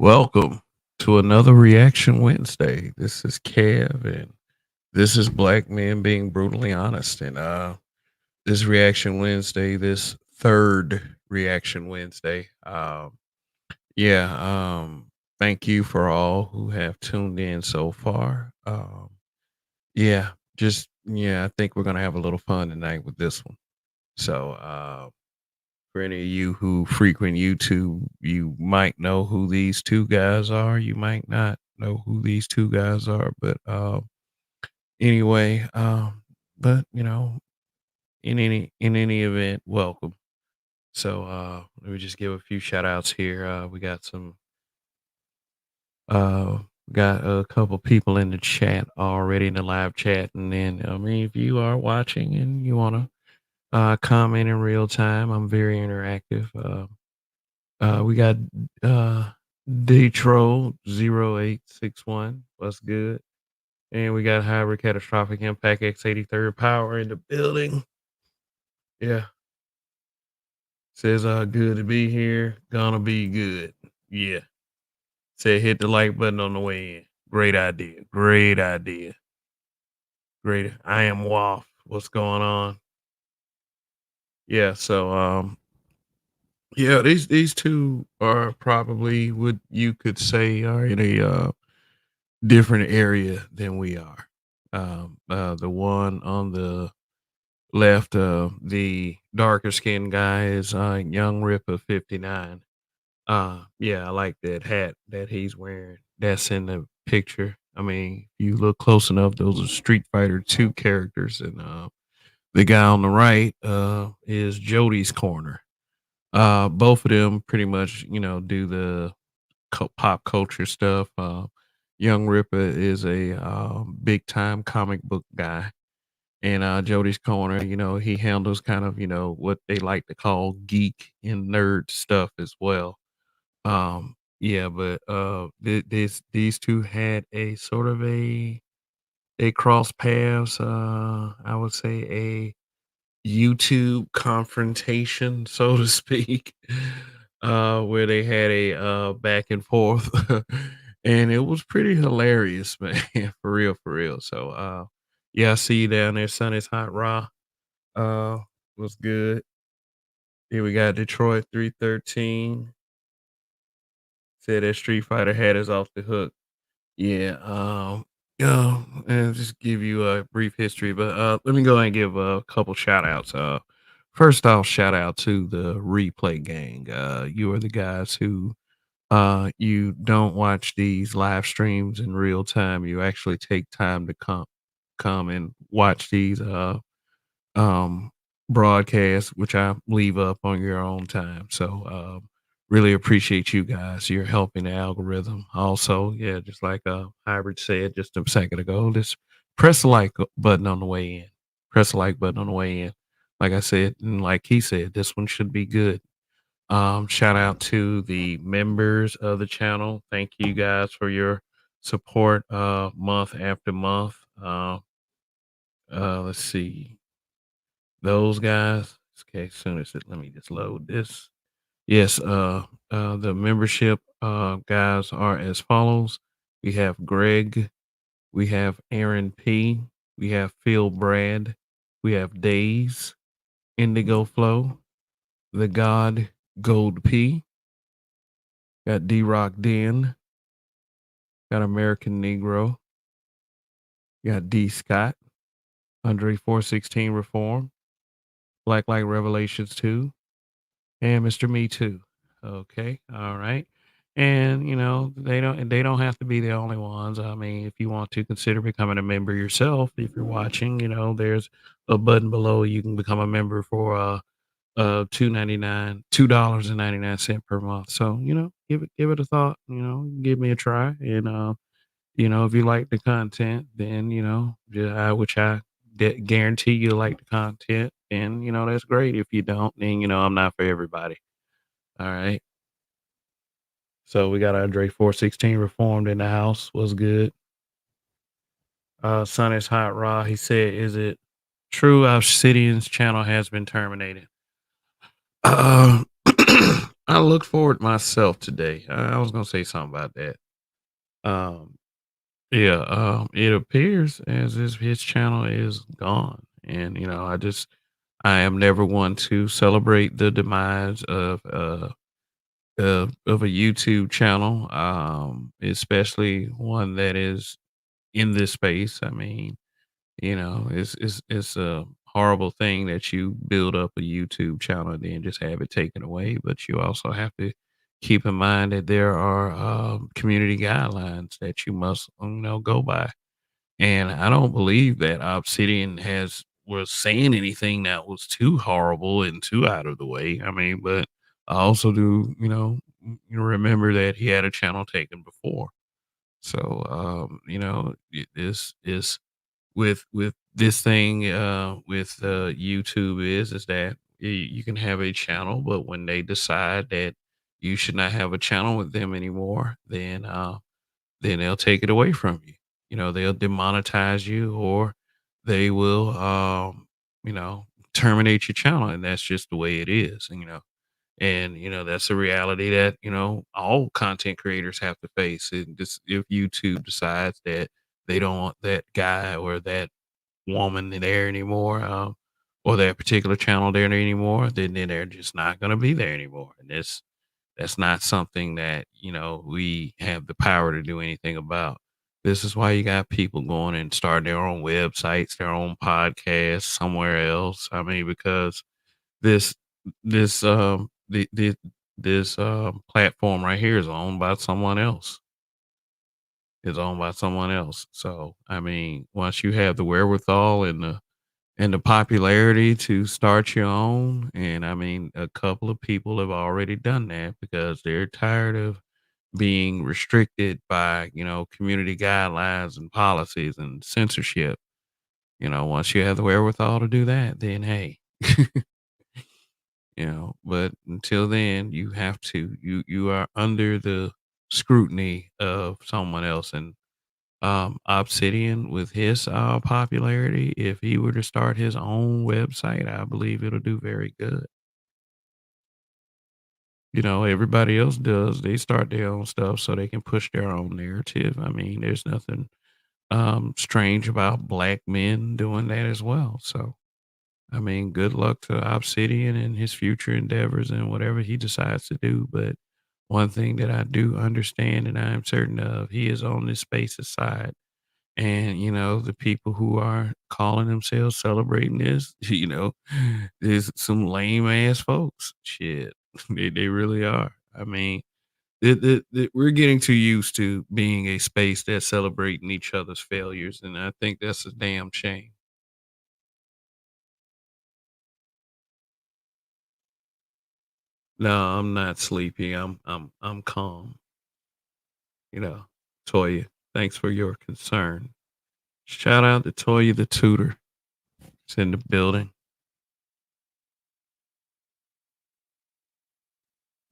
Welcome to another Reaction Wednesday. This is Kev, and this is Black Men Being Brutally Honest. And this Reaction Wednesday, this third Reaction Wednesday. Yeah, thank you for all who have tuned in so far. Yeah, I think we're gonna have a little fun tonight with this one. So, for any of you who frequent YouTube, you might know who these two guys are. You might not know who these two guys are, but anyway, but in any event, welcome. So let me just give a few shout outs here. We got some uh got a couple people in the chat already in the live chat, and then I mean if you are watching and you wanna comment in real time, I'm very interactive. We got uh Detro 0861. What's good? And we got Hybrid Catastrophic Impact X83rd Power in the building. Yeah. Says good to be here. Gonna be good. Yeah. Said hit the like button on the way in. Great idea. Great idea. Great. I am Waff. What's going on? Yeah, so yeah, these two are probably what you could say are in a different area than we are. The one on the left, the darker skinned guy is Young Ripper 59. Yeah, I like that hat that he's wearing. That's in the picture. I mean, if you look close enough, those are Street Fighter 2 characters. And the guy on the right is Jody's corner. Both of them pretty much, do the pop culture stuff. Young Ripper is a big time comic book guy, and Jody's Corner, he handles kind of what they like to call geek and nerd stuff as well. Yeah, but these two had a sort of a cross paths. I would say a YouTube confrontation, so to speak, where they had a back and forth, and it was pretty hilarious, man, for real, for real. So, yeah, I see you down there, Sun is hot, raw. Was good. Here we got Detroit 313. Said that Street Fighter hat is off the hook. Yeah, and just give you a brief history, but let me go ahead and give a couple shout outs. First off, shout out to the replay gang. You are the guys who you don't watch these live streams in real time. You actually take time to come and watch these um, broadcast, which I leave up on your own time. So really appreciate you guys. You're helping the algorithm. Also, yeah, just like Hybrid said just a second ago, just press the like button on the way in. Press the like button on the way in. Like I said, and like he said, this one should be good. Shout out to the members of the channel. Thank you guys for your support month after month. Let's see those guys. Okay, as soon as let me just load this. Yes, the membership guys are as follows. We have Greg, we have Aaron P, we have Phil Brad, we have Days, Indigo Flow, the God Gold P, got D Rock Den, got American Negro, got D Scott, Andre 416 Reform, Black Light Revelations 2, and Mr. Me Too. Okay, all right. And they don't have to be the only ones. I mean, if you want to consider becoming a member yourself, if you're watching, there's a button below. You can become a member for $2.99 per month. So, give it a thought, give me a try. And if you like the content, then which I guarantee you like the content, then that's great. If you don't, then I'm not for everybody. All right. So we got Andre 416 reformed in the house. Was good. Sun is hot raw. He said, "Is it true Obsidian's channel has been terminated?" Uh, I look forward myself today. I was gonna say something about that. Um, yeah, it appears as if his channel is gone, and I am never one to celebrate the demise of a YouTube channel, especially one that is in this space. I mean, it's a horrible thing that you build up a YouTube channel and then just have it taken away. But you also have to keep in mind that there are community guidelines that you must, go by. And I don't believe that Obsidian has was saying anything that was too horrible and too out of the way. I mean, but I also do, remember that he had a channel taken before. So, this is with this thing with YouTube is that you can have a channel, but when they decide that you should not have a channel with them anymore, then they'll take it away from you. They'll demonetize you, or they will terminate your channel, and that's just the way it is. And that's a reality that all content creators have to face. And this, if YouTube decides that they don't want that guy or that woman there anymore, or that particular channel there anymore, then they're just not going to be there anymore. And that's not something that we have the power to do anything about. This is why you got people going and starting their own websites, their own podcasts somewhere else. I mean, because this this platform right here is owned by someone else. Is owned by someone else. So I mean, once you have the wherewithal and the popularity to start your own, and I mean, a couple of people have already done that because they're tired of being restricted by community guidelines and policies and censorship. Once you have the wherewithal to do that, then hey, but until then, you have to you are under the scrutiny of someone else. And Obsidian, with his popularity, if he were to start his own website, I believe it'll do very good. Everybody else does. They start their own stuff so they can push their own narrative. I mean, there's nothing strange about black men doing that as well. So I mean, good luck to Obsidian and his future endeavors and whatever he decides to do. But one thing that I do understand and I am certain of, he is on this space's side. And, the people who are calling themselves celebrating this, is some lame ass folks. Shit. They really are. I mean, we're getting too used to being a space that's celebrating each other's failures. And I think that's a damn shame. No, I'm not sleepy. I'm calm. You know, Toya, thanks for your concern. Shout out to Toya the tutor. It's in the building.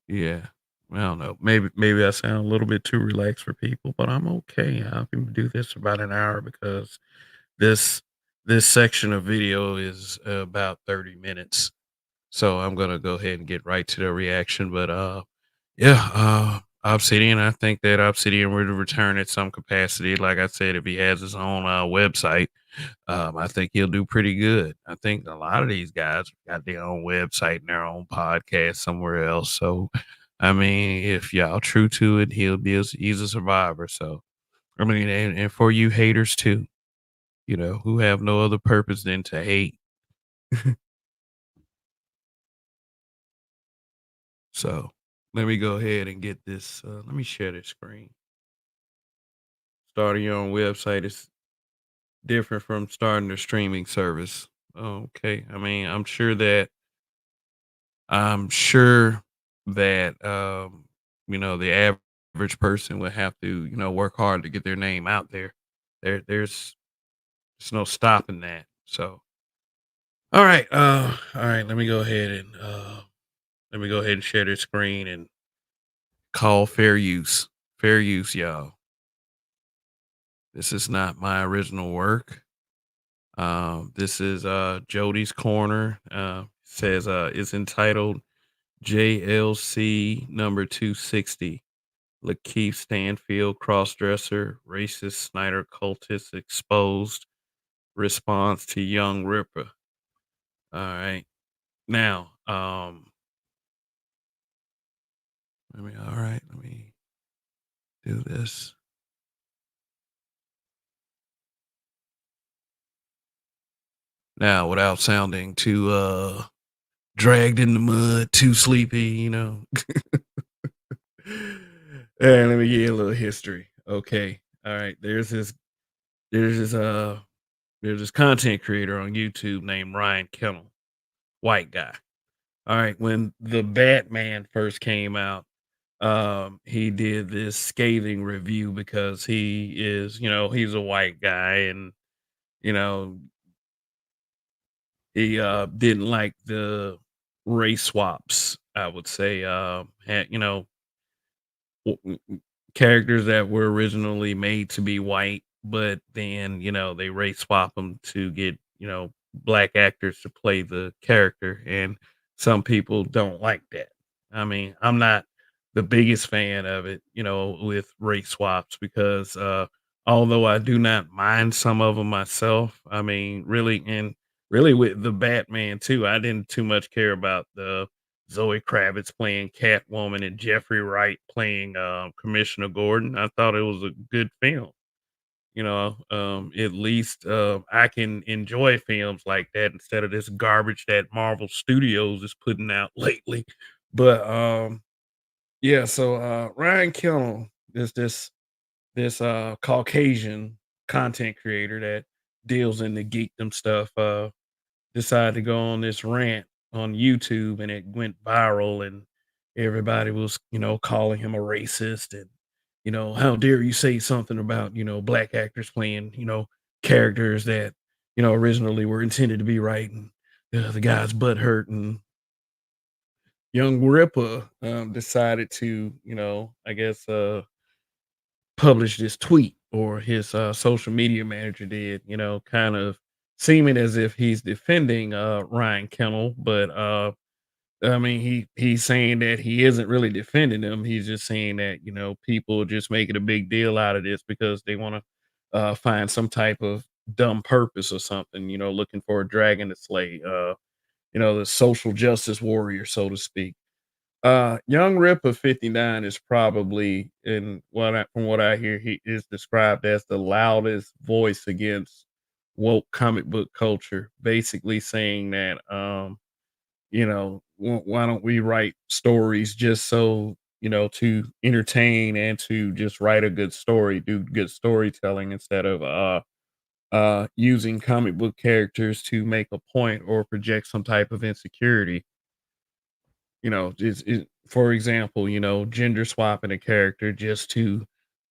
Yeah. I don't know. Maybe I sound a little bit too relaxed for people, but I'm okay. I can do this for about an hour because this this section of video is about 30 minutes. So I'm gonna go ahead and get right to the reaction. But yeah, Obsidian, I think that Obsidian will return at some capacity. Like I said, if he has his own website, I think he'll do pretty good. I think a lot of these guys got their own website and their own podcast somewhere else. So, I mean, if y'all true to it, he's a survivor. So, I mean, and for you haters too, who have no other purpose than to hate. So, let me go ahead and get this. Let me share this screen. Starting your own website is different from starting a streaming service. Okay. I mean, I'm sure that the average person would have to, work hard to get their name out there. There's no stopping that. So all right, let me go ahead and share this screen and call fair use. Fair use, y'all. This is not my original work. This is Jody's Corner. Says it's entitled JLC number 260. Lakeith Stanfield, crossdresser, racist Snyder cultist exposed. Response to young Ripper. All right. Now, let me do this. Now, without sounding too dragged in the mud, too sleepy, And let me give you a little history. Okay. All right. There's this there's this content creator on YouTube named Ryan Kennel, white guy. All right. When the Batman first came out, he did this scathing review because he is, he's a white guy and, you know, he didn't like the race swaps, I would say. Had, characters that were originally made to be white, but then, they race swap them to get, black actors to play the character, and some people don't like that. I mean, I'm not the biggest fan of it, with race swaps because, although I do not mind some of them myself, I mean, really with the Batman too, I didn't too much care about the Zoe Kravitz playing Catwoman and Jeffrey Wright playing, Commissioner Gordon. I thought it was a good film, at least, I can enjoy films like that instead of this garbage that Marvel Studios is putting out lately. But, yeah, so, Ryan Kimmel is this Caucasian content creator that deals in the geekdom stuff, decided to go on this rant on YouTube and it went viral and everybody was, calling him a racist and, how dare you say something about, black actors playing, characters that, originally were intended to be right and the guy's butt hurt and young Ripper decided to, I guess publish this tweet or his social media manager did, kind of seeming as if he's defending Ryan Kennel, but I mean he's saying that he isn't really defending him. He's just saying that, people just making a big deal out of this because they want to find some type of dumb purpose or something, looking for a dragon to slay, the social justice warrior, so to speak. Young Rip of 59 is probably, in from what I hear, he is described as the loudest voice against woke comic book culture, basically saying that, why don't we write stories just so, to entertain and to just write a good story, do good storytelling instead of using comic book characters to make a point or project some type of insecurity. For example, gender swapping a character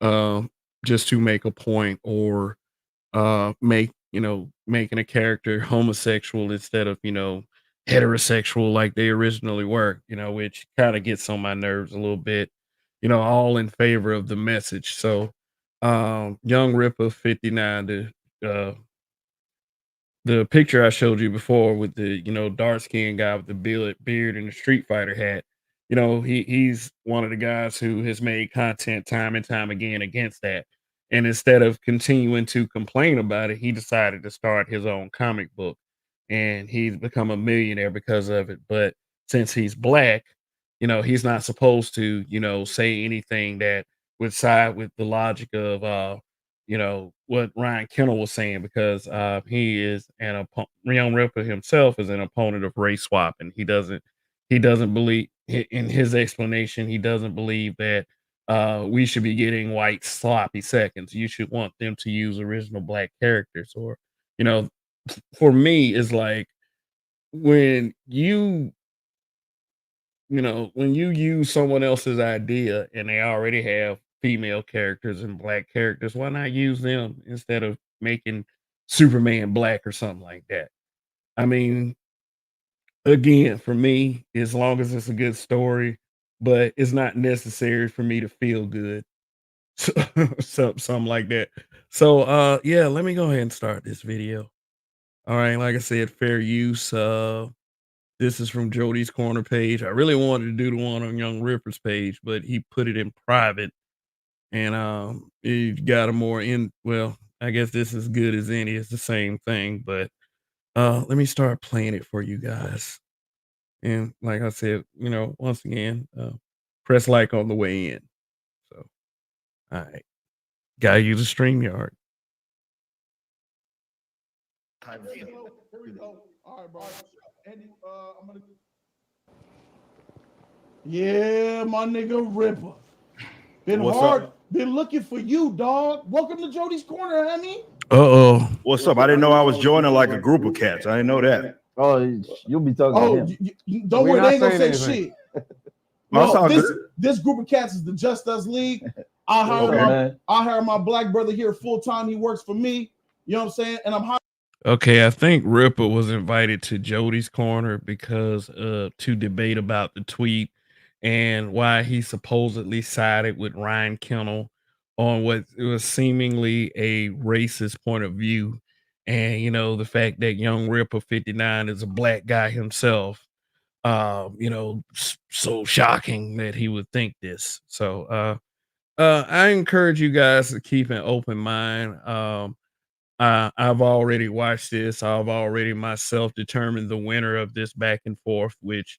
um, just to make a point or making a character homosexual instead of, heterosexual like they originally were, which kind of gets on my nerves a little bit, all in favor of the message. So, young Ripper 59, the picture I showed you before with the, dark skinned guy with the beard and the Street Fighter hat, he's one of the guys who has made content time and time again against that. And instead of continuing to complain about it, he decided to start his own comic book and he's become a millionaire because of it. But since he's black, he's not supposed to, say anything that would side with the logic of what Ryan Kennel was saying because he is Young Ripper himself is an opponent of race swap, and he doesn't believe in his explanation. He doesn't believe that we should be getting white sloppy seconds. You should want them to use original black characters, or you know, for me, is like when when you use someone else's idea and they already have female characters and black characters, why not use them instead of making Superman black or something like that? I mean, again, for me, as long as it's a good story, but it's not necessary for me to feel good. So, something like that. So yeah, let me go ahead and start this video. All right, like I said, fair use. This is from Jody's Corner page. I really wanted to do the one on Young Ripper's page, but he put it in private, and he got a more in. Well, I guess this is good as any. It's the same thing, but let me start playing it for you guys. And like I said, once again, press like on the way in. So, all right, gotta use a StreamYard. Here we go. All right, bro. Andy, I'm gonna. Yeah, my nigga Ripper. Been What's hard. up? Been looking for you, dog. Welcome to Jody's Corner, honey. Uh-oh. What's up? I didn't know I was joining like a group of cats. I didn't know that. Oh, you'll be talking to Oh, him. don't We're worry, not they ain't gonna say saying anything. shit. No, it's No, all this good. this group of cats is the Just Us League. Okay. I hire my black brother here full time. He works for me. You know what I'm saying? And I'm hiring. Okay, I think Ripper was invited to Jody's Corner because to debate about the tweet and why he supposedly sided with Ryan Kennel on what was seemingly a racist point of view. And the fact that young Ripper 59 is a black guy himself. So shocking that he would think this. So I encourage you guys to keep an open mind. I've already watched this. I've already myself determined the winner of this back and forth, which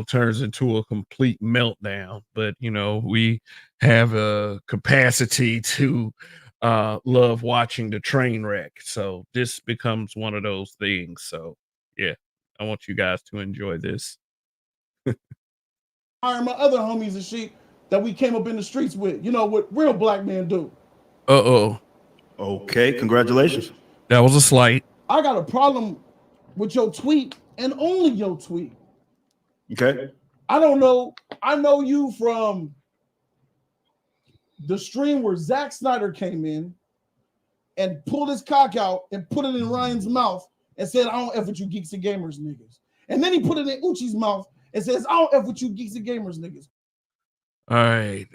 turns into a complete meltdown. But we have a capacity to love watching the train wreck. So this becomes one of those things. So yeah, I want you guys to enjoy this. Hiring my other homies and shit that we came up in the streets with. You know what real black men do. Uh-oh. Okay, congratulations. That was a slight. I got a problem with your tweet and only your tweet. Okay. I don't know. I know you from the stream where Zack Snyder came in and pulled his cock out and put it in Ryan's mouth and said, I don't F with you geeks and gamers niggas. And then he put it in Uchi's mouth and says, I don't F with you geeks and gamers niggas. All right,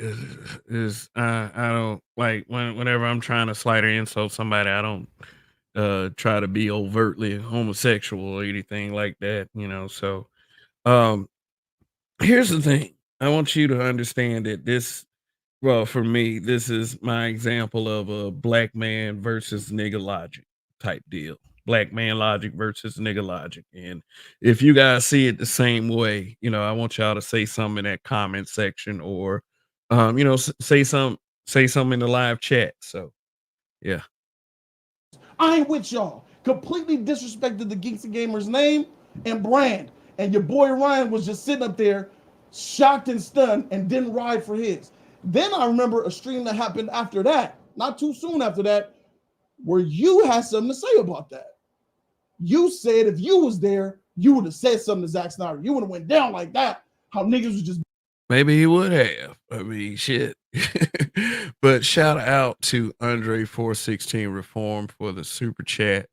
is I don't like whenever I'm trying to slight or insult somebody, I don't try to be overtly homosexual or anything like that, So um here's the thing. I want you to understand that for me, this is my example of a black man versus nigga logic type deal. Black man logic versus nigga logic. And if you guys see it the same way, I want y'all to say something in that comment section or say something in the live chat. So yeah. I ain't with y'all. Completely disrespected the Geeks and Gamers name and brand. And your boy Ryan was just sitting up there, shocked and stunned, and didn't ride for his. Then I remember a stream that happened after that, not too soon after that, where you had something to say about that. You said if you was there, you would have said something to Zack Snyder. You would have went down like that. How niggas was just. Maybe he would have. I mean, shit. But shout out to Andre 416 Reform for the super chat.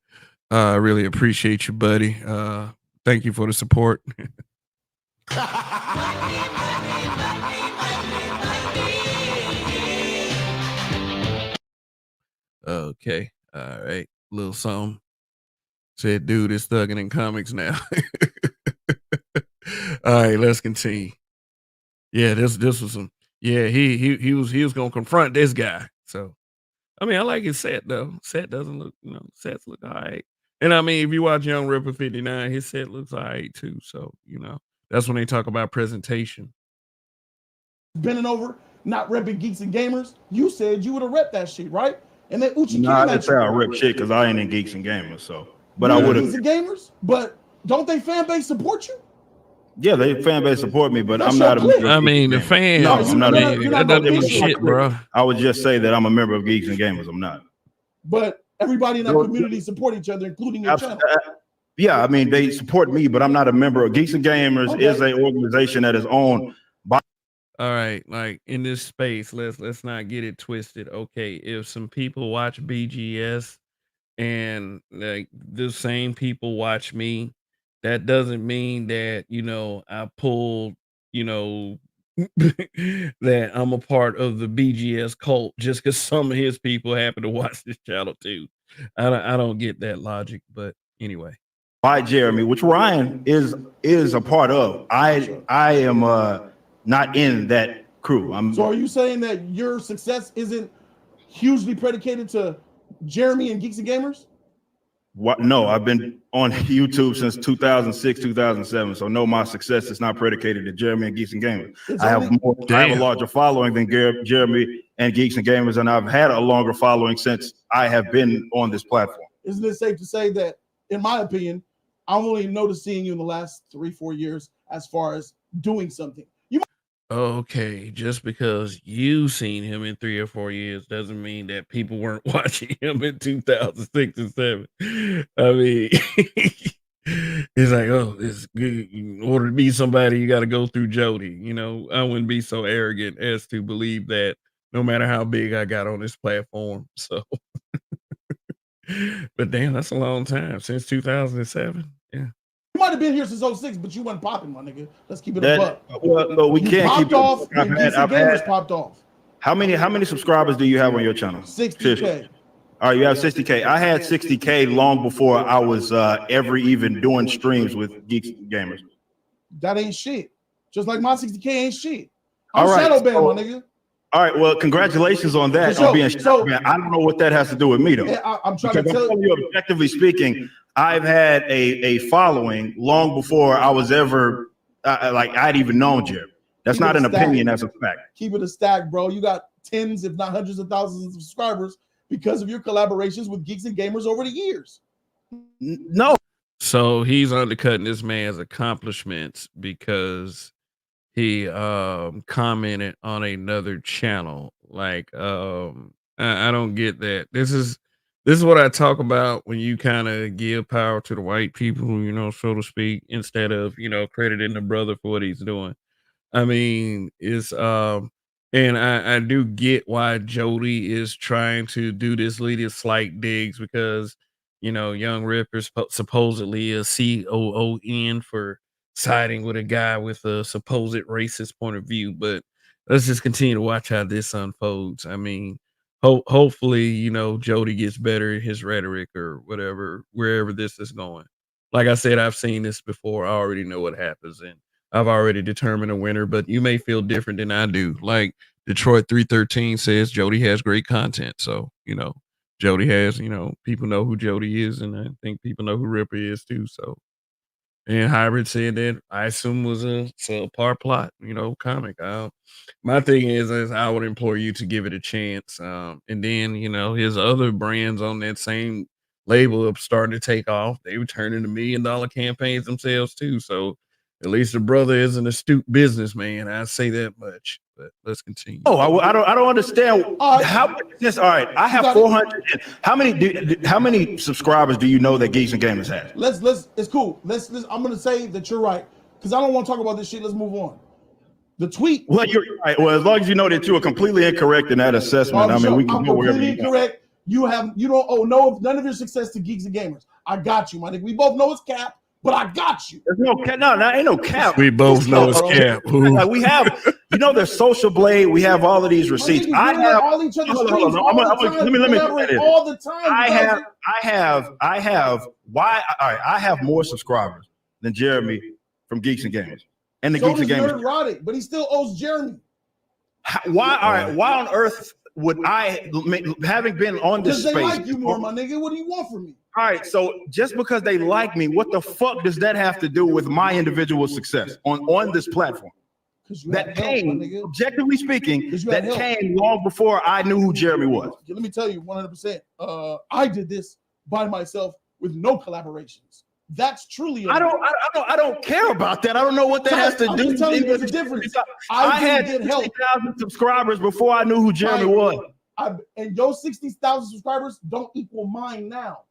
I really appreciate you, buddy. Thank you for the support. Okay. All right. Little something. Said, dude, it's thugging in comics now. All right, let's continue. Yeah, this was some. Yeah, he was gonna confront this guy. So I mean, I like his set though. Set doesn't look, sets look all right. And I mean, if you watch Young Ripper 59, his set looks all right too. So that's when they talk about presentation. Bending over, not repping Geeks and Gamers. You said you would have repped that shit, right? And then Uchi Nah, I came didn't at say you. I rip shit because I ain't in Geeks and Gamers. So, but You I in would Geeks have. and Gamers, but don't they fan base support you? Yeah, they fan base support me, but That's I'm your not a clique. member I of Geeks mean, and the Gamers. fans. No, you- I'm not you're a not- member. you're that not doesn't mean official. shit, bro. I would just say that I'm a member of Geeks and Gamers. I'm not. But everybody in that community support each other, including your channel. Yeah, I mean they support me, but I'm not a member of Geeks and Gamers. Is a organization that is owned by. All right, like in this space, let's not get it twisted. Okay, if some people watch BGS and like the same people watch me, that doesn't mean that I pulled you know that I'm a part of the BGS cult just because some of his people happen to watch this channel too. I don't get that logic, but anyway. by Jeremy, which Ryan is a part of. I am not in that crew. So are you saying that your success isn't hugely predicated to Jeremy and Geeks and Gamers? No, I've been on YouTube since 2006, 2007. So no, my success is not predicated to Jeremy and Geeks and Gamers. I have a larger following than Jeremy and Geeks and Gamers, and I've had a longer following since I have been on this platform. Isn't it safe to say that, in my opinion, I'm only noticing you in the last 3-4 years as far as doing something? Okay, just because you've seen him in 3 or 4 years doesn't mean that people weren't watching him in 2006 and 7. I mean, it's like, oh, it's good. In order to be somebody, you got to go through Jody. You know, I wouldn't be so arrogant as to believe that no matter how big I got on this platform. So, but damn, that's a long time since 2007. Yeah. You might have been here since 06, but you wasn't popping, my nigga. Let's keep it a buck. Well, no, we can't popped keep off. I've had popped off. How many subscribers do you have on your channel? 60K. All right, you have 60K. I had 60K long before I was ever even doing streams with Geeks and Gamers. That ain't shit. Just like my 60K ain't shit. I'm shadow banned, my nigga. All right, well, congratulations on that. On being shadow banned. I don't know what that has to do with me, though. I'm trying to tell you, objectively speaking, I've had a following long before I was ever I'd even known Jerry. That's not an opinion, that's a fact. Keep it a stack, bro. You got tens, if not hundreds of thousands of subscribers because of your collaborations with Geeks and Gamers over the years. No. So he's undercutting this man's accomplishments because he commented on another channel. Like I don't get that. This is what I talk about when you kind of give power to the white people, you know, so to speak, instead of, you know, crediting the brother for what he's doing. I mean, it's and I do get why Jody is trying to do this little slight digs because, you know, young Ripper's supposedly a COON for siding with a guy with a supposed racist point of view. But let's just continue to watch how this unfolds. I mean, hopefully, you know, Jody gets better in his rhetoric or whatever, wherever this is going. Like I said, I've seen this before. I already know what happens, and I've already determined a winner, but you may feel different than I do. Like Detroit 313 says, Jody has great content. So, you know, Jody has, you know, people know who Jody is, and I think people know who Ripper is too. So, and Hybrid said that I assume was a subpar plot, you know, comic. My thing is I would implore you to give it a chance. And then, you know, his other brands on that same label have started to take off. They were turning to $1 million campaigns themselves too. So at least the brother is an astute businessman. I say that much. But let's continue. Oh, I don't understand how much this. All right, I have 400. How many subscribers do you know that Geeks and Gamers has? Let's. It's cool. Let's. I'm gonna say that you're right because I don't want to talk about this shit. Let's move on. The tweet. Well, you're right. Well, as long as you know that you are completely incorrect in that assessment, I mean, we can go wherever you incorrect. You don't owe none of your success to Geeks and Gamers. I got you, my nigga. We both know it's cap, but I got you. There's no cap. No, ain't no cap. We both know it's cap. Like we have, you know, there's Social Blade. We have all of these receipts. I have all each other's streams let me all the time. I have more subscribers than Jeremy from Geeks and Gamers. And the Geeks and Gamers. Neurotic, but he still owes Jeremy. Why on earth would I, having been on this space? Because they like you more, my nigga. What do you want from me? All right, so just because they like me, what the fuck does that have to do with my individual success on this platform? That came, objectively speaking, that came long before I knew who Jeremy was. Let me tell you 100%. I did this by myself with no collaborations. That's truly. I don't care about that. I don't know what that has to do. There's a difference. I had 60,000 subscribers before I knew who Jeremy was. And your 60,000 subscribers don't equal mine now.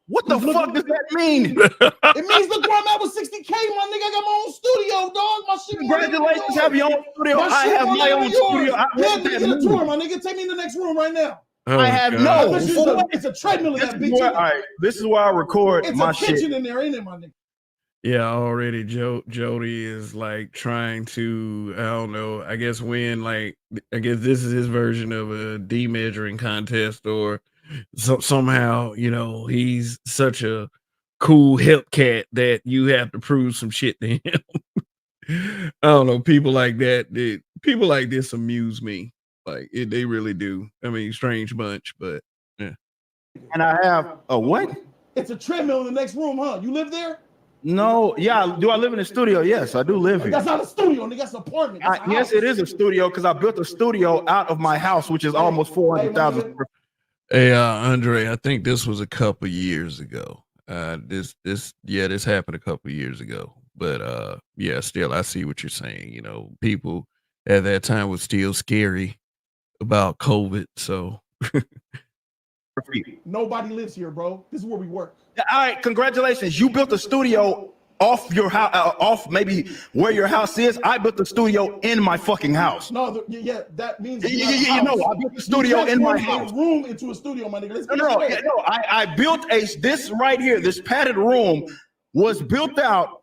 What the fuck does that mean? It means look where I'm at with 60K, my nigga. I got my own studio, dog. My shit. Congratulations, have your own studio. I have my own studio. Yeah, nigga, get a tour, my nigga. Take me in the next room right now. Oh, I have It's a treadmill in that bitch. All right, this is where I record my shit. It's a kitchen in there, ain't it, my nigga? Yeah, already Jody is like trying to, I don't know, I guess this is his version of a demeasuring contest, or somehow, you know, he's such a cool hip cat that you have to prove some shit to him. I don't know, people like this amuse me. Like they really do. I mean, strange bunch, but yeah. And I have a what? It's a treadmill in the next room, huh? You live there? No, yeah. Do I live in a studio? Yes, I do live here. That's not a studio, nigga. That's an apartment. That's a Yes, house. it is a studio because I built a studio out of my house, which is almost 400,000. Hey, Andre, I think this was a couple years ago. This happened a couple years ago. But yeah, still, I see what you're saying. You know, people at that time was still scary about COVID. So Nobody lives here, bro. This is where we work. All right, congratulations. You built a studio off your house, off maybe where your house is. I built the studio in my fucking house. No, yeah, that means you know, I built the studio in my house. A room into a studio, my nigga. No, I built this right here. This padded room was built out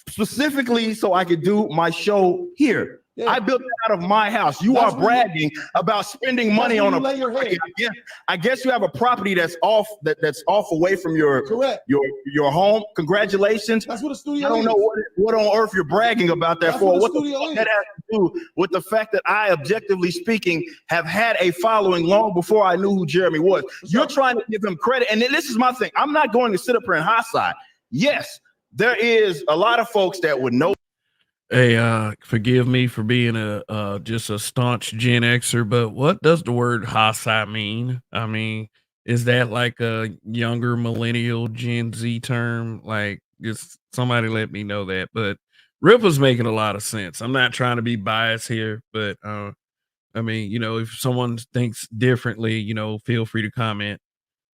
specifically so I could do my show here. Yeah. I built it out of my house. You are bragging about spending money on a lay your head. I guess you have a property that's off away from your home. Congratulations. That's what a studio is. I don't know what on earth you're bragging about that for. What the fuck that has to do with the fact that I, objectively speaking, have had a following long before I knew who Jeremy was. You're trying to give him credit. And this is my thing. I'm not going to sit up here and high side. Yes, there is a lot of folks that would know. Hey, forgive me for being just a staunch Gen Xer, but what does the word Hasi mean? I mean, is that like a younger millennial Gen Z term? Like, just somebody let me know that. But Ripple's making a lot of sense. I'm not trying to be biased here, but I mean, you know, if someone thinks differently, you know, feel free to comment.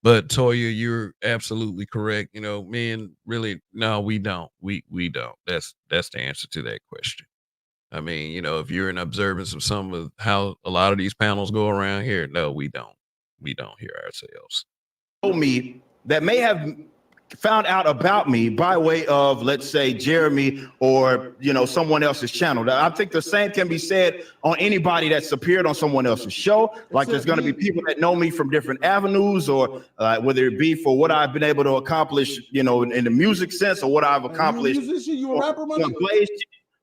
But Toya, you're absolutely correct. You know, men really no, we don't. We don't. That's the answer to that question. I mean, you know, if you're in observance of some of how a lot of these panels go around here, no, we don't. We don't hear ourselves. Me that may have found out about me by way of, let's say, Jeremy or, you know, someone else's channel. I think the same can be said on anybody that's appeared on someone else's show. Like there's going to be people that know me from different avenues, or whether it be for what I've been able to accomplish, you know, in the music sense, or what I've accomplished. You a rapper,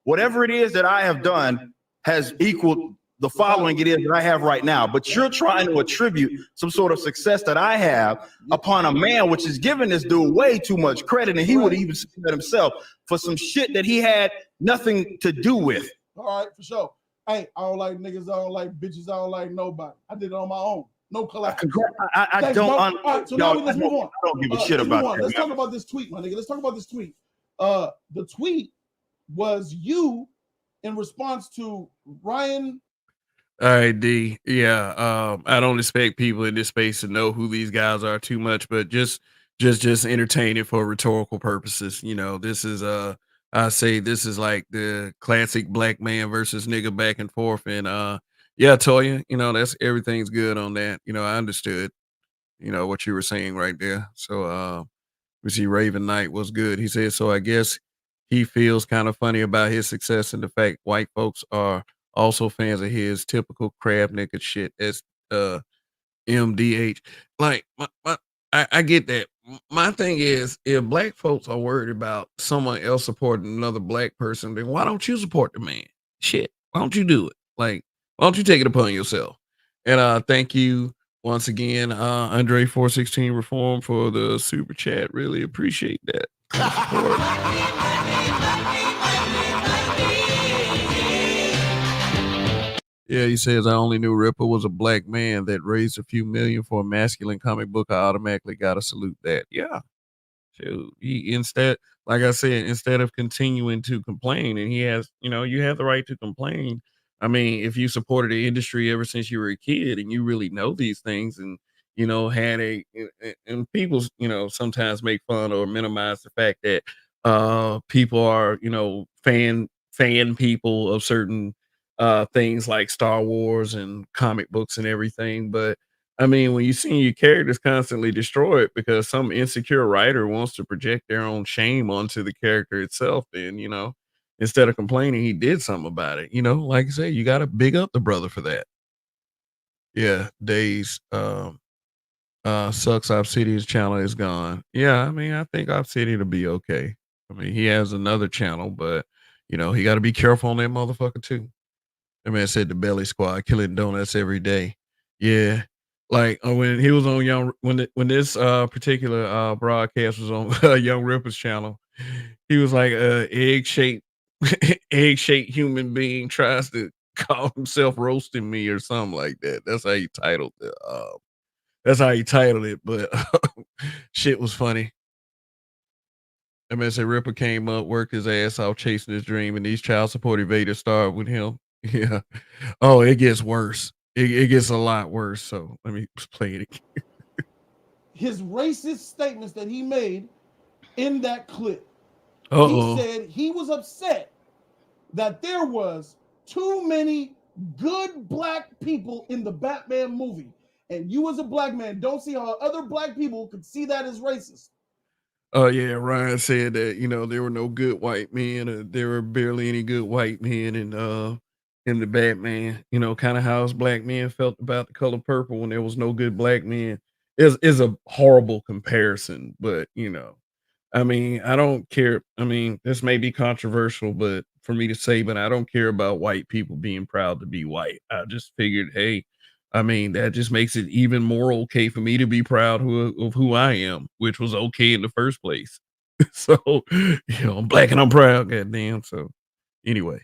whatever it is that I have done has equaled the following it is that I have right now. But you're trying to attribute some sort of success that I have upon a man, which is giving this dude way too much credit. And he would even say that himself for some shit that he had nothing to do with. All right, for sure. Hey, I don't like niggas. I don't like bitches. I don't like nobody. I did it on my own. No collab. I don't. Right, so now let's move on. I don't give a shit about that. Let's talk about this tweet, my nigga. Let's talk about this tweet. The tweet was you in response to Ryan. All right, D. Yeah, I don't expect people in this space to know who these guys are too much, but just entertain it for rhetorical purposes. You know, this is I say this is like the classic black man versus nigga back and forth. And yeah, Toya, you know, that's everything's good on that. You know, I understood, you know, what you were saying right there. So we see Raven Knight was good. He said, so I guess he feels kind of funny about his success and the fact white folks are also fans of his typical crab nigga shit as MDH. Like I get that. My thing is, if black folks are worried about someone else supporting another black person, then why don't you support the man? Shit. Why don't you do it? Like, why don't you take it upon yourself? And thank you once again, Andre 416 Reform for the super chat. Really appreciate that. Yeah, he says, I only knew Ripper was a black man that raised a few million for a masculine comic book. I automatically got to salute that. Yeah. Shoot. He instead, like I said, instead of continuing to complain, and he has, you know, you have the right to complain. I mean, if you supported the industry ever since you were a kid and you really know these things and, you know, and people, you know, sometimes make fun or minimize the fact that people are, you know, fan people of certain things like Star Wars and comic books and everything. But I mean, when you see your characters constantly destroyed because some insecure writer wants to project their own shame onto the character itself, then, you know, instead of complaining, he did something about it. You know, like I said, you got to big up the brother for that. Yeah, Days. Sucks Obsidian's channel is gone. Yeah, I mean, I think Obsidian will be okay. I mean, he has another channel, but he got to be careful on that motherfucker too. That man said the Belly Squad killing donuts every day. Yeah, like when he was on when this particular broadcast was on Young Ripper's channel, he was like egg shaped egg shaped human being tries to call himself roasting me or something like that. That's how he titled it. That's how he titled it, but shit was funny. That man said Ripper came up, worked his ass off chasing his dream, and these child support evaders started with him. Yeah. Oh, it gets worse. It gets a lot worse. So let me play it again. His racist statements that he made in that clip. Uh-oh. He said he was upset that there was too many good black people in the Batman movie. And you as a black man don't see how other black people could see that as racist. Oh yeah, Ryan said that there were no good white men. There were barely any good white men in the Batman. Kind of how us black men felt about the color purple when there was no good black men is a horrible comparison. But I mean, I don't care. I mean, this may be controversial, but for me to say, but I don't care about white people being proud to be white. I just figured, hey, I mean, that just makes it even more okay for me to be proud of who I am, which was okay in the first place. So, I'm black and I'm proud, goddamn. So, anyway.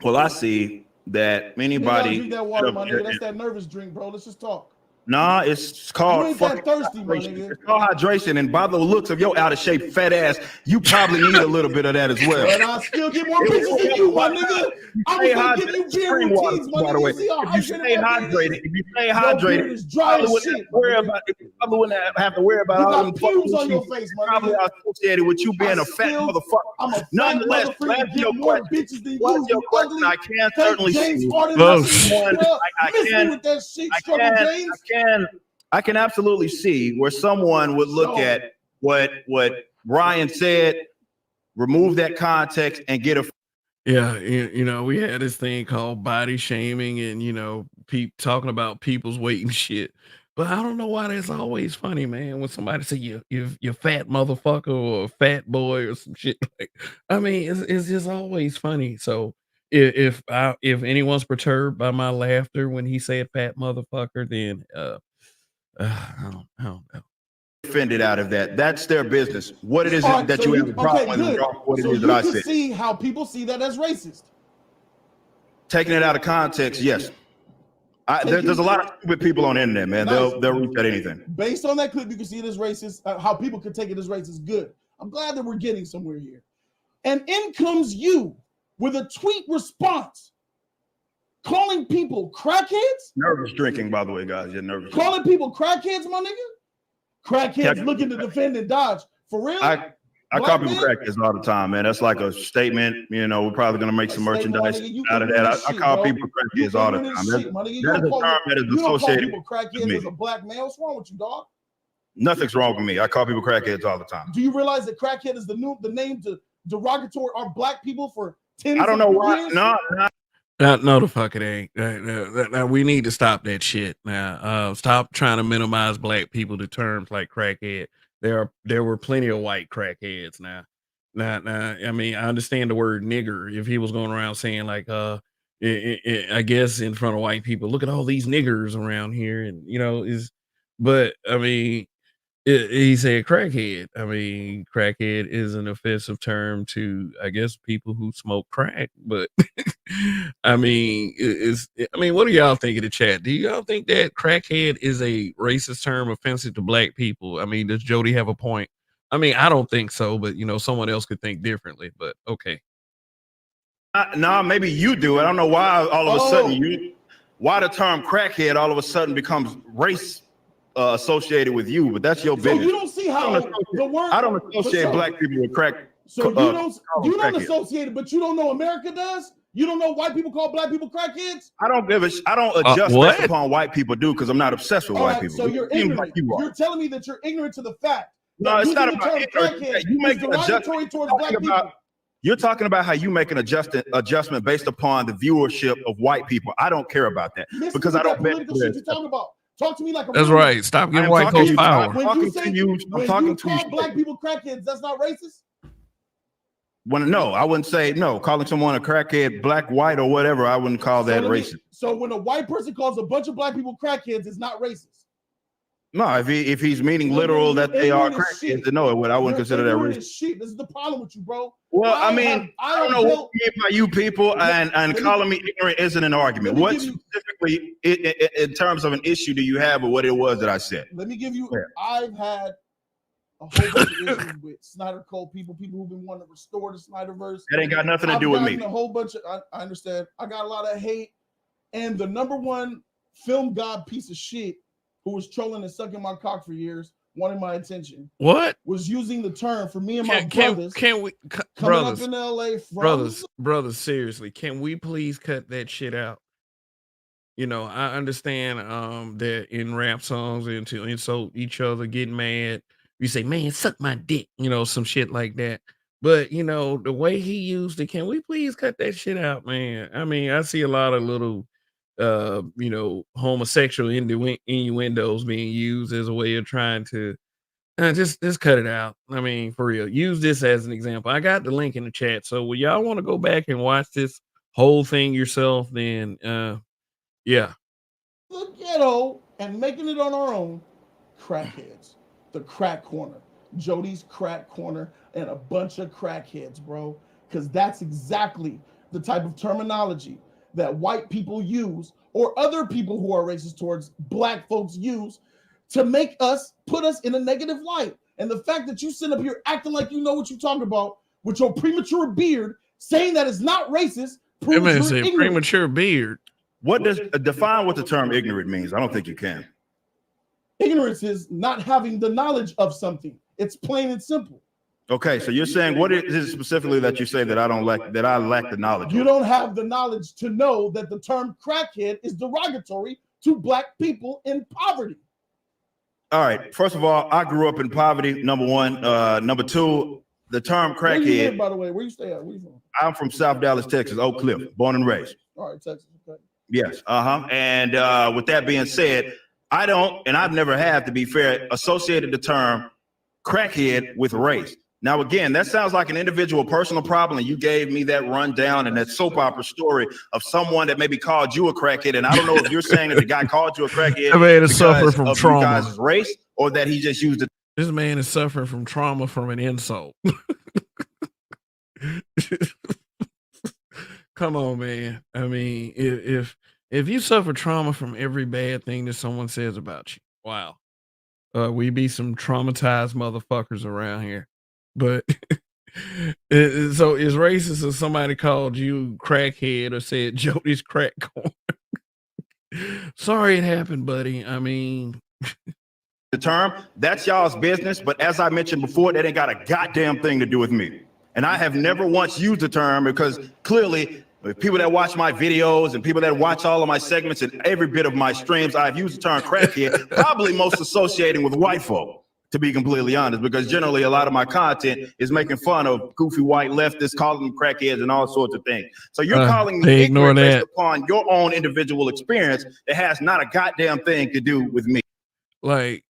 Well, I see that anybody. Drink that water, my nigga. That's that nervous drink, bro. Let's just talk. Nah, it's called you ain't that thirsty, my nigga. It's called hydration, and by the looks of your out of shape fat ass, you probably need a little bit of that as well. But I still get more bitches than you, my nigga. I was gonna give you beer routines, my nigga. If you stay hydrated, it's dry as shit. You probably wouldn't have to worry about all them pubes on your face, my probably nigga. Associated with you being a fat motherfucker. I'm a fat Nonetheless, motherfucker. Get more bitches than you. Ugly. I can certainly see. I can absolutely see where someone would look at what Ryan said, remove that context, and get a. Yeah, we had this thing called body shaming, and talking about people's weight and shit. But I don't know why that's always funny, man. When somebody say you fat motherfucker or fat boy or some shit. Like, I mean, it's just always funny. So if anyone's perturbed by my laughter when he said fat motherfucker, then I don't know. Offended out of that. That's their business. What it is that you have a problem with, what it is that I said. See how people see that as racist. Taking it out of context, yes. There's a lot of stupid people on the internet, man. They'll reach at anything. Based on that clip, you can see it as racist. How people can take it as racist. Good. I'm glad that we're getting somewhere here. And in comes you with a tweet response, calling people crackheads. Nervous drinking, by the way, guys. You're nervous. Calling people crackheads, my nigga. Crackheads looking to defend and dodge. For real? I call people crackheads all the time, man. That's like a statement. We're probably gonna make some merchandise out of that. I call people crackheads all the time. That is a term that is associated with crackheads as a black male. What's wrong with you, dog? Nothing's wrong with me. I call people crackheads all the time. Do you realize that crackhead is the name to derogatory our black people for 10 I don't know why. No, the fuck it ain't. We need to stop that shit now. Stop trying to minimize black people to terms like crackhead. There were plenty of white crackheads now. I mean, I understand the word nigger. If he was going around saying like, I guess in front of white people, look at all these niggers around here, and but I mean, he said crackhead. I mean, crackhead is an offensive term to, I guess, people who smoke crack. But I mean, what do y'all think in the chat? Do y'all think that crackhead is a racist term offensive to black people? I mean, does Jody have a point? I mean, I don't think so, but someone else could think differently. But okay. No, maybe you do. I don't know why all of a sudden why the term crackhead all of a sudden becomes race associated with you, but that's your business. You don't see how the word. I don't associate black people with crack. So you don't associate it, but you don't know America does. You don't know white people call black people crackheads. I don't adjust based upon white people do because I'm not obsessed with white people. So you're ignorant. You're telling me that you're ignorant to the fact. No, it's not about ignorance. You make adjustments towards black people. You're talking about how you make an adjustment based upon the viewership of white people. I don't care about that because I don't bet. Political shit you talking about. Talk to me like a That's real right. nigga. Stop giving white folks power. When you call black people crackheads, that's not racist? No, I wouldn't say no. Calling someone a crackhead, black, white, or whatever, I wouldn't call that racist. So when a white person calls a bunch of black people crackheads, it's not racist. No, if he's meaning literal that they are crackheads, no, I wouldn't consider that racist. Shit. This is the problem with you, bro. Well, I don't know what you mean by you people, and calling me ignorant isn't an argument. What specifically, in terms of an issue, do you have with what it was that I said? Let me give you. I've had a whole bunch of issues with Snyder Code people who've been wanting to restore the Snyderverse. That ain't got nothing to do with me. A whole bunch of. I understand. I got a lot of hate, and the number one film god piece of shit who was trolling and sucking my cock for years, wanting my attention. What? Was using the term for me and my brothers. Can we, brothers, up in LA brothers, seriously, can we please cut that shit out? You know, I understand that in rap songs and to insult each other, get mad, you say, man, suck my dick, you know, some shit like that. But you know, the way he used it, can we please cut that shit out, man? I mean, I see a lot of little you know, homosexual innuendos being used as a way of trying to just cut it out. I mean, for real, use this as an example. I got the link in the chat, so will y'all want to go back and watch this whole thing yourself? Then yeah, the ghetto and making it on our own. Crackheads, the crack corner, Jody's crack corner, and a bunch of crackheads, bro, because that's exactly the type of terminology that white people use or other people who are racist towards black folks use to put us in a negative light. And the fact that you sit up here acting like you know what you're talking about with your premature beard, saying that it's not racist, proves you're ignorant. Premature beard. What does define what the term ignorant means? I don't think you can. Ignorance is not having the knowledge of something. It's plain and simple. Okay, so you're saying what is it specifically that you say that I lack the knowledge? You don't have the knowledge to know that the term crackhead is derogatory to black people in poverty. All right. First of all, I grew up in poverty. Number one. Number two, the term crackhead. Where you live, by the way? Where you stay at? Where you from? I'm from South Dallas, Texas, Oak Cliff, born and raised. All right, Texas. Okay. Yes. And with that being said, I don't, and I've never had, to be fair, associated the term crackhead with race. Now, again, that sounds like an individual personal problem, and you gave me that rundown and that soap opera story of someone that maybe called you a crackhead, and I don't know if you're saying that the guy called you a crackhead because suffering from of trauma, you guys' race, or that he just used it. This man is suffering from trauma from an insult. Come on, man. I mean, if you suffer trauma from every bad thing that someone says about you, wow, we be some traumatized motherfuckers around here. But so is racist if somebody called you crackhead or said Jody's crack corn? Sorry it happened, buddy. I mean, the term, that's y'all's business. But as I mentioned before, that ain't got a goddamn thing to do with me. And I have never once used the term because clearly people that watch my videos and people that watch all of my segments and every bit of my streams, I've used the term crackhead, probably most associating with white folk, to be completely honest, because generally a lot of my content is making fun of goofy white leftists, calling them crackheads and all sorts of things. So you're calling me ignorant based upon your own individual experience that has not a goddamn thing to do with me. Like,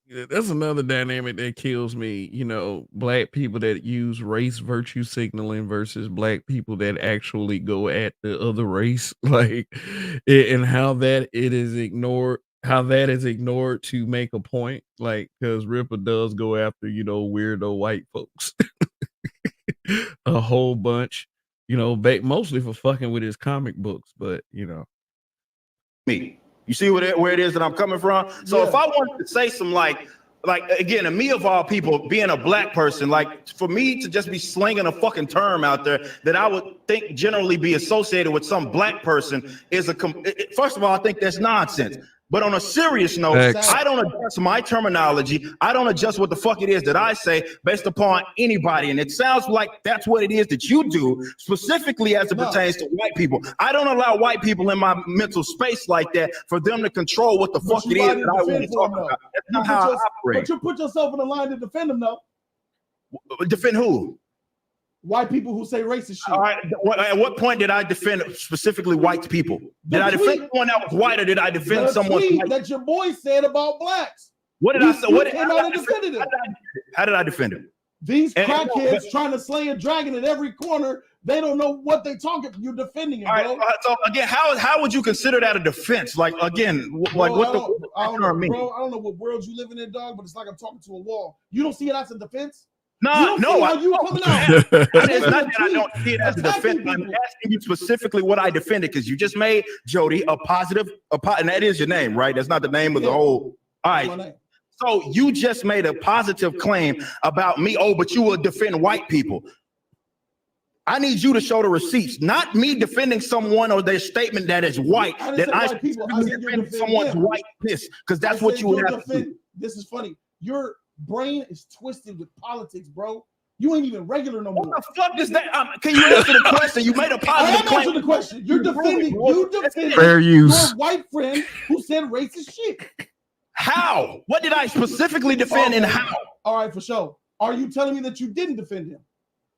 that's another dynamic that kills me. You know, black people that use race virtue signaling versus black people that actually go at the other race, like, and how that is ignored to make a point, like, because Ripp'n does go after, you know, weirdo white folks a whole bunch, you know, mostly for fucking with his comic books, but you know, me. You see where it is that I'm coming from? So if I wanted to say some like again, and me of all people, being a black person, like for me to just be slinging a fucking term out there that I would think generally be associated with some black person is first of all, I think that's nonsense. But on a serious note, I don't adjust my terminology. I don't adjust what the fuck it is that I say based upon anybody. And it sounds like that's what it is that you do, specifically as it pertains to white people. I don't allow white people in my mental space like that for them to control what the fuck it is that I want to talk about. That's not how I operate. But you put yourself in the line to defend them, though. Defend who? White people who say racist shit. All right. At what point did I defend specifically white people? Did I defend someone that was white, or did I defend someone that your boy said about blacks? What did I say? What came out and defended him? How did I defend him? These crackheads trying to slay a dragon at every corner. They don't know what they talking. You're defending it, bro. All right, so again, how would you consider that a defense? Like again, like what the term mean? Bro, I don't know what world you living in, dog, but it's like I'm talking to a wall. You don't see it as a defense? No, you coming out. It's not that I don't see it as a defense. I'm asking you specifically what I defended, because you just made Jody a positive, and that is your name, right? That's not the name of the whole. All right. So you just made a positive claim about me. Oh, but you will defend white people. I need you to show the receipts, not me defending someone or their statement that is white. That I should defend someone's white piss, because that's what you would have to do. This is funny. Your brain is twisted with politics, bro. You ain't even regular no more. What the fuck is that? Can you answer the question? You made a positive claim. Answer the question. You're defending fair use. Your white friend who said racist shit. How? What did I specifically defend and how? All right, for sure. Are you telling me that you didn't defend him?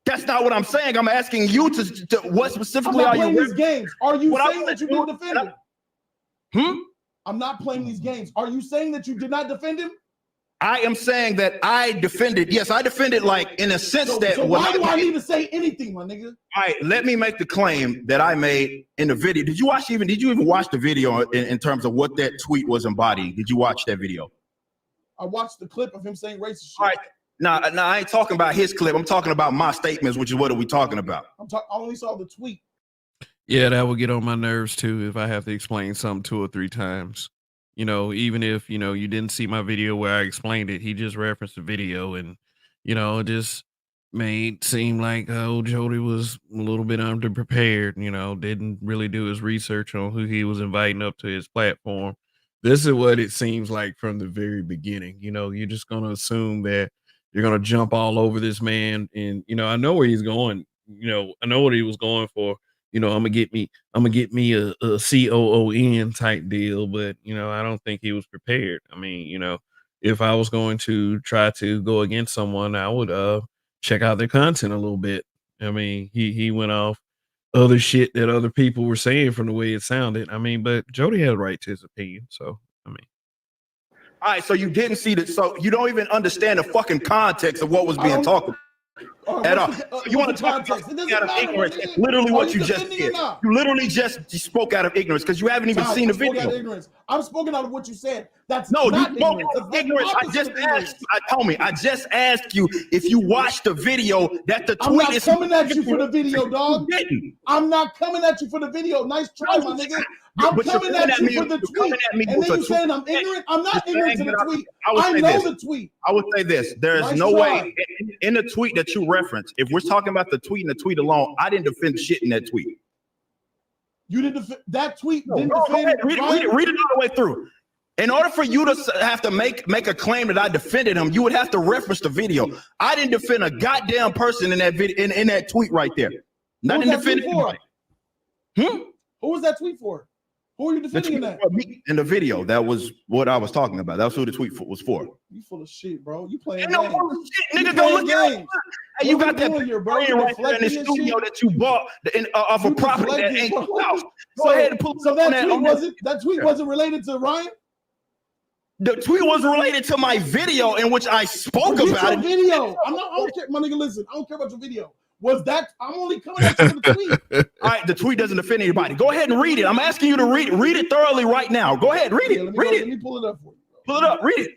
That's not what I'm saying. I'm asking you to what specifically are you playing these games? Are you saying that you didn't defend him? I'm not playing these games. Are you saying that you did not defend him? I am saying that I defended. Yes, I defended, like, in a sense that. So why do I need to say anything, my nigga? All right, let me make the claim that I made in the video. Did you even watch the video in terms of what that tweet was embodying? Did you watch that video? I watched the clip of him saying racist shit. All right. No, I ain't talking about his clip. I'm talking about my statements, which is what are we talking about? I only saw the tweet. Yeah, that would get on my nerves too if I have to explain something 2 or 3 times. You know, even if, you know, you didn't see my video where I explained it, he just referenced the video and, you know, it just made seem like, oh, Jody was a little bit underprepared, you know, didn't really do his research on who he was inviting up to his platform. This is what it seems like from the very beginning. You know, you're just going to assume that you're going to jump all over this man. And, you know, I know where he's going. You know, I know what he was going for. You know, I'm gonna get me a COON type deal, but you know, I don't think he was prepared. I mean, you know, if I was going to try to go against someone, I would check out their content a little bit. I mean, he went off other shit that other people were saying from the way it sounded. I mean, but Jody had a right to his opinion, so I mean. All right, so you didn't see that, so you don't even understand the fucking context of what was being talked about. At all. You want to talk out of ignorance? That's literally what you just did. You literally just spoke out of ignorance because you haven't even seen the video. I'm spoken out of what you said. That's no, not you spoke out of ignorance. I just asked you if you watched the video that the tweet is. I'm not coming at you for the video, dog. I'm not coming at you for the video. Nice try, my nigga. I'm coming at you for the tweet. And then you saying I'm ignorant? I'm not ignorant to the tweet. I know the tweet. I would say this. There is no way in the tweet that you referenced, if we're talking about the tweet and the tweet alone, I didn't defend shit in that tweet. You didn't defend that tweet? Didn't defend read it all the way through. In order for you to have to make a claim that I defended him, you would have to reference the video. I didn't defend a goddamn person in that video in that tweet right there. Not in defending anybody. Who was that tweet for? Who are you defending in that? In the video, that was what I was talking about. That's who the tweet was for. You full of shit, bro. You playing games. Nigga, go look at it. Hey, you got that brain right there in the studio that you bought off a property that ain't your house. Go ahead and pull so that tweet wasn't related to Ryan? The tweet was related to my video in which I spoke about it. Video. I don't care, my nigga. Listen, I don't care about your video. Was that? I'm only coming at you for the tweet. All right, the tweet doesn't offend anybody. Go ahead and read it. I'm asking you to read it. Read it thoroughly right now. Go ahead, read it. Read it. Let me pull it up for you. Pull it up. Read it.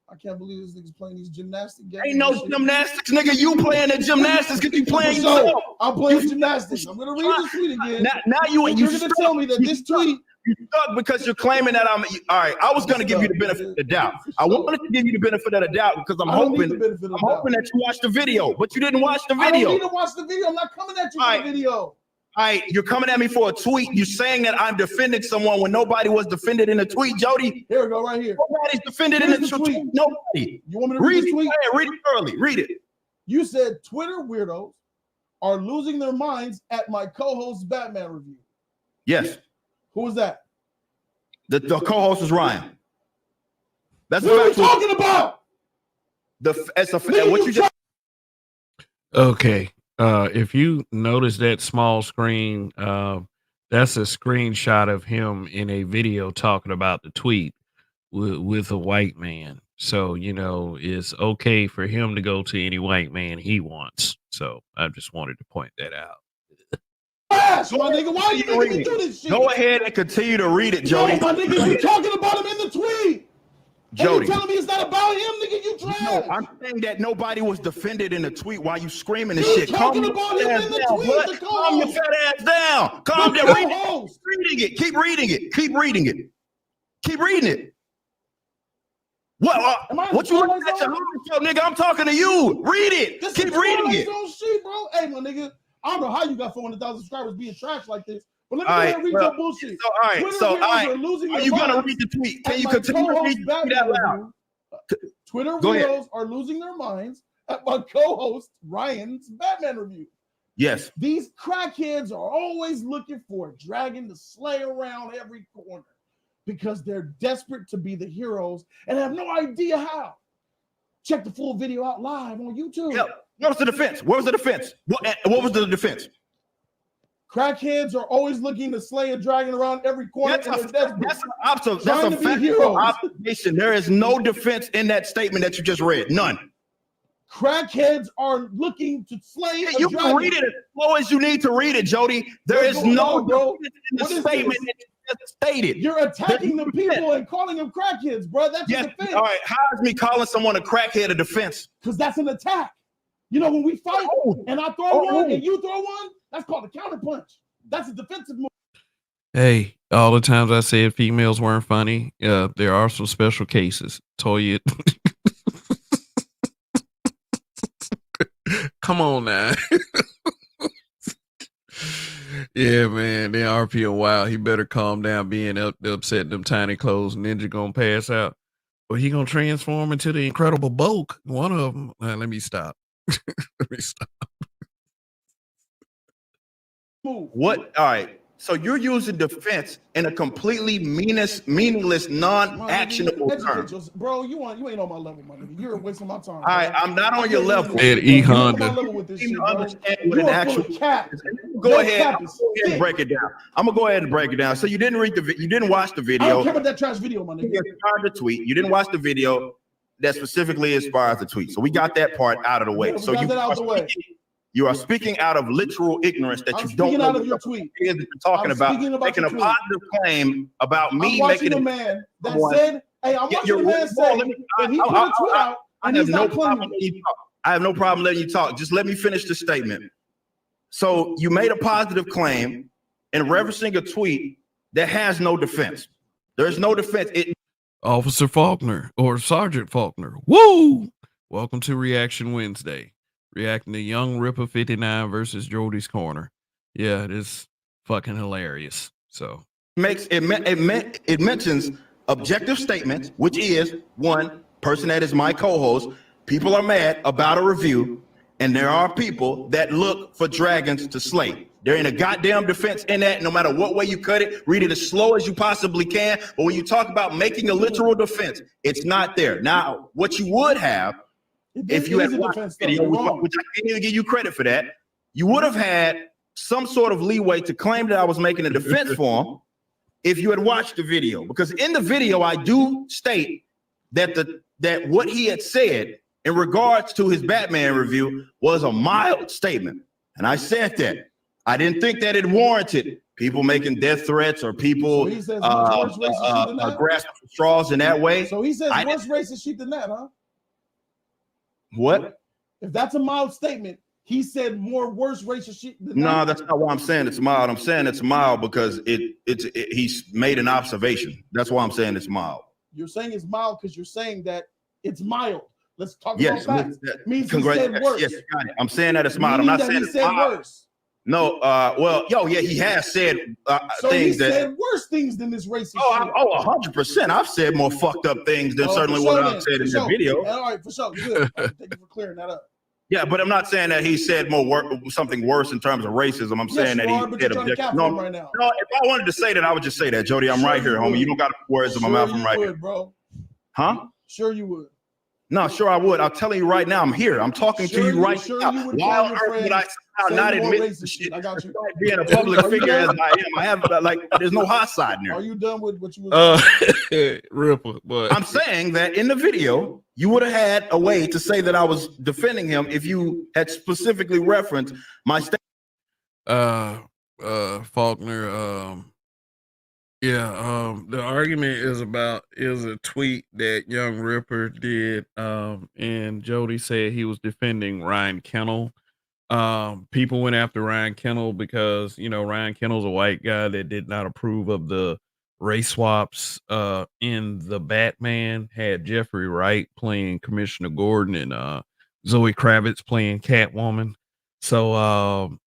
I can't believe this nigga's playing these gymnastics games. Ain't no gymnastics, nigga. You playing the gymnastics because you playing yourself. I'm playing gymnastics. I'm gonna read this tweet again. Now you're gonna tell me that this tweet. You stuck because you're claiming that I'm all right. I was gonna give you the benefit of the doubt. I wanted to give you the benefit of the doubt because I'm hoping that you watched the video, but you didn't watch the video. I don't need to watch the video. I'm not coming at you for the video. All right, you're coming at me for a tweet. You're saying that I'm defending someone when nobody was defended in the tweet, Jody. Here we go, right here. Nobody's defended in the tweet. Nobody. You want me to read this tweet? Read it early. Read it. You said Twitter weirdos are losing their minds at my co-host's Batman review. Yes. Who was that? The co-host is Ryan. That's what are you talking about? What you just. Okay. If you notice that small screen, that's a screenshot of him in a video talking about the tweet with a white man. So, you know, it's okay for him to go to any white man he wants. So I just wanted to point that out. Ass, my nigga. Why you making me do this shit? Go ahead and continue to read it, Jody. No, my nigga, you talking about him in the tweet. Jody. And you telling me it's not about him, nigga? You trash. No, I'm saying that nobody was defended in the tweet while you screaming and You shit. talking about him in the tweet. Calm your fat ass down. Calm down. Read it. Reading it. Keep reading it. Keep reading it. Keep reading it. What you looking at your homie, nigga? I'm talking to you. Read it. This Keep reading it. Shit, bro. Hey, my nigga. I don't know how you got 400,000 subscribers being trash like this. But let me go ahead and read your bullshit. All right. Are you gonna read the tweet? Can you continue to read the tweet out loud? Twitter weirdos are losing their minds at my co-host Ryan's Batman review. Yes. These crackheads are always looking for a dragon to slay around every corner because they're desperate to be the heroes and have no idea how. Check the full video out live on YouTube. Yep. What was the defense? What was the defense? What was the defense? Crackheads are always looking to slay a dragon around every corner. That's a factual observation. There is no defense in that statement that you just read. None. Crackheads are looking to slay a dragon. You can read it as slow as you need to read it, Jody. There is no defense in the statement that you just stated. You're attacking the people and calling them crackheads, bro. That's a defense. All right. How is me calling someone a crackhead a defense? Because that's an attack. You know, when we fight and I throw one and you throw one, that's called a counterpunch. That's a defensive move. Hey, all the times I said females weren't funny, there are some special cases. Toya. Come on now. Yeah, man. Then RP a while. He better calm down being upset in them tiny clothes. Ninja gonna pass out. Or he gonna transform into the Incredible Bulk. One of them. Let me stop. Let me stop. What? All right. So you're using defense in a completely meaningless, non-actionable term. Bro, you ain't on my level, my nigga. You're wasting my time. All right, I'm not on your level. E Honda. Understand what an actual cap. Go ahead and break it down. I'm gonna go ahead and break it down. So you didn't watch the video. I don't care about that trash video, my nigga. You inspired the tweet. You didn't watch the video that specifically inspires the tweet. So we got that part out of the way. So you are speaking out of literal ignorance that you don't know out of your tweet. You're talking about making a positive claim about me making a man that said, "Hey, I'm watching a man say that he put a tweet out and he's not claiming it." I have no problem letting you talk. Just let me finish the statement. So you made a positive claim in referencing a tweet that has no defense. There's no defense. Officer Faulkner or Sergeant Faulkner. Woo! Welcome to Reaction Wednesday. Reacting to Young Ripper 59 versus Jody's Corner. Yeah, it is fucking hilarious. So it mentions objective statements, which is one person that is my co-host. People are mad about a review, and there are people that look for dragons to slay. There ain't a goddamn defense in that, no matter what way you cut it. Read it as slow as you possibly can. But when you talk about making a literal defense, it's not there. Now, what you would have, if you had watched the video, which I can't even give you credit for that, you would have had some sort of leeway to claim that I was making a defense for him if you had watched the video. Because in the video, I do state that that what he had said in regards to his Batman review was a mild statement. And I said that. I didn't think that it warranted people making death threats or people grasping straws in that way. So he says worse racist shit than that, huh? What? If that's a mild statement, he said more worse racist shit than that. No, that's not why I'm saying it's mild. I'm saying it's mild because he's made an observation. That's why I'm saying it's mild. You're saying it's mild because you're saying that it's mild. Let's talk about facts. Means he said worse. Yes, got it. I'm saying that it's mild. I'm not saying it's mild. Worse. No, he has said things that said worse things than this racist. 100%. I've said more fucked up things than certainly what I've said in the video. All right, for sure. Good. Thank you for clearing that up. Yeah, but I'm not saying that he said something worse in terms of racism. I'm saying that he said objective. No, right now. No, if I wanted to say that, I would just say that, Jody. I'm right here, homie. You don't got to put words in my mouth. I'm right here, bro. Huh? Sure, you would. No, sure I would. I'll tell you right now. I'm here. I'm talking to you right now. Why not admit racist shit. I got you. Being a public figure as I am, I have there's no hot side in there. Are you done with what you was Ripple, but I'm saying that in the video, you would have had a way to say that I was defending him if you had specifically referenced my statement. Faulkner, the argument is a tweet that Young Ripper did, and Jody said he was defending Ryan Kennel. People went after Ryan Kennel because Ryan Kennel's a white guy that did not approve of the race swaps. In the Batman had Jeffrey Wright playing Commissioner Gordon and Zoe Kravitz playing Catwoman. So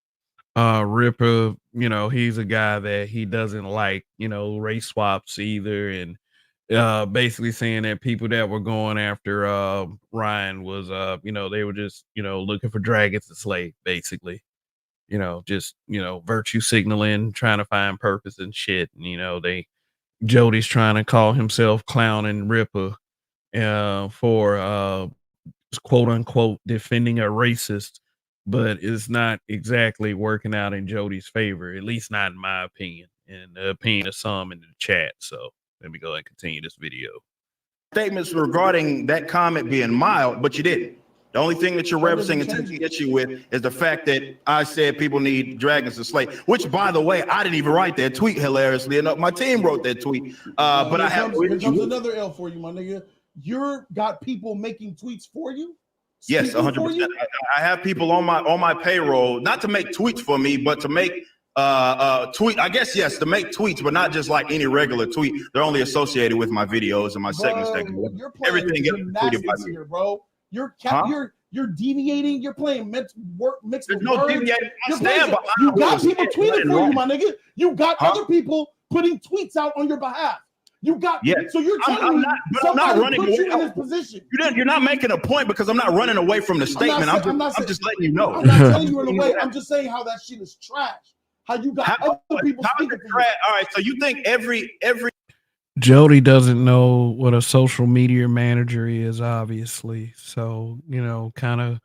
Ripper, he's a guy that he doesn't like, race swaps either. And basically saying that people that were going after Ryan was they were just, looking for dragons to slay, basically. Just, virtue signaling, trying to find purpose and shit. And Jody's trying to call himself Clown and Ripper for quote unquote defending a racist, but it's not exactly working out in Jody's favor, at least not in my opinion, and the opinion of some in the chat. So let me go ahead and continue this video. Statements regarding that comment being mild, but you didn't. The only thing that you're referencing and taking issue with is the fact that I said people need dragons to slay, which, by the way, I didn't even write that tweet, hilariously enough. My team wrote that tweet. But I have here comes another L for you, my nigga. You're got people making tweets for you? Yes, 100%. I have people on my payroll, not to make tweets for me, but to make tweet. I guess yes, to make tweets, but not just like any regular tweet. They're only associated with my videos and my segments. Everything gets tweeted by me, here, bro. You're deviating. You're playing mixed with no words. deviating. You got people tweeting for you, my nigga. You got other people putting tweets out on your behalf. You got so you're telling me somebody put you in this position. You're not making a point because I'm not running away from the statement. I'm just letting you know. I'm not telling you in a way. I'm just saying how that shit is trash. How you got other people speaking for you. All right, so you think every Jody doesn't know what a social media manager is, obviously. So, kind of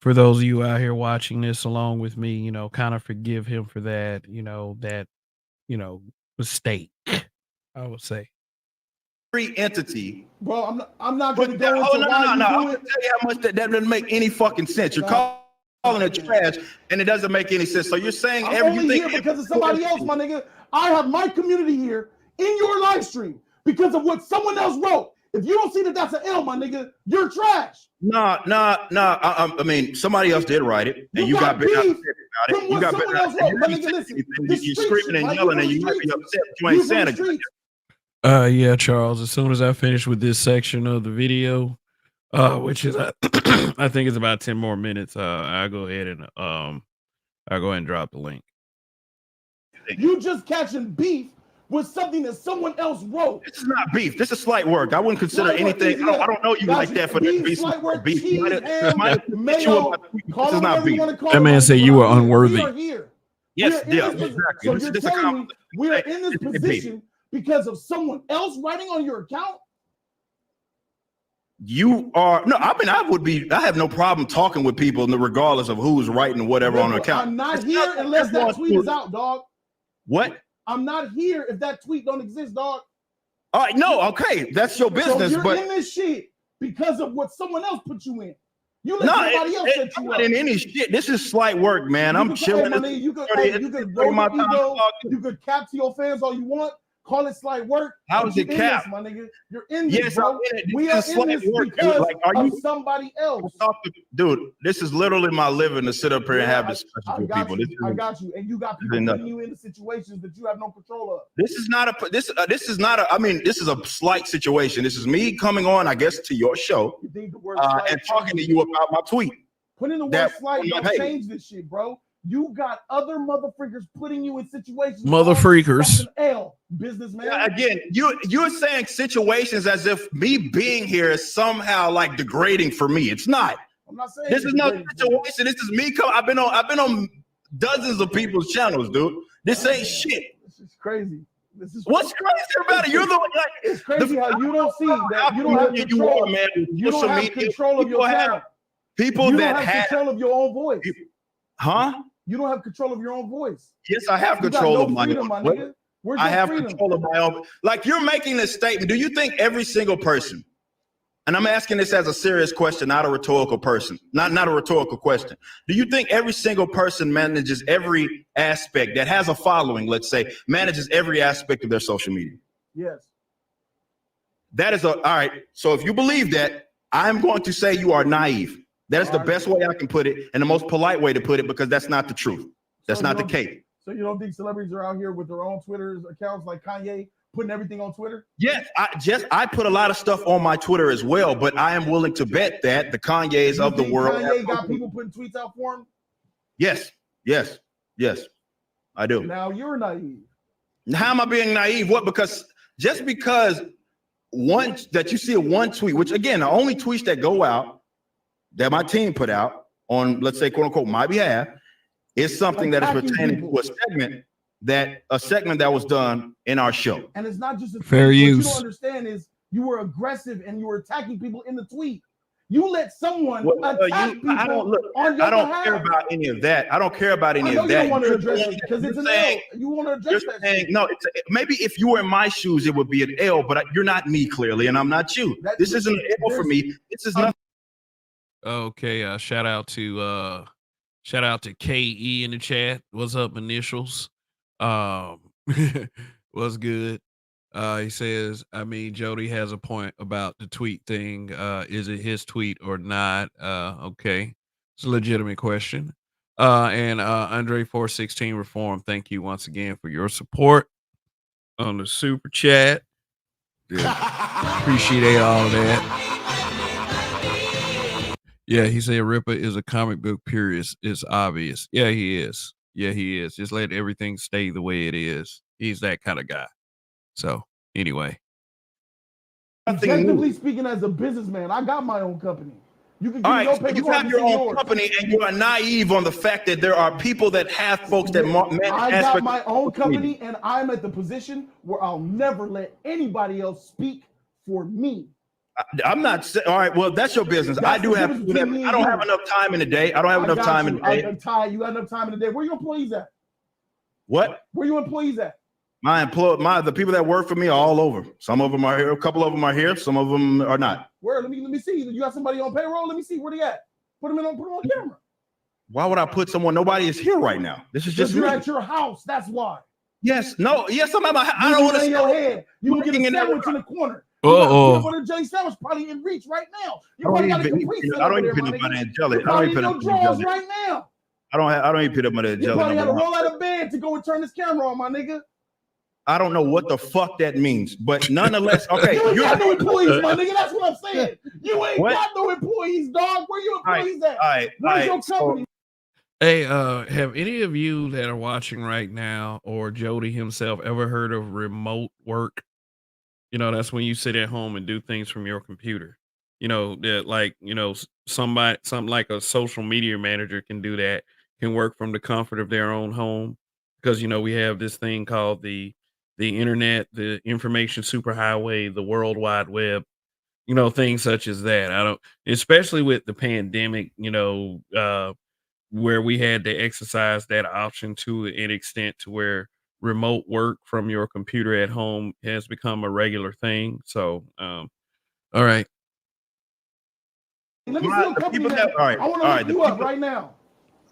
for those of you out here watching this along with me, kind of forgive him for that, mistake, I would say. Every entity, bro. I'm not going to go into no. I'm going to tell you how much that doesn't make any fucking sense. You're calling it trash, and it doesn't make any sense. So you're saying everything because of somebody else, my nigga. I have my community here in your live stream because of what someone else wrote. If you don't see that that's an L, my nigga, you're trash. No. I mean, somebody else did write it, and you got bit out about it. You got bit out. You're screaming and yelling, and you might be upset. You ain't saying it. Yeah, Charles. As soon as I finish with this section of the video, which is I think it's about 10 more minutes, I'll go ahead and drop the link. You just catching beef with something that someone else wrote. This is not beef. This is slight work. I wouldn't consider anything. I don't know you like that for that beef. Slight work, cheese, mayo, this is not beef. That man said you were unworthy. Yes, yeah, exactly. So you're telling me we're in this position because of someone else writing on your account? You are I have no problem talking with people regardless of who's writing whatever on the account. I'm not here unless that tweet is out, dog. What? I'm not here if that tweet don't exist, dog. All right, no, okay, that's your business. So you're in this shit because of what someone else put you in. You let somebody else set you up. In any shit. This is slight work, man. I'm chilling. You could roll my ego. You could cap to your fans all you want. Call it slight work. How is it cap, my nigga? You're in this, bro. We are in this because of somebody else. Dude, this is literally my living to sit up here and have discussions with people. I got you, and you got people putting you into situations that you have no control of. This is a slight situation. This is me coming on, I guess, to your show and talking to you about my tweet. Put in the word slight, don't change this shit, bro. You got other motherfreakers putting you in situations. Motherfreakers. L, businessman. Yeah, again, you're saying situations as if me being here is somehow like degrading for me. It's not. I'm not saying this is no situation. This is me coming. I've been on dozens of people's channels, dude. This ain't shit. This is crazy. What's crazy about it? You're the one. Like, it's crazy how you don't see that you don't have control. You don't have control of your channel. People that have control of your own voice. Huh? You don't have control of your own voice. Yes, I have control of my freedom, my nigga. Where's I your have freedom? control of my own. Like, you're making this statement. Do you think every single person, and I'm asking this as a serious question, not a rhetorical person, not a rhetorical question. Do you think every single person manages every aspect that has a following, let's say, manages every aspect of their social media? Yes. That is all right. So if you believe that, I'm going to say you are naive. That is the best way I can put it, and the most polite way to put it, because that's not the truth. That's not the case. So you don't think celebrities are out here with their own Twitter accounts like Kanye, putting everything on Twitter? Yes, I put a lot of stuff on my Twitter as well, but I am willing to bet that the Kanyes of the world. Kanye got people putting tweets out for him? Yes, I do. Now you're naive. How am I being naive? What? Because just because that you see one tweet, which again, the only tweets that go out that my team put out on, let's say, quote unquote, my behalf, is something that is pertaining to a segment that was done in our show. And it's not just a tweet. Fair use. What you don't understand is you were aggressive and you were attacking people in the tweet. You let someone attack people I don't care about any of that. I don't care about any of that. You don't want to address it because it's an L. You want to address that. No, maybe if you were in my shoes, it would be an L, but you're not me, clearly, and I'm not you. This isn't an L for me. This is nothing. Okay, shout out to KE in the chat. What's up, initials? What's good? He says, I mean, Jody has a point about the tweet thing. Is it his tweet or not? Okay. It's a legitimate question. And Andre 416 Reform, thank you once again for your support on the super chat. Yeah. Appreciate all of that. Yeah, he said Ripp'n is a comic book purist. It's obvious. Yeah, he is. Just let everything stay the way it is. He's that kind of guy. So anyway. Objectively speaking, as a businessman, I got my own company. You can you have your own company, and you are naive on the fact that there are people that have folks that manage. I got my own company, and I'm at the position where I'll never let anybody else speak for me. I'm not all right. Well, that's your business. I do have. I don't have enough time in the day. I don't have enough time in the day. You got enough time in the day. Where your employees at? What? Where your employees at? The people that work for me are all over. Some of them are here. A couple of them are here. Some of them are not. Where? Let me see. You got somebody on payroll? Let me see. Where they at? Put them on camera. Why would I put someone? Nobody is here right now. This is just you're at your house. That's why. Yes. No. Yes. I'm at my house. I don't want to. Your head. You will get a sandwich in the corner. Oh. Peanut butter jelly sandwich probably in reach right now. I don't eat peanut butter and jelly. I don't eat peanut butter and jelly right now. I don't eat peanut butter and jelly. You probably got to roll out of bed to go and turn this camera on, my nigga. I don't know what the fuck that means, but nonetheless, okay. You ain't got no employees, my nigga. That's what I'm saying. You ain't got no employees, dog. Where your employees at? Where's your company? Hey, have any of you that are watching right now, or Jody himself, ever heard of remote work? You know, that's when you sit at home and do things from your computer. You know, that like, something like a social media manager can do that, can work from the comfort of their own home. Because, we have this thing called the internet, the information superhighway, the World Wide Web, things such as that. Especially with the pandemic, where we had to exercise that option to an extent to where remote work from your computer at home has become a regular thing. So, all right. Let me see your company name. I want to look you up right now.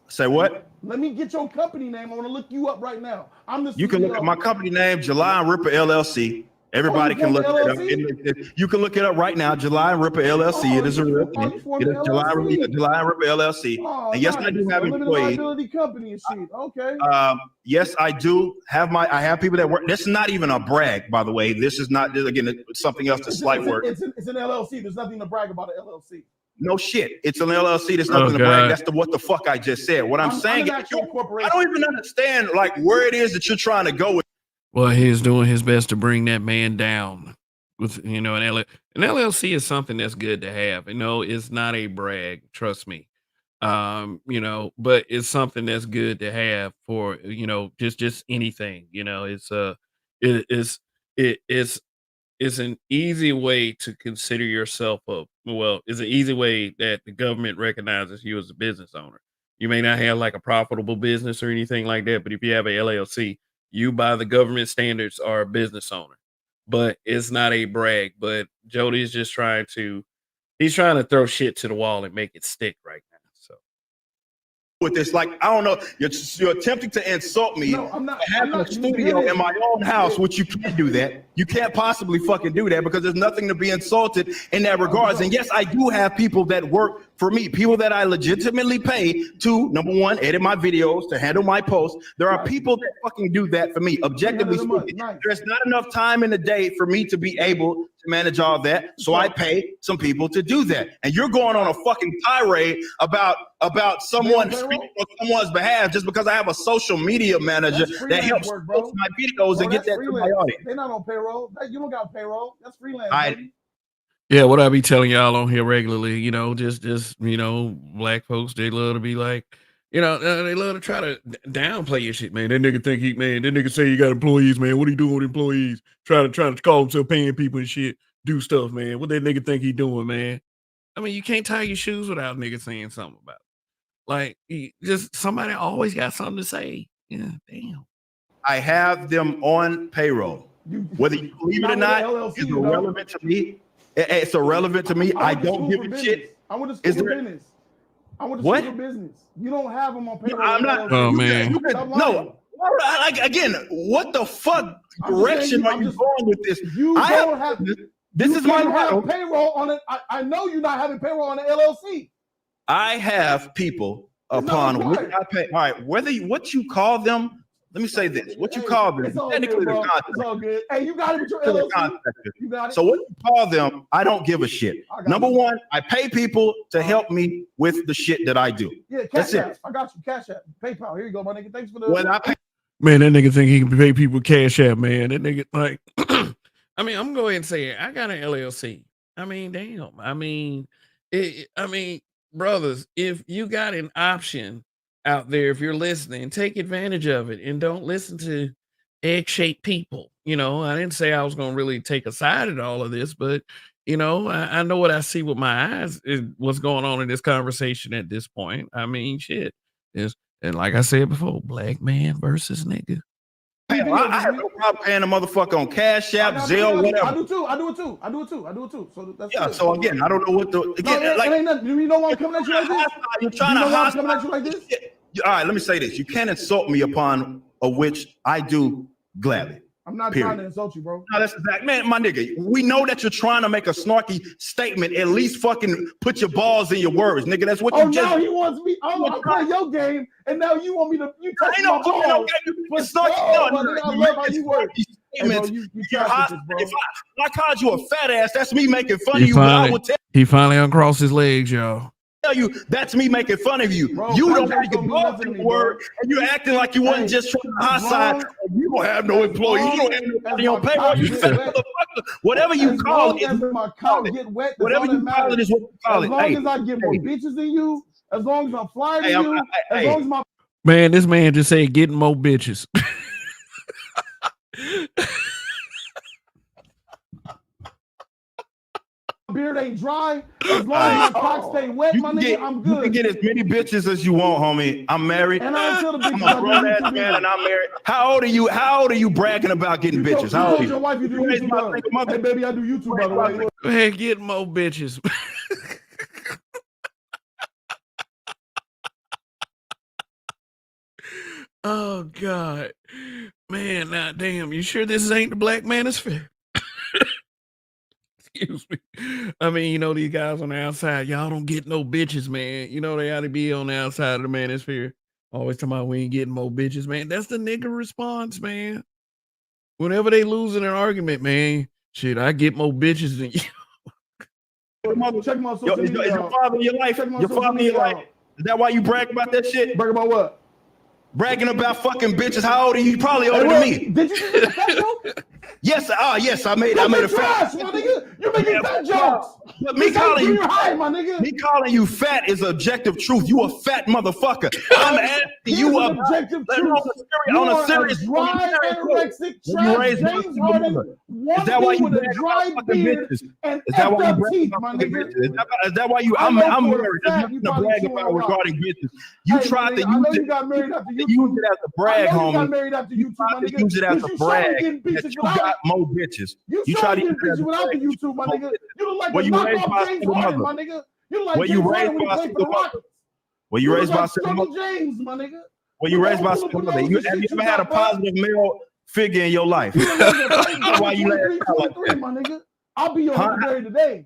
Say what? Let me get your company name. I want to look you up right now. You can look at my company name, July and Ripp'n LLC. Everybody can look it up. You can look it up right now, July and Ripp'n LLC. It is a real thing. It is July and Ripp'n LLC. And yes, I do have employees. Company and shit. Okay. Yes, I do have I have people that work. This is not even a brag, by the way. This is not, again, it's something else to slight work. It's an LLC. There's nothing to brag about an LLC. No shit. It's an LLC. There's nothing to brag. That's what the fuck I just said. What I'm saying is, I don't even understand like where it is that you're trying to go with. Well, he's doing his best to bring that man down with, an LLC is something that's good to have. It's not a brag, trust me. But it's something that's good to have for, just anything, it's an easy way to consider yourself it's an easy way that the government recognizes you as a business owner. You may not have like a profitable business or anything like that, but if you have a LLC, you by the government standards are a business owner. But it's not a brag. But Jody's just he's trying to throw shit to the wall and make it stick right now. So with this, like, I don't know, you're attempting to insult me. No, I'm not. For having a studio in my own house, which you can't do that. You can't possibly fucking do that because there's nothing to be insulted in that regards. And yes, I do have people that work for me, people that I legitimately pay to, number one, edit my videos, to handle my posts. There are people that fucking do that for me. Objectively speaking, there's not enough time in the day for me to be able to manage all that. So I pay some people to do that. And you're going on a fucking tirade about someone speaking on someone's behalf just because I have a social media manager that helps post my videos and get that to my audience. They're not on payroll. You don't got payroll. That's freelance. Baby. Yeah, what I be telling y'all on here regularly, just black folks, they love to be like, they love to try to downplay your shit, man. That nigga think that nigga say you got employees, man. What he doing with employees? Trying to call himself paying people and shit, do stuff, man. What that nigga think he doing, man? I mean, you can't tie your shoes without nigga saying something about it. Like, just somebody always got something to say. Yeah, damn. I have them on payroll. Whether you believe it or not, it's irrelevant to me. It's irrelevant to me. I don't give a shit. I went to school for business. I went to school for business. You don't have them on payroll. I'm not. Oh, man. No. Again, what the fuck direction are you going with this? You don't have. This is my payroll on it. I know you're not having payroll on the LLC. I have people upon which I pay. All right, what you call them. Let me say this. What you call them, technically the contract. It's all good. Hey, you got it with your LLC. You got it. So what you call them, I don't give a shit. Number one, I pay people to help me with the shit that I do. Yeah, Cash App. I got you. Cash App. PayPal. Here you go, my nigga. Thanks for the. When I pay. Man, that nigga think he can pay people Cash App, man. That nigga, like, I mean, I'm gonna go ahead and say it. I got an LLC. I mean, damn. I mean, brothers, if you got an option out there, if you're listening, take advantage of it and don't listen to egg-shaped people. I didn't say I was going to really take a side at all of this, but I know what I see with my eyes is what's going on in this conversation at this point. I mean, shit is, and like I said before, black man versus nigga. I have no problem paying a motherfucker on Cash App, Zelle, whatever. I do too. So that's good. So again, I don't know what it ain't nothing. Do you know why I'm coming at you like this? You're trying to coming at you like this? All right, let me say this. You can't insult me upon which I do gladly. I'm not trying to insult you, bro. No, that's exact. Man, my nigga, we know that you're trying to make a snarky statement. At least fucking put your balls in your words, nigga. That's what you just. Now he wants me. I'm playing your game, and now you want me to. You touch my balls. I love how you work. Hey, bro, if I called you a fat ass, that's me making fun of you. I would tell he finally uncrossed his legs, y'all. Tell you that's me making fun of you. Bro, you don't have your balls in the word, and you're acting like you wasn't just trying to high side. You don't have no employees. You don't have nobody on payroll. You whatever you call it. My cock get wet. Whatever you call it is what you call it. As long as I get more bitches than you, as long as I'm flying than you, as long as my man, this man just said getting more bitches. beard ain't dry, as long as my cock stay wet, my nigga, I'm good. You can get as many bitches as you want, homie. I'm married. And I tell the bitches I'm a grown ass man, and I'm married. How old are you? How old are you bragging about getting bitches? How old are you? Your wife, you do YouTube, hey, baby, I do YouTube, by the way. Man, get more bitches. Oh God, man! Now, damn, you sure this ain't the Black Manosphere? Excuse me. I mean, these guys on the outside, y'all don't get no bitches, man. They ought to be on the outside of the manosphere. Always talking about we ain't getting more bitches, man. That's the nigga response, man. Whenever they lose in an argument, man, shit, I get more bitches than you. Check my social media. Is your father in your life? Your father in your life? Is that why you brag about that shit? Brag about what? Bragging about fucking bitches. How old are you? You probably older than me. Did you just make a fat joke? Yes, I made You're a trash, my nigga. You're making fat jokes. But me calling you high, my nigga. Me calling you fat is objective truth. You a fat motherfucker. I'm asking you an objective truth. on a serious dry, anorexic, trash, James Harden, is that why you with a dry beard and is that why you teeth, my nigga? Is that why you? I'm married. There's nothing to brag about regarding bitches. You tried to use you got married after use it as a brag, homie. You got married after YouTube, my nigga. Use it as a brag. You got more bitches. You tried to get bitches without the YouTube, my nigga. You look like a knockoff James Harden, my nigga. You like James Harden when he played for the Rockets. Were you raised by single James, my nigga? Were you raised by single mother? Have you ever had a positive male figure in your life? Why you like that? My nigga? I'll be your Huckleberry today.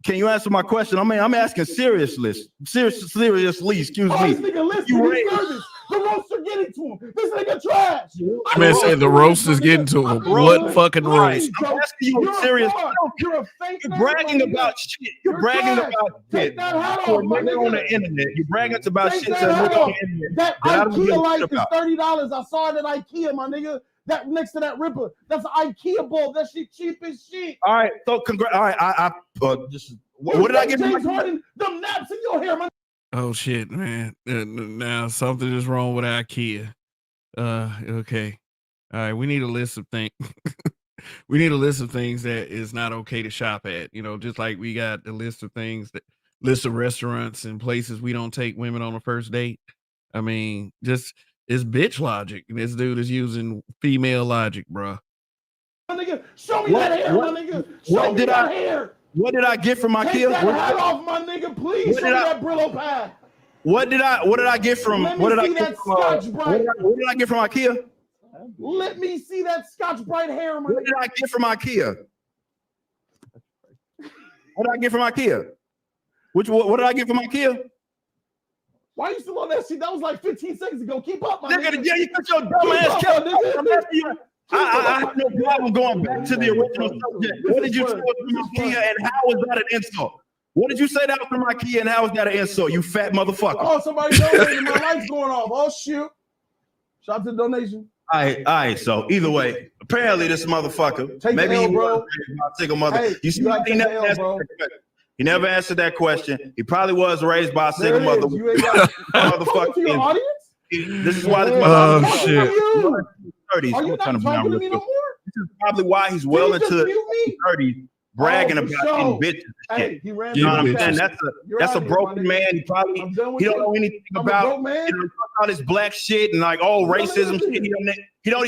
Can you answer my question? I mean, I'm asking seriously. Excuse me. This nigga listen. The roaster getting to him. This nigga trash. Man said the roast is getting to him. What fucking roast? I'm asking you serious. You're a fake. You're bragging about shit. You're bragging about shit. Take that hat off, my nigga. On the internet. You're bragging about shit. That IKEA light is $30. I saw it at IKEA, my nigga. That next to that Ripp'n. That's an IKEA bulb. That shit cheap as shit. All right. So all right. What did I get? James Harden, them naps in your hair, my. Oh shit, man! Now something is wrong with IKEA. Okay, all right. We need a list of things. We need a list of things that is not okay to shop at. You know, just like we got the list of restaurants and places we don't take women on a first date. I mean, just it's bitch logic. This dude is using female logic, bro. My nigga, show me that hair, my nigga. Show me that hair. What did I get from IKEA? Take that hat off, my nigga. Please show me that Brillo pad. What did I get from? What did I get from? What did I get from IKEA? Let me see that Scotch Brite hair, my nigga. What did I get from IKEA? What did I get from IKEA? What did I get from IKEA? Why are you still on that shit? That was like 15 seconds ago. Keep up, my nigga. Yeah, you got your dumb ass kept up. I have no problem going back to the original subject. What did you say from IKEA and how was that an insult? What did you say that was from IKEA and how was that an insult? You fat motherfucker. Oh, somebody donated. My light's going off. Oh, shoot. Shout out to the donation. All right. So either way, apparently this motherfucker, take maybe L, he bro. was a single mother. Hey, you see, he never answered that question. He probably was raised by a single mother. You ain't got motherfucker. To your audience? This is why this motherfucker. Shit. 30s. Are you not talking to me no more? This is probably why he's well into 30s, bragging about getting bitches. Hey, he ran that's a broken man. He don't know anything about about his black shit and like racism shit.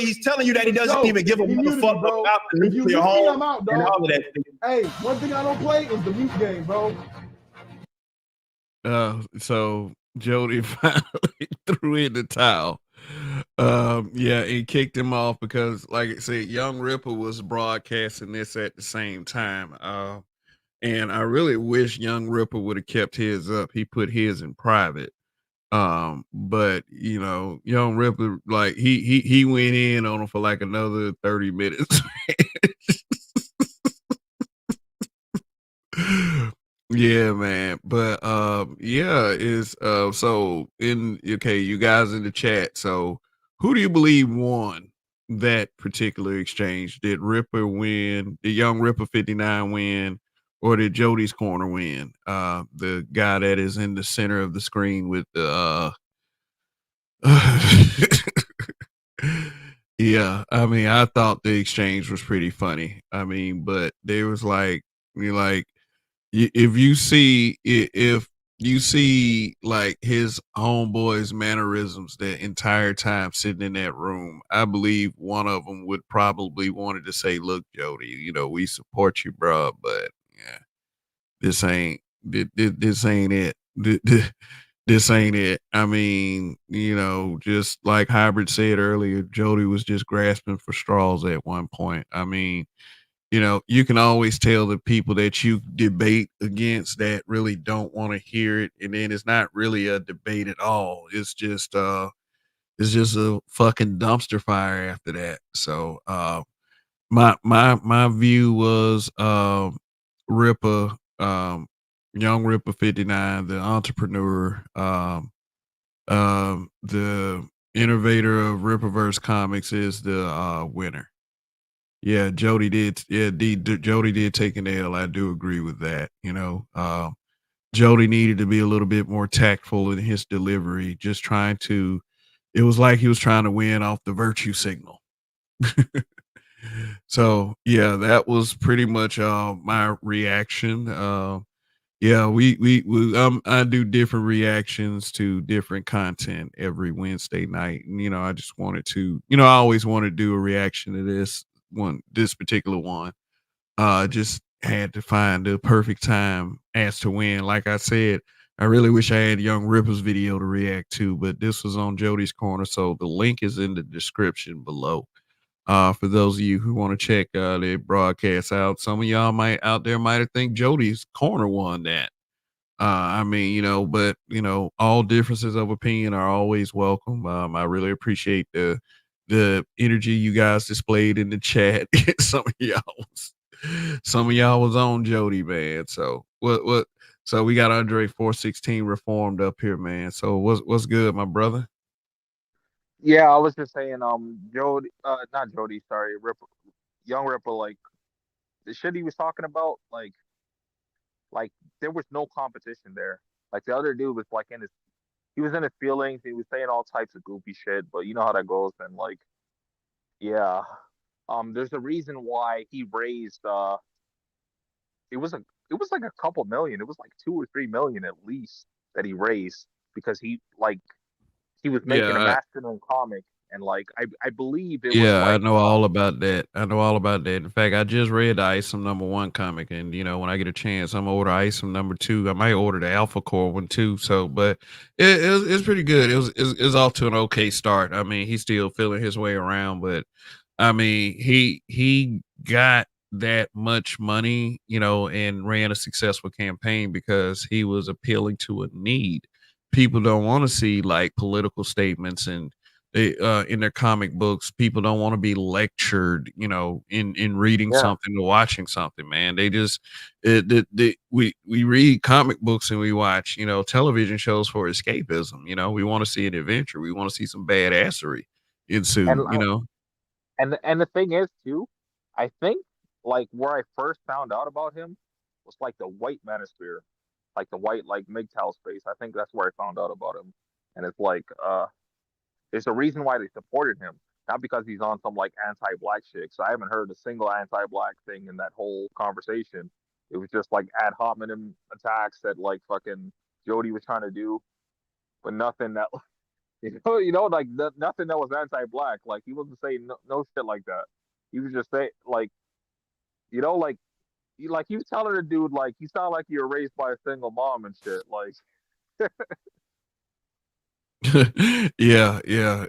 He's telling you that he doesn't even give a motherfucker about the nuclear home and all of that shit. Hey, one thing I don't play is the mute game, bro. So Jody finally threw in the towel. And kicked him off because, like I said, Young Ripp'n was broadcasting this at the same time. And I really wish Young Ripp'n would have kept his up. He put his in private. But Young Ripp'n, like he went in on him for like another 30 minutes. Yeah, man. But so you guys in the chat. So who do you believe won that particular exchange? Did Ripp'n win? Did Young Ripp'n 59 win? Or did Jody's corner win? The guy that is in the center of the screen with the yeah, I mean, I thought the exchange was pretty funny. I mean, but there was if you see like his homeboy's mannerisms the entire time sitting in that room, I believe one of them would probably wanted to say, "Look, Jody, we support you, bro, but yeah, this ain't it. This ain't it." I mean, just like Hybrid said earlier, Jody was just grasping for straws at one point. I mean, you can always tell the people that you debate against that really don't want to hear it. And then it's not really a debate at all. It's just a fucking dumpster fire after that. So, my view was, Ripp'n, Young Ripp'n 59, the entrepreneur, the innovator of Rippaverse Comics is the winner. Yeah, Jody did. Yeah, Jody did take an L. I do agree with that. Jody needed to be a little bit more tactful in his delivery. Just trying to, it was like he was trying to win off the virtue signal. So yeah, that was pretty much my reaction. Yeah, I do different reactions to different content every Wednesday night. And I just wanted to, I always want to do a reaction to this particular one. Just had to find the perfect time as to when. Like I said, I really wish I had Young Ripper's video to react to, but this was on Jody's Corner, so the link is in the description below. For those of you who want to check the broadcast out, some of y'all might out there might have think Jody's Corner won that. I mean, but all differences of opinion are always welcome. I really appreciate the energy you guys displayed in the chat. Some of y'all was on Jody, man. So what so we got Andre 416 reformed up here, man. So what's good, my brother? Yeah, I was just saying, Jody, not Jody, sorry, Young Ripper, like the shit he was talking about, like there was no competition there. Like the other dude was like he was in his feelings, he was saying all types of goofy shit, but you know how that goes, and like, yeah, there's a reason why he raised, it was a, it was like a couple million, it was like 2 or 3 million at least that he raised because he was making a Yeah, masculine comic, and like I believe it was Yeah, I like, know all about that. I know all about that. In fact, I just read the Isom #1 comic, and when I get a chance, I'm gonna order Isom #2. I might order the Alpha Core one too. So, but it's pretty good. It was off to an okay start. I mean, he's still feeling his way around, but I mean, he got that much money, and ran a successful campaign because he was appealing to a need. People don't want to see like political statements and in their comic books. People don't want to be lectured, in reading yeah. something or watching something, man. They just we read comic books and we watch, television shows for escapism. We want to see an adventure. We want to see some badassery And ensue. and the thing is too, I think like where I first found out about him was like the white manosphere, like the white like MGTOW space. I think that's where I found out about him. And it's like there's a reason why they supported him. Not because he's on some like anti-black shit. So I haven't heard a single anti-black thing in that whole conversation. It was just like ad hominem attacks that like fucking Jody was trying to do, but nothing that like nothing that was anti-black. Like he wasn't saying no shit like that. He was just saying like like he was telling the dude like you sound like you were raised by a single mom and shit. Like Yeah, yeah.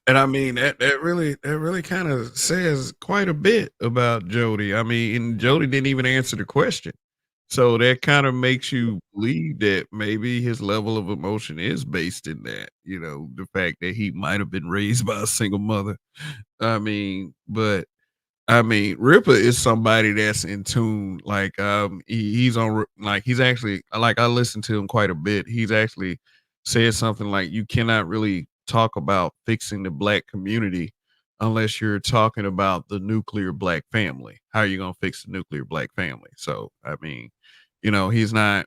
And I mean that really kind of says quite a bit about Jody. I mean, and Jody didn't even answer the question. So that kind of makes you believe that maybe his level of emotion is based in that, the fact that he might have been raised by a single mother. I mean, Ripper is somebody that's in tune. Like, he's on, like, he's actually, like, I listen to him quite a bit. He's actually said something like, you cannot really talk about fixing the black community unless you're talking about the nuclear black family. How are you going to fix the nuclear black family? So, I mean, he's not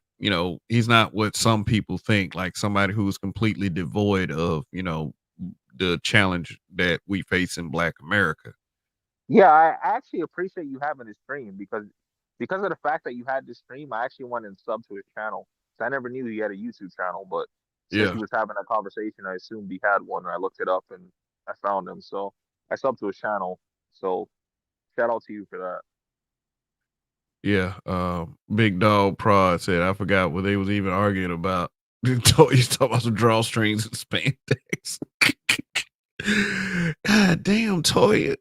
what some people think, like somebody who's completely devoid of, the challenge that we face in Black America. yeah, I actually appreciate you having this stream because of the fact that you had this stream. I actually went and subbed to his channel. So I never knew he had a YouTube channel, but since he Yeah. was having a conversation, I assumed he had one. And I looked it up and I found him. So I subbed to his channel. So shout out to you for that. Yeah, Big Dog Prod said, "I forgot what they was even arguing about." He's talking about some drawstrings and spandex. God damn, Toya.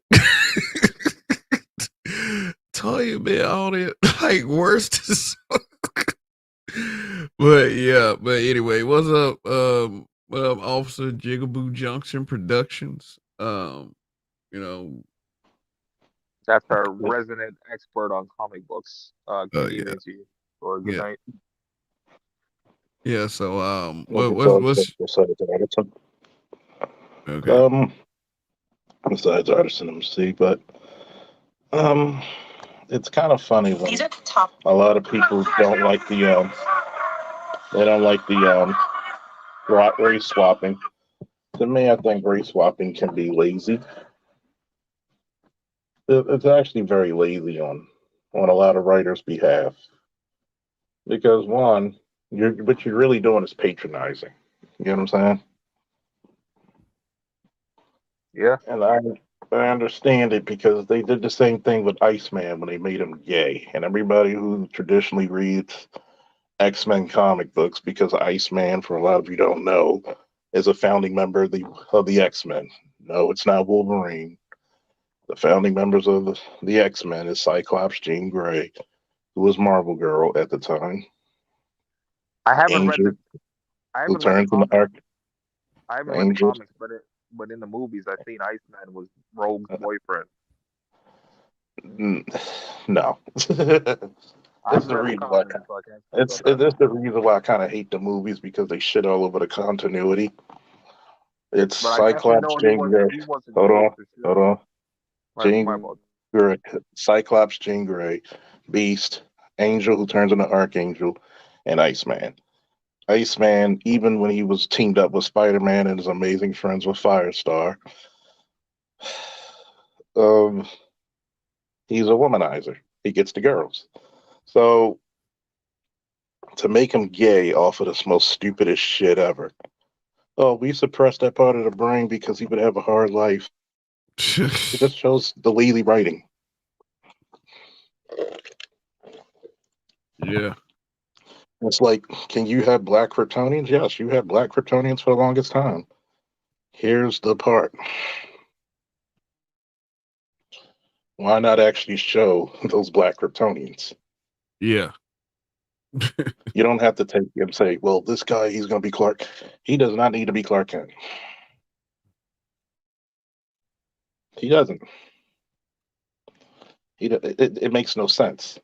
Toya been on it like worst. But yeah, but anyway, what's up? What up, Officer Jigaboo Junction Productions? You know, That's our resident expert on comic books. Good yeah, evening to you, or good yeah, night. yeah. So, Okay, what's besides Artisan. okay? Um, besides Artisan MC, but Um, it's kind of funny when a lot of people don't like they don't like the race swapping. To me, I think race swapping can be lazy. It's actually very lazy on a lot of writers' behalf because one, what you're really doing is patronizing. You know what I'm saying? Yeah. And I understand it because they did the same thing with Iceman when they made him gay, and everybody who traditionally reads X-Men comic books, because Iceman, for a lot of you don't know, is a founding member of the X-Men. No, it's not Wolverine. The founding members of the X-Men is Cyclops, Jean Grey, who was Marvel Girl at the time, I haven't read Angel, the I who haven't read the turns into comics. Arc I haven't read the Angel. comics, but in the movies I've seen Iceman was Rogue's boyfriend. No. This is I've the read the reason why. comics, so I can't speak It's on that. it is the reason why I kind of hate the movies because they shit all over the continuity. It's But I definitely Cyclops, know Jean Grey. he wasn't Hold gay on, for hold sure. on. My Jean fault. Grey, Cyclops, Jean Grey, Beast, Angel who turns into Archangel, and Iceman. Iceman, even when he was teamed up with Spider-Man and his amazing friends with Firestar, um, he's a womanizer. He gets the girls. So to make him gay off of the most stupidest shit ever. Oh, we suppressed that part of the brain because he would have a hard life. It just shows the lazy writing. Yeah. It's like, can you have black Kryptonians? Yes, you had black Kryptonians for the longest time. Here's the part. Why not actually show those black Kryptonians? Yeah. You don't have to take and say, well, this guy, he's going to be Clark. He does not need to be Clark Kent. He doesn't. It makes no sense.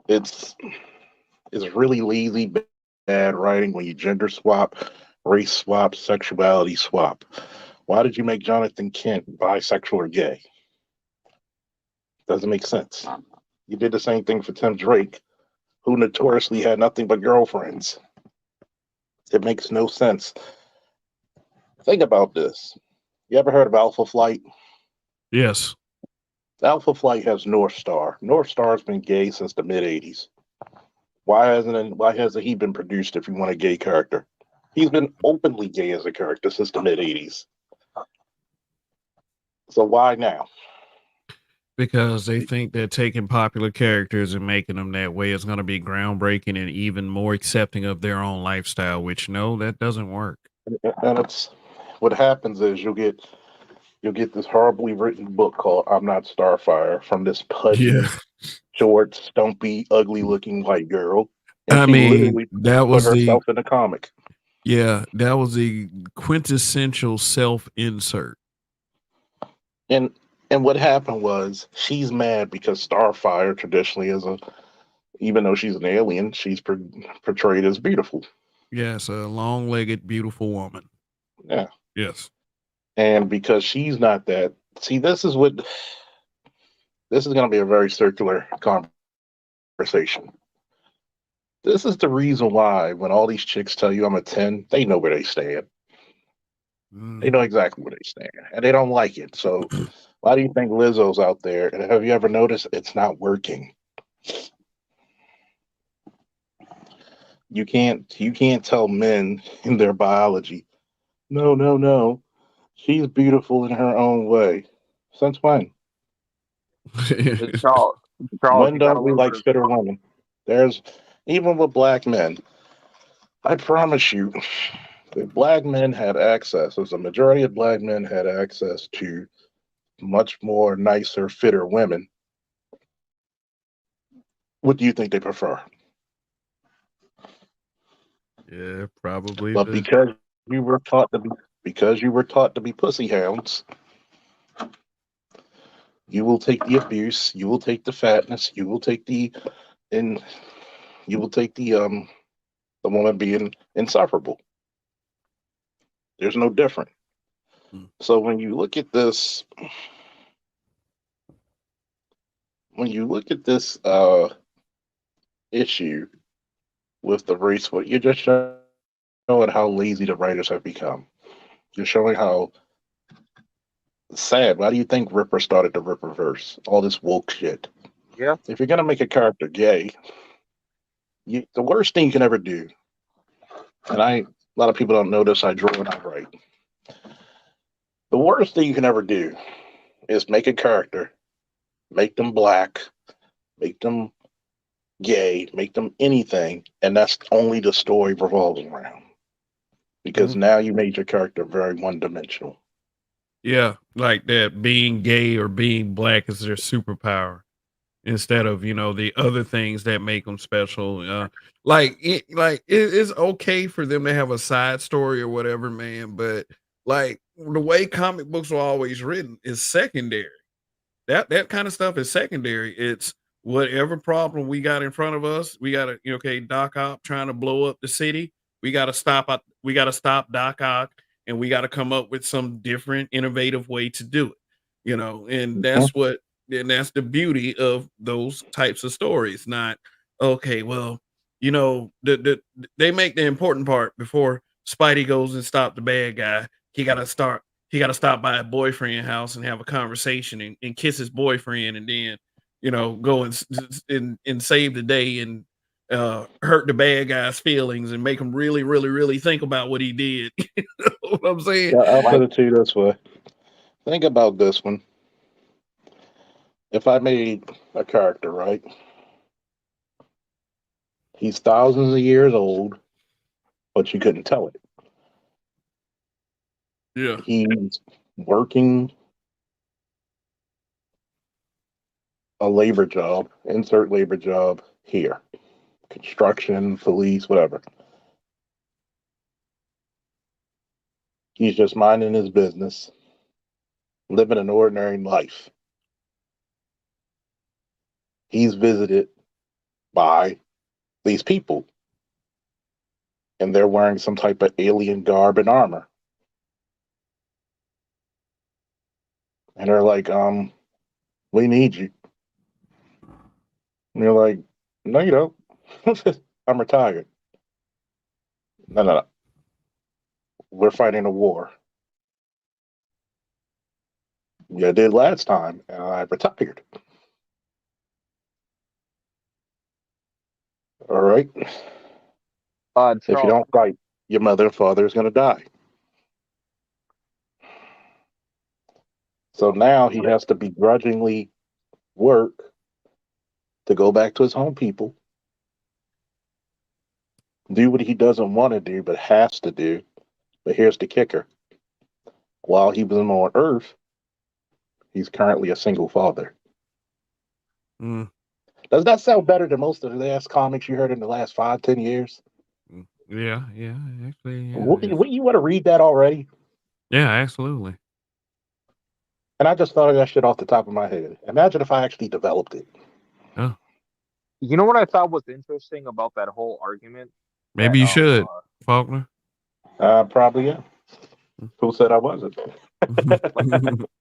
It's it's really lazy, bad writing when you gender swap, race swap, sexuality swap. Why did you make Jonathan Kent bisexual or gay? Doesn't make sense. You did the same thing for Tim Drake, who notoriously had nothing but girlfriends. It makes no sense. Think about this. You ever heard of Alpha Flight? Yes. Alpha Flight has North Star. North Star's been gay since the mid '80s. Why hasn't he been produced if you want a gay character? He's been openly gay as a character since the mid '80s. So why now? Because they think that taking popular characters and making them that way is going to be groundbreaking and even more accepting of their own lifestyle, which no, that doesn't work. And it's what happens is you'll get this horribly written book called I'm Not Starfire from this Yeah. pudgy, short, stumpy, ugly looking white girl. And I she mean, literally that put was the herself in the comic. that was the quintessential self insert. And and what happened was she's mad because Starfire traditionally is a even though she's an alien, she's portrayed as beautiful. Yes, a long legged, beautiful woman. Yeah. Yes. And because she's not that, see, this is going to be a very circular conversation. This is the reason why when all these chicks tell you I'm a 10, they know where they stand. They know Mhm. exactly where they stand, and they don't like it. So why do you think Lizzo's out there? And have you ever noticed it's not working? You can't tell men in their biology. No, no, no. She's beautiful in her own way. Since when? Charles, Charles, When you got don't a we little bit like of fitter women? There's even with black men. I promise you, if black men had access, as a majority of black men had access to much more nicer, fitter women, what do you think they prefer? Yeah, probably But the because you were taught to be pussy hounds, you will take the abuse, you will take the fatness, and you will take the woman being insufferable. There's no different. mm, So when you look at this, when you look at this issue with the race, what you're just showing how lazy the writers have become. You're showing how sad. Why do you think Ripper started the Ripperverse? All this woke shit. Yeah. If you're gonna make a character gay, the worst thing you can ever do, and a lot of people don't know this. I draw and I write. The worst thing you can ever do is make a character, make them black, make them gay, make them anything, and that's only the story revolves around. Because now you made your character very one dimensional. Yeah, like that being gay or being black is their superpower instead of, the other things that make them special. It's okay for them to have a side story or whatever, man, but like the way comic books are always written is secondary. That kind of stuff is secondary. It's whatever problem we got in front of us. We got to, okay, Doc Ock trying to blow up the city. We got to stop Doc Ock, and we got to come up with some different, innovative way to do it. And Mhm. that's the beauty of those types of stories. Not okay. Well, they make the important part before Spidey goes and stop the bad guy. He got to start he got to stop by a boyfriend house and have a conversation and kiss his boyfriend and then go and save the day and hurt the bad guy's feelings and make him really really really think about what he did. You know what I'm saying? Yeah, I'll Like put it to you this way. Think about this one. If I made a character, right? He's thousands of years old, but you couldn't tell it. Yeah. He's working a labor job, insert labor job here, construction, police, whatever. He's just minding his business, living an ordinary life. He's visited by these people, and they're wearing some type of alien garb and armor. And they're like, we need you. And you're like, no, you don't. I'm retired. No, no, no. We're fighting a war. Yeah, I did last time, and I retired. All right. If you Charles, don't fight, your mother and father is going to die. So now he has to begrudgingly work to go back to his home people, do what he doesn't want to do, but has to do. But here's the kicker: while he was on Earth, he's currently a single father. Mm, Does that sound better than most of the last comics you heard in the last 5, 10 years? yeah, yeah, actually, yeah, Wouldn't you want to read that already? yeah, absolutely. And I just thought of that shit off the top of my head. Imagine if I actually developed it. Oh, you know what I thought was interesting about that whole argument maybe that you should, Faulkner. Probably, yeah. Who said I wasn't?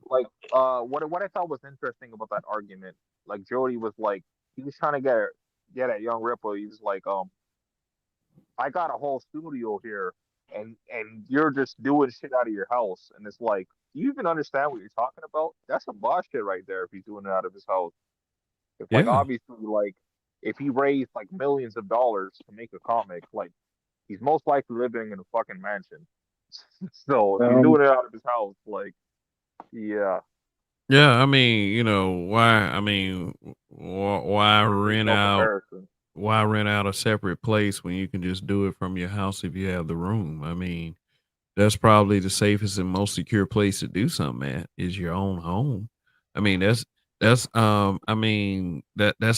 like what I thought was interesting about that argument, like Jody was like he was trying to get at young Ripple. He was like, I got a whole studio here and you're just doing shit out of your house. And it's like, do you even understand what you're talking about? That's some boss shit right there if he's doing it out of his house. If like Yeah, obviously like if he raised like millions of dollars to make a comic, like he's most likely living in a fucking mansion. So if he's Um, doing it out of his house, like yeah. yeah. I mean, why? I mean, why There's rent no out? comparison. Why rent out a separate place when you can just do it from your house if you have the room? I mean, that's probably the safest and most secure place to do something at is your own home. I mean, that's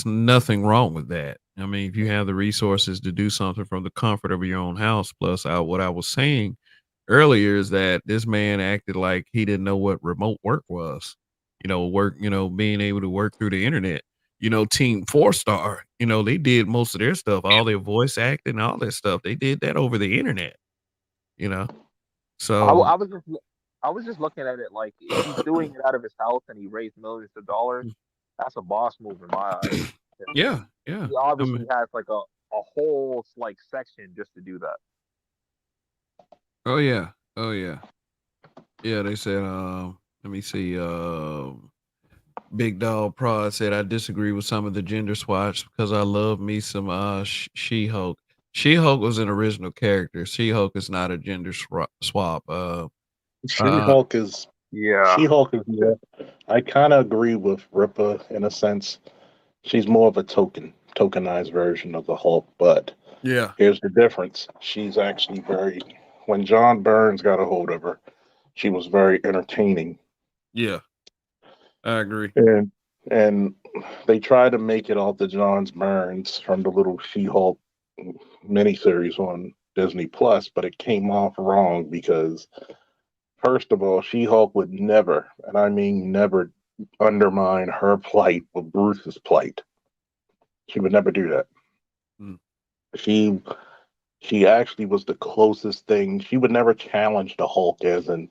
nothing wrong with that. I mean, if you have the resources to do something from the comfort of your own house, plus what I was saying earlier is that this man acted like he didn't know what remote work was. Being able to work through the internet. Team Four Star, they did most of their stuff, all their voice acting, all that stuff. They did that over the internet, you know. I, w- So I was just I was just looking at it like if he's doing it out of his house and he raised millions of dollars, That's a boss move in my eyes. Yeah, yeah. He I mean, obviously has like a whole like section just to do that. oh yeah, oh yeah, yeah. They said, let me see. Big Dog Prod said I disagree with some of the gender swaps because I love me some She Hulk. She Hulk was an original character. She Hulk is not a gender swap. Uh, She-Hulk is Yeah. She-Hulk is more. I kind of agree with Ripper in a sense. She's more of a tokenized version of the Hulk, but yeah, here's the difference. She's actually very. When John Burns got a hold of her, she was very entertaining, yeah, I agree. and and they tried to make it all the John Burns from the little She-Hulk miniseries on Disney Plus, but it came off wrong because first of all, She-Hulk would never, and I mean never, undermine her plight with Bruce's plight. She would never do that. Mm. She she actually was the closest thing. She would never challenge the Hulk as in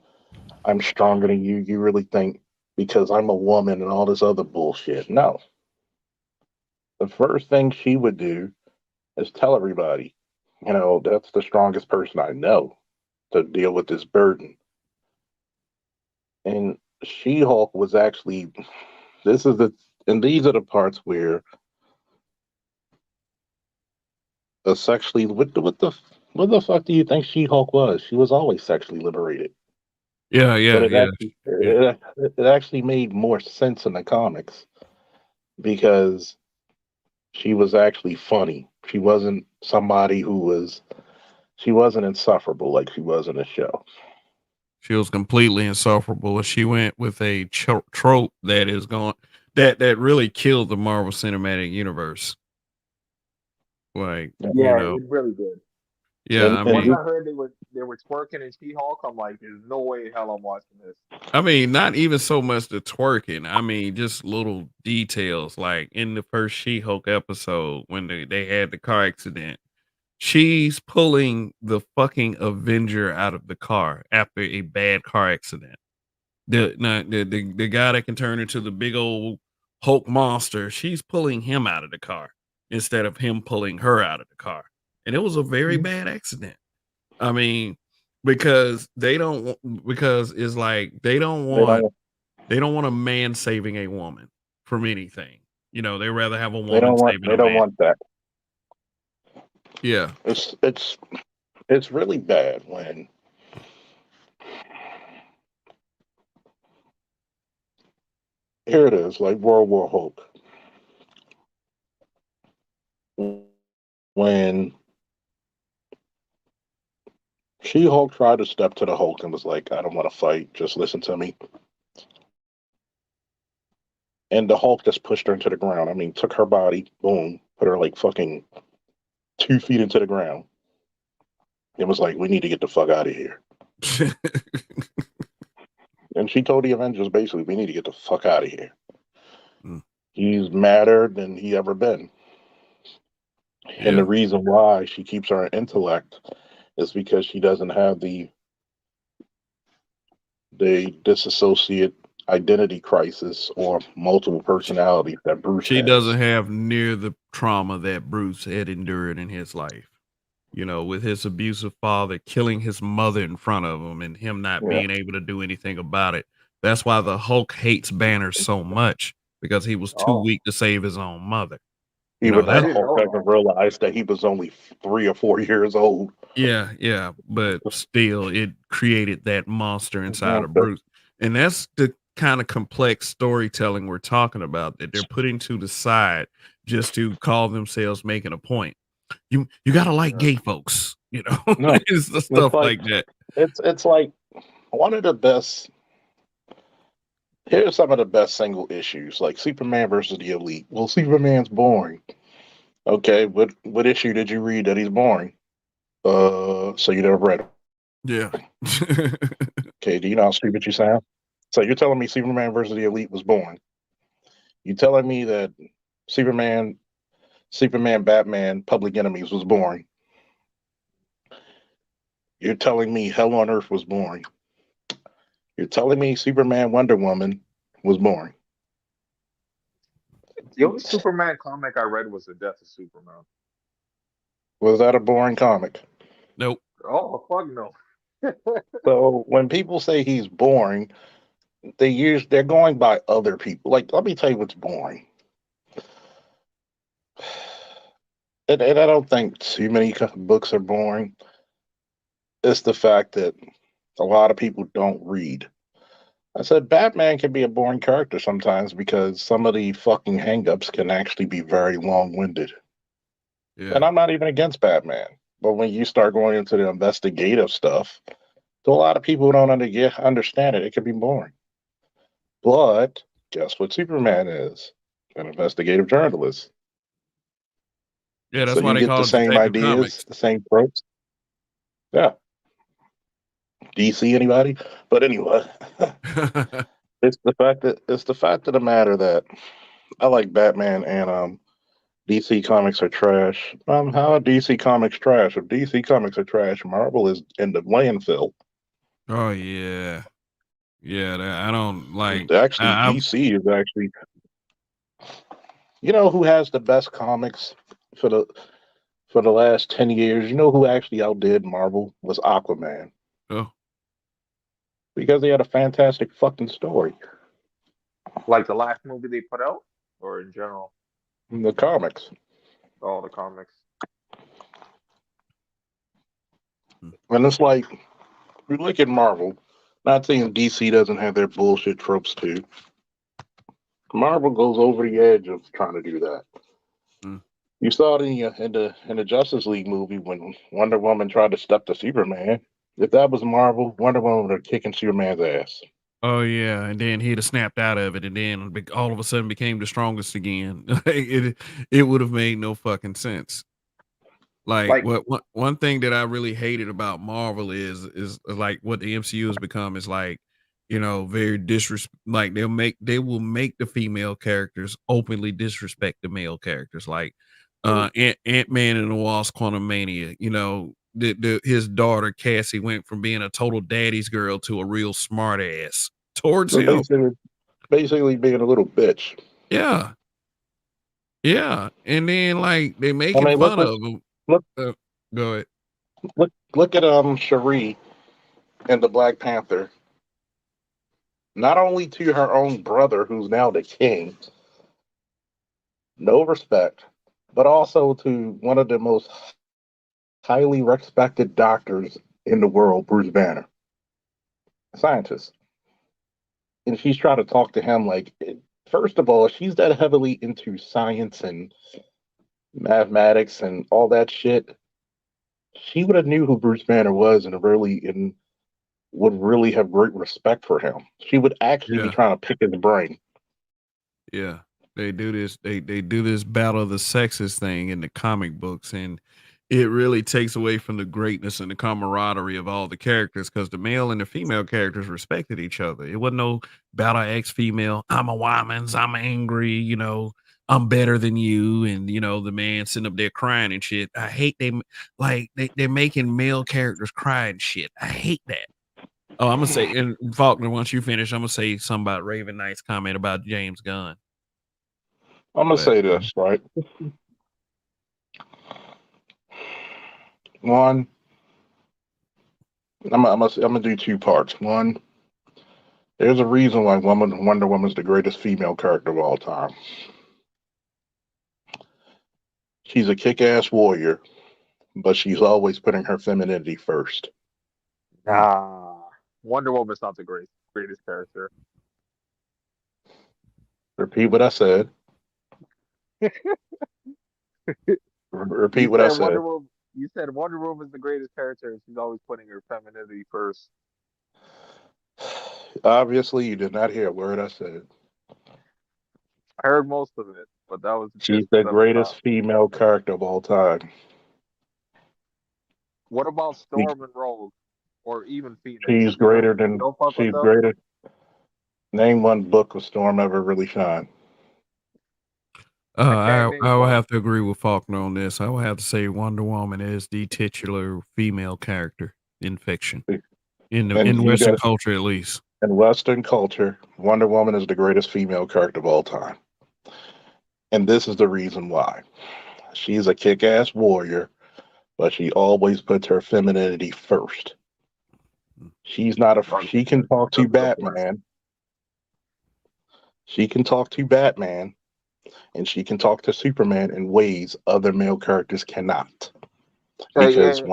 I'm stronger than you. You really think because I'm a woman and all this other bullshit. No. The first thing she would do is tell everybody, that's the strongest person I know to deal with this burden. And She Hulk was actually this is the and these are the parts where sexually what the fuck do you think She Hulk was? She was always sexually liberated. Yeah, But yeah, it yeah, actually yeah. it actually made more sense in the comics because she was actually funny. She wasn't somebody she wasn't insufferable like she was in the show. She was completely insufferable. She went with a trope that is going that really killed the Marvel Cinematic Universe. Like, Yeah, it really did. yeah. And I and Once mean, I heard they were twerking in She-Hulk, I'm like, there's no way in hell I'm watching this. not even so much the twerking. I mean, just little details. Like in the first She-Hulk episode when they had the car accident, she's pulling the fucking Avenger out of the car after a bad car accident. The guy that can turn into the big old Hulk monster, she's pulling him out of the car instead of him pulling her out of the car. And it was a very bad accident. I mean, because because it's like they don't they don't want a man saving a woman from anything. They rather have a they woman don't want saving they a don't man. want that. Yeah. It's really bad when here it is like World War Hulk when She Hulk tried to step to the Hulk and was like, I don't want to fight, just listen to me. And the Hulk just pushed her into the ground. I mean, took her body, boom, put her like fucking 2 feet into the ground. It was like, we need to get the fuck out of here. And she told the Avengers basically, we need to get the fuck out of here. Mm, He's madder than he ever been. And the yeah. reason why she keeps her intellect is because she doesn't have the disassociate identity crisis or multiple personalities that Bruce She doesn't has. have near the trauma that Bruce had endured in his life. With his abusive father killing his mother in front of him and him not Yeah. being able to do anything about it. That's why the Hulk hates Banner so much because he was too Oh, weak to save his own mother. Even though I That's the didn't Hulk know hasn't realized that he was only 3 or 4 years old. yeah, yeah, but still it created that monster inside of Okay. Bruce. And that's the kind of complex storytelling we're talking about that they're putting to the side just to call themselves making a point. You gotta like that. gay folks, No, it's the it's stuff like like that. it's like one of the best. Here's some of the best single issues, like Superman versus the Elite. Well, Superman's boring. Okay, what issue did you read that he's boring? So you never read it. Yeah. Okay, do you know how stupid you sound? So you're telling me Superman versus the Elite was boring? You telling me that Superman, Batman, Public Enemies was boring? You're telling me Hell on Earth was boring? You're telling me Superman, Wonder Woman was boring? The only Superman comic I read was The Death of Superman. Was that a boring comic? Nope. Oh fuck no. So when people say he's boring, they're going by other people. Like, let me tell you what's boring. And I don't think too many books are boring. It's the fact that a lot of people don't read. I said Batman can be a boring character sometimes because some of the fucking hangups can actually be very long-winded. Yeah. And I'm not even against Batman. But when you start going into the investigative stuff, to a lot of people who don't understand it, it can be boring. But guess what Superman is? An investigative journalist. Yeah, So that's why you they get the call it same Detective ideas, Comics. the same tropes. Yeah. DC anybody? But anyway, it's the fact of the matter that I like Batman and DC comics are trash. How are DC comics trash? If DC comics are trash, Marvel is in the landfill. Oh yeah. Yeah, I don't like Actually, I've DC is actually, you know, who has the best comics for the last 10 years. You know who actually outdid Marvel was Aquaman oh, because they had a fantastic fucking story Like the last movie they put out, or in general, in the comics. all the comics. And it's like you look at Marvel. Not saying DC doesn't have their bullshit tropes too. Marvel goes over the edge of trying to do that. mm. You saw it in the Justice League movie when Wonder Woman tried to step to Superman. If that was Marvel, Wonder Woman would have kicking Superman's ass. Oh yeah, and then he'd have snapped out of it, and then all of a sudden became the strongest again. It would have made no fucking sense. Like Like one thing that I really hated about Marvel is like what the MCU has become is like, very like they will make the female characters openly disrespect the male characters. Like Ant-Man and the Wasp Quantumania, his daughter Cassie went from being a total daddy's girl to a real smart ass towards So him. basically being a little bitch. Yeah. Yeah. And then like they I making mean, fun of him. look Go ahead. look at Cherie and the Black Panther. Not only to her own brother, who's now the king, no respect, but also to one of the most highly respected doctors in the world, Bruce Banner, a scientist. And she's trying to talk to him like, first of all, she's that heavily into science and mathematics and all that shit. She would have knew who Bruce Banner was and would really have great respect for him. She would actually be Yeah. trying to pick his brain. Yeah. They do this they do this battle of the sexes thing in the comic books, and it really takes away from the greatness and the camaraderie of all the characters because the male and the female characters respected each other. It wasn't no battle ex female. I'm a woman's. I'm angry. I'm better than you, and the man sitting up there crying and shit. I hate they're making male characters cry and shit. I hate that. Oh, I'm gonna say, and Faulkner, once you finish, I'm gonna say something about Raven Knight's comment about James Gunn. I'm gonna But say this, right? One, I'm gonna do two parts. One, there's a reason why Wonder Woman's the greatest female character of all time. She's a kick-ass warrior, but she's always putting her femininity first. nah, Wonder Woman's not the greatest character. Repeat what I said. Repeat You what I said said. Wonder Woman. You said Wonder Woman's the greatest character, and she's always putting her femininity first. Obviously, you did not hear a word I said. I heard most of it, but that was the She's gist the of the greatest top. female character of all time. What about Storm and Rogue, or even Phoenix? She's greater than You don't fuck with she's them? greater. Name one book of Storm ever really shine. I can't I name will one. have to agree with Faulkner on this. I will have to say Wonder Woman is the titular female character in fiction, And in you Western got culture at least. in Western culture, Wonder Woman is the greatest female character of all time. And this is the reason why. She's a kick-ass warrior, but she always puts her femininity first. She's not a. She can talk to Batman. She can talk to Batman, and she can talk to Superman in ways other male characters cannot. Because Yeah,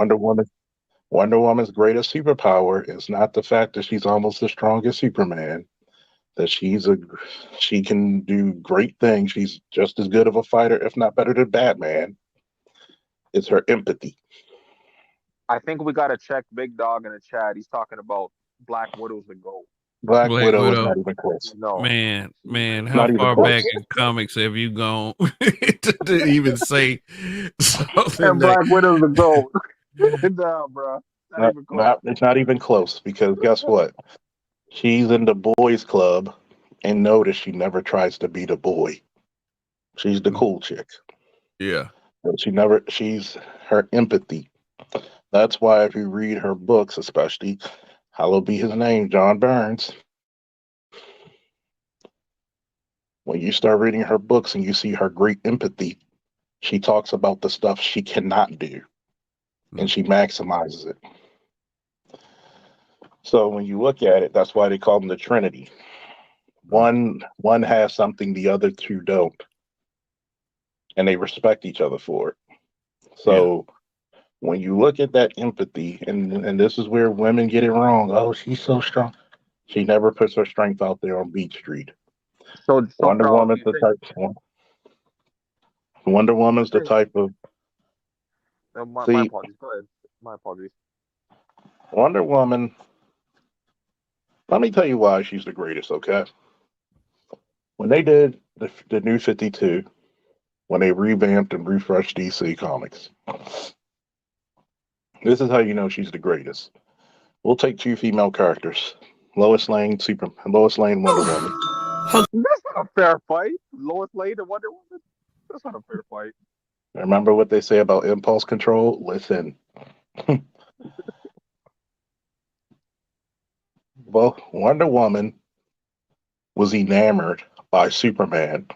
Wonder Woman's greatest superpower is not the fact that she's almost the strongest Superman. That she can do great things. She's just as good of a fighter, if not better than Batman. It's her empathy. I think we gotta check Big Dog in the chat. He's talking about Black Widow's the goat. Black Black Widow is not Widow. even close. No, Man, how Not even far close. back in comics have you gone to even say something and that? Black Widow's the goat. Nah, bro, not even close. It's not even close because guess what? She's in the boys club, and notice she never tries to be the boy. She's the cool chick. Yeah. But she's her empathy. That's why if you read her books, especially, hallowed be his name, John Burns, when you start reading her books and you see her great empathy, she talks about the stuff she cannot do and she maximizes it. So when you look at it, that's why they call them the Trinity. One has something the other two don't, and they respect each other for it. So when you look at that empathy, and this is where women get it wrong. Oh, she's so strong. She never puts her strength out there on Beach Street. So Wonder Charles, do Woman's you the think? type. Wonder Woman's the type of. My See, apologies. Go ahead. My apologies. Wonder Woman. Let me tell you why she's the greatest. Okay, when they did the New 52, when they revamped and refreshed DC Comics, this is how you know she's the greatest. We'll take two female characters, Lois Lane, Wonder Woman. That's not a fair fight. Lois Lane and Wonder Woman. That's not a fair fight. Remember what they say about impulse control? Listen. Well, Wonder Woman was enamored by Superman.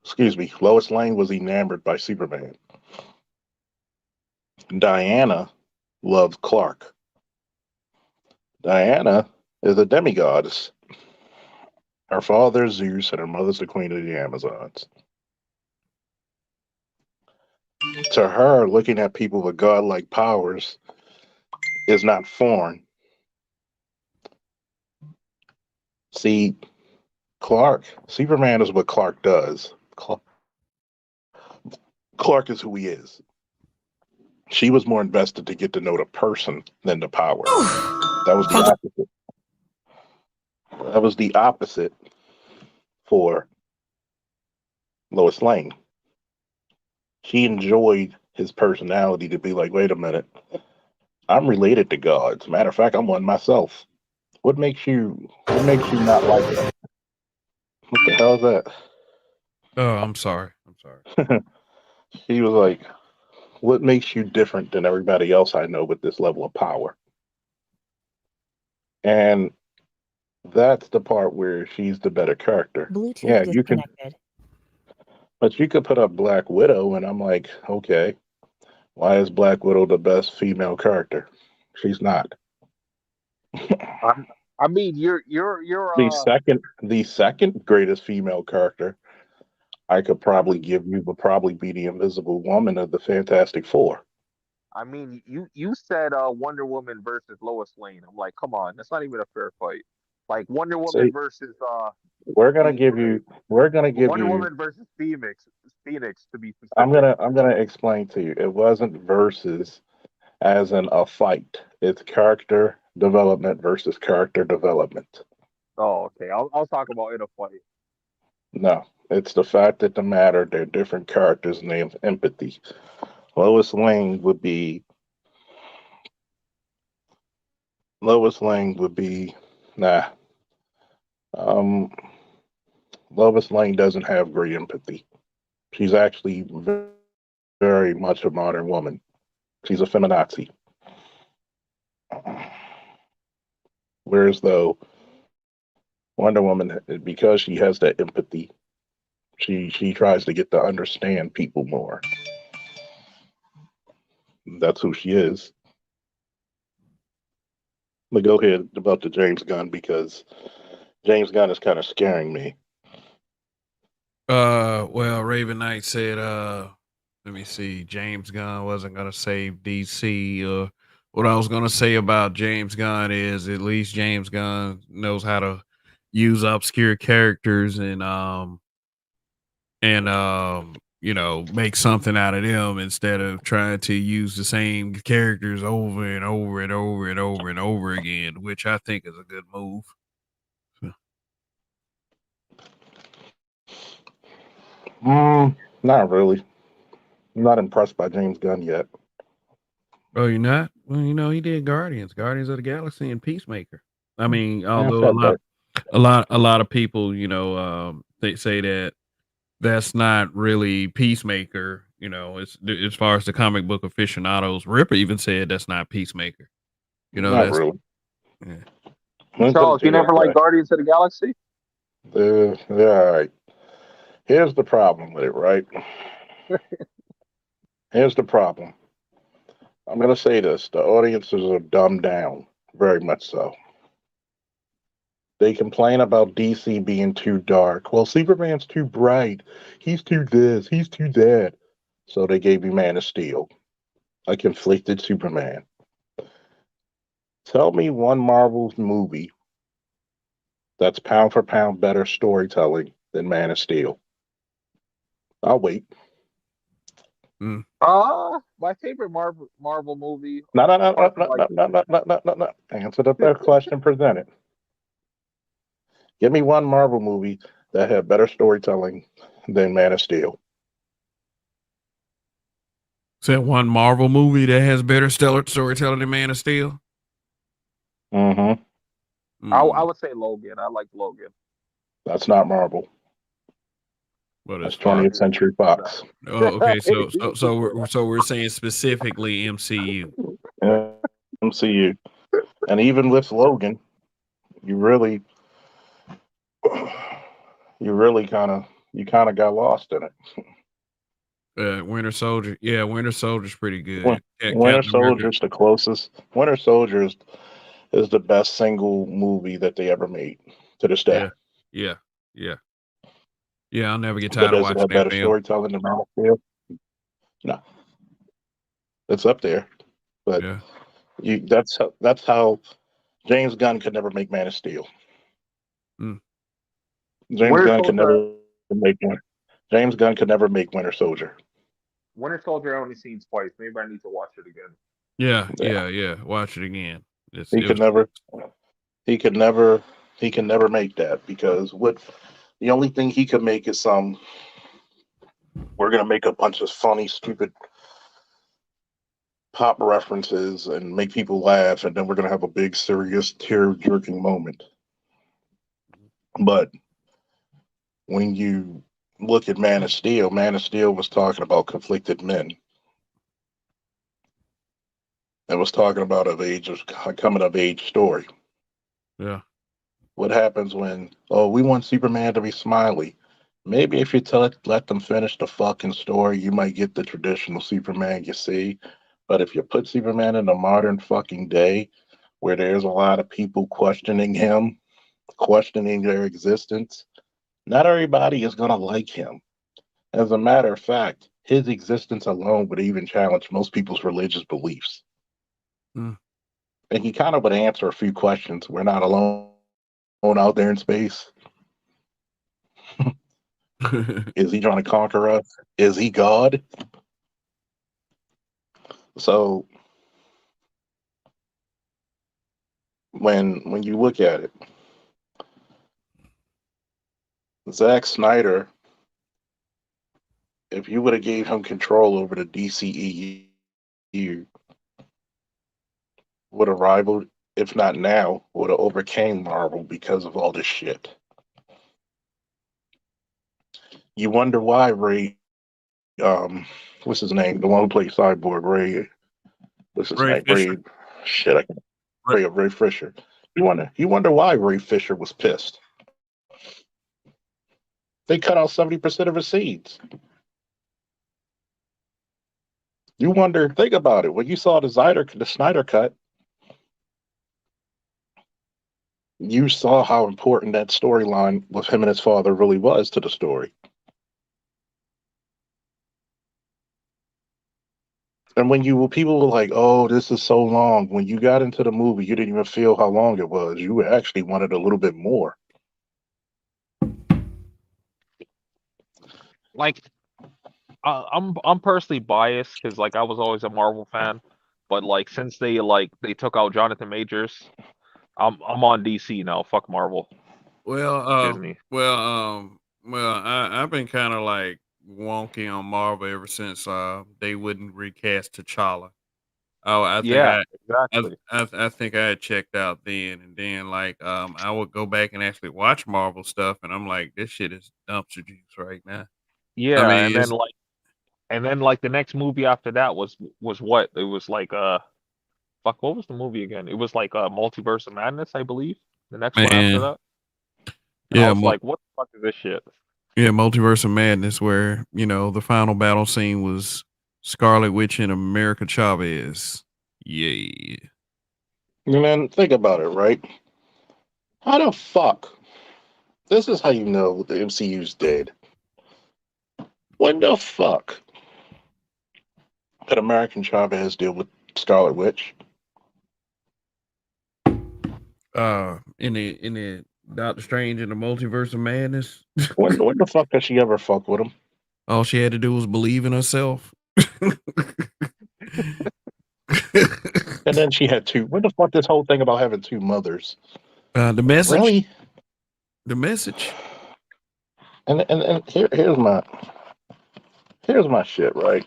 Excuse me, Lois Lane was enamored by Superman. Diana loves Clark. Diana is a demigoddess. Her father is Zeus and her mother's the queen of the Amazons. To her, looking at people with godlike powers is not foreign. See, Superman is what Clark does. Clark is who he is. She was more invested to get to know the person than the power. That was the opposite. That was the opposite for Lois Lane. She enjoyed his personality to be like, wait a minute, I'm related to gods. Matter of fact, I'm one myself. What makes you not like that? What the hell is that? Oh, I'm sorry. I'm sorry. She was like, what makes you different than everybody else I know with this level of power? And that's the part where she's the better character. Bluetooth Yeah, you can, disconnected. but you could put up Black Widow, and I'm like, okay, why is Black Widow the best female character? She's not. I mean, you're The second greatest female character I could I probably mean, give you would probably be the Invisible Woman of the Fantastic Four. you said Wonder Woman versus Lois Lane. I'm like, come on, that's not even a fair fight. Like Wonder Woman See, versus we're gonna the give you. We're gonna give Wonder you. Woman versus Phoenix to be specific. I'm gonna explain to you. It wasn't versus as in a fight. It's character development versus character development. Oh, okay. I'll talk about in a fight. No, it's the fact that the matter. They're different characters and they have empathy. Lois Lane would be. Lois Lane would be. Nah. Um, Lois Lane doesn't have great empathy. She's actually very much a modern woman. She's a feminazi. Whereas though Wonder Woman, because she has that empathy, she tries to get to understand people more. That's who she is. But go ahead about the James Gunn because James Gunn is kind of scaring me. Well, Raven Knight said, let me see, James Gunn wasn't gonna save DC. What I was gonna say about James Gunn is at least James Gunn knows how to use obscure characters and you know, make something out of them instead of trying to use the same characters over and over and over and over and over again, which I think is a good move. Not really. I'm not impressed by James Gunn yet. Oh, you're not? Well, you know, he did Guardians of the Galaxy, and Peacemaker. I mean, I although said that. a lot of people, you know, they say that that's not really Peacemaker. You know, it's as far as the comic book aficionados. Ripper even said that's not Peacemaker. You know, Not that's really. yeah. Let me put it Charles, to you you never this liked way. Guardians of the Galaxy? Yeah, all right. Here's the problem with it, right? Here's the problem. I'm going to say this. The audiences are dumbed down, very much so. They complain about DC being too dark. Well, Superman's too bright. He's too this. He's too that. So they gave you Man of Steel, a conflicted Superman. Tell me one Marvel movie that's pound for pound better storytelling than Man of Steel. I'll wait. Mm. My favorite Marvel movie, No, no, no, no, apart from no, like, no, no, no, no, no, no. Answer the first question presented. Give me one Marvel movie that had better storytelling than Man of Steel. Is that one Marvel movie that has better stellar storytelling than Man of Steel? Mm-hmm. I Mm. would say Logan. I like Logan. That's not Marvel. But as That's far 20th Century Fox. okay, so we're saying specifically MCU. MCU. And even with Logan, you really, you kind of got lost in it. Winter Soldier, yeah, Winter Soldier's pretty good. Winter Captain America, Soldier's the closest. Winter Soldier is the best single movie that they ever made to this day. yeah, yeah, yeah, yeah. I'll never get But tired of does it watching have that better film. storytelling than Man of Steel? No, it's up there. But Yeah. that's how James Gunn could never make Man of Steel. Mm. James Winter Gunn could Soldier. never make one. James Gunn could never make Winter Soldier. Winter Soldier I only seen twice. Maybe I need to watch it again. Yeah, Yeah, yeah, yeah. Watch it again. he It could was never. He could never. He can never make that because what the only thing he could make is some. We're gonna make a bunch of funny, stupid pop references and make people laugh, and then we're gonna have a big, serious, tear-jerking moment. But when you look at Man of Steel was talking about conflicted men. It was talking about a coming of age story. yeah. What happens when we want Superman to be smiley? Maybe if you let them finish the fucking story, you might get the traditional Superman you see. But if you put Superman in the modern fucking day, where there's a lot of people questioning him, questioning their existence, not everybody is gonna like him. As a matter of fact, his existence alone would even challenge most people's religious beliefs. Mm. And he kind of would answer a few questions. We're not alone out there in space. Is he trying to conquer us? Is he God? So when you look at it, Zack Snyder, if you would have gave him control over the DCEU, would have rivaled, if not now, would have overcame Marvel because of all this shit. You wonder why Ray, what's his name? The one who played Cyborg, Ray, what's his Ray name? Fisher. Ray, shit, I can't. Ray, Ray Fisher. You wonder why Ray Fisher was pissed. They cut out 70% of his scenes. You wonder, think about it. When you saw the Snyder cut, you saw how important that storyline with him and his father really was to the story. And when people were like, "Oh, this is so long," when you got into the movie, you didn't even feel how long it was. You actually wanted a little bit more. Like, I'm personally biased because like I was always a Marvel fan, but like since they took out Jonathan Majors, I'm on DC now. Fuck Marvel, Well, Disney. I've been kind of like wonky on Marvel ever since they wouldn't recast T'Challa. Oh, Yeah, exactly. I think I had checked out then, and then like I would go back and actually watch Marvel stuff, and I'm like, this shit is dumpster juice right now. I Yeah, mean, it's and then like the next movie after that was what? It was like fuck, what was the movie again? It was like Multiverse of Madness, I believe. The next one after man, that. And I yeah, was like, what the fuck is this shit? yeah, Multiverse of Madness, where the final battle scene was Scarlet Witch and America Chavez. Yeah. And then think about it, right? How the fuck? This is how you know the MCU's dead. When the fuck did American Chavez deal with Scarlet Witch? In the Doctor Strange and the Multiverse of Madness, When the fuck did she ever fuck with him? all she had to do was believe in herself. And then she had two. When the fuck this whole thing about having two mothers? The message, Really? the message. And here's my shit, right?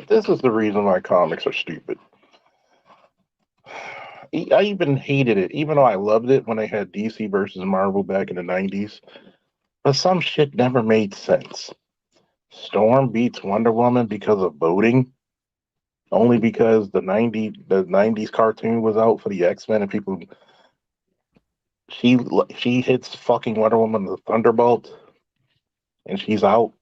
This is the reason why comics are stupid. I even hated it, even though I loved it when they had DC versus Marvel back in the 90s. But some shit never made sense. Storm beats Wonder Woman because of voting, only because the 90s cartoon was out for the X-Men and people. She hits fucking Wonder Woman with a thunderbolt, and she's out.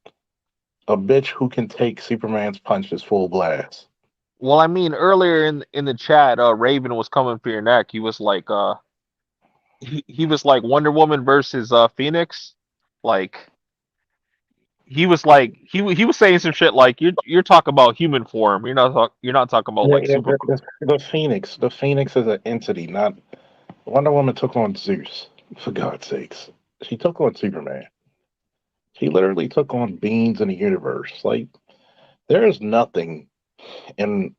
A bitch who can take Superman's punches full blast. Well, I mean, earlier in the chat, Raven was coming for your neck. He was like, he was like Wonder Woman versus Phoenix. Like he was like he was saying some shit like you're talking about human form. You're not talking about Yeah, like yeah, super. the Phoenix. The Phoenix is an entity, not Wonder Woman took on Zeus, for God's sakes. She took on Superman. She literally took on beings in the universe. Like, there is nothing. And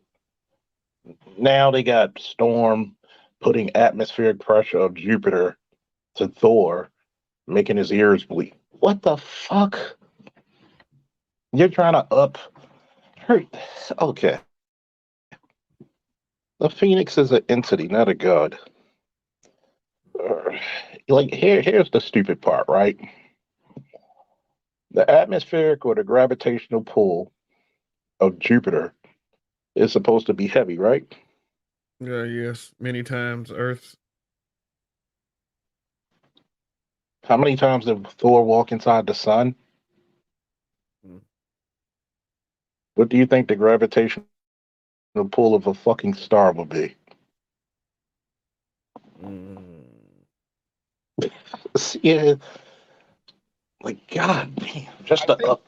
now they got Storm putting atmospheric pressure of Jupiter to Thor, making his ears bleed. What the fuck? You're trying to up her. Okay. The Phoenix is an entity, not a god. Like, here's the stupid part, right? The atmospheric or the gravitational pull of Jupiter is supposed to be heavy, right? Yes, many times Earth. How many times did Thor walk inside the sun? Mm. What do you think the gravitational pull of a fucking star will be? Mm. Yeah, like God damn, just I the think up.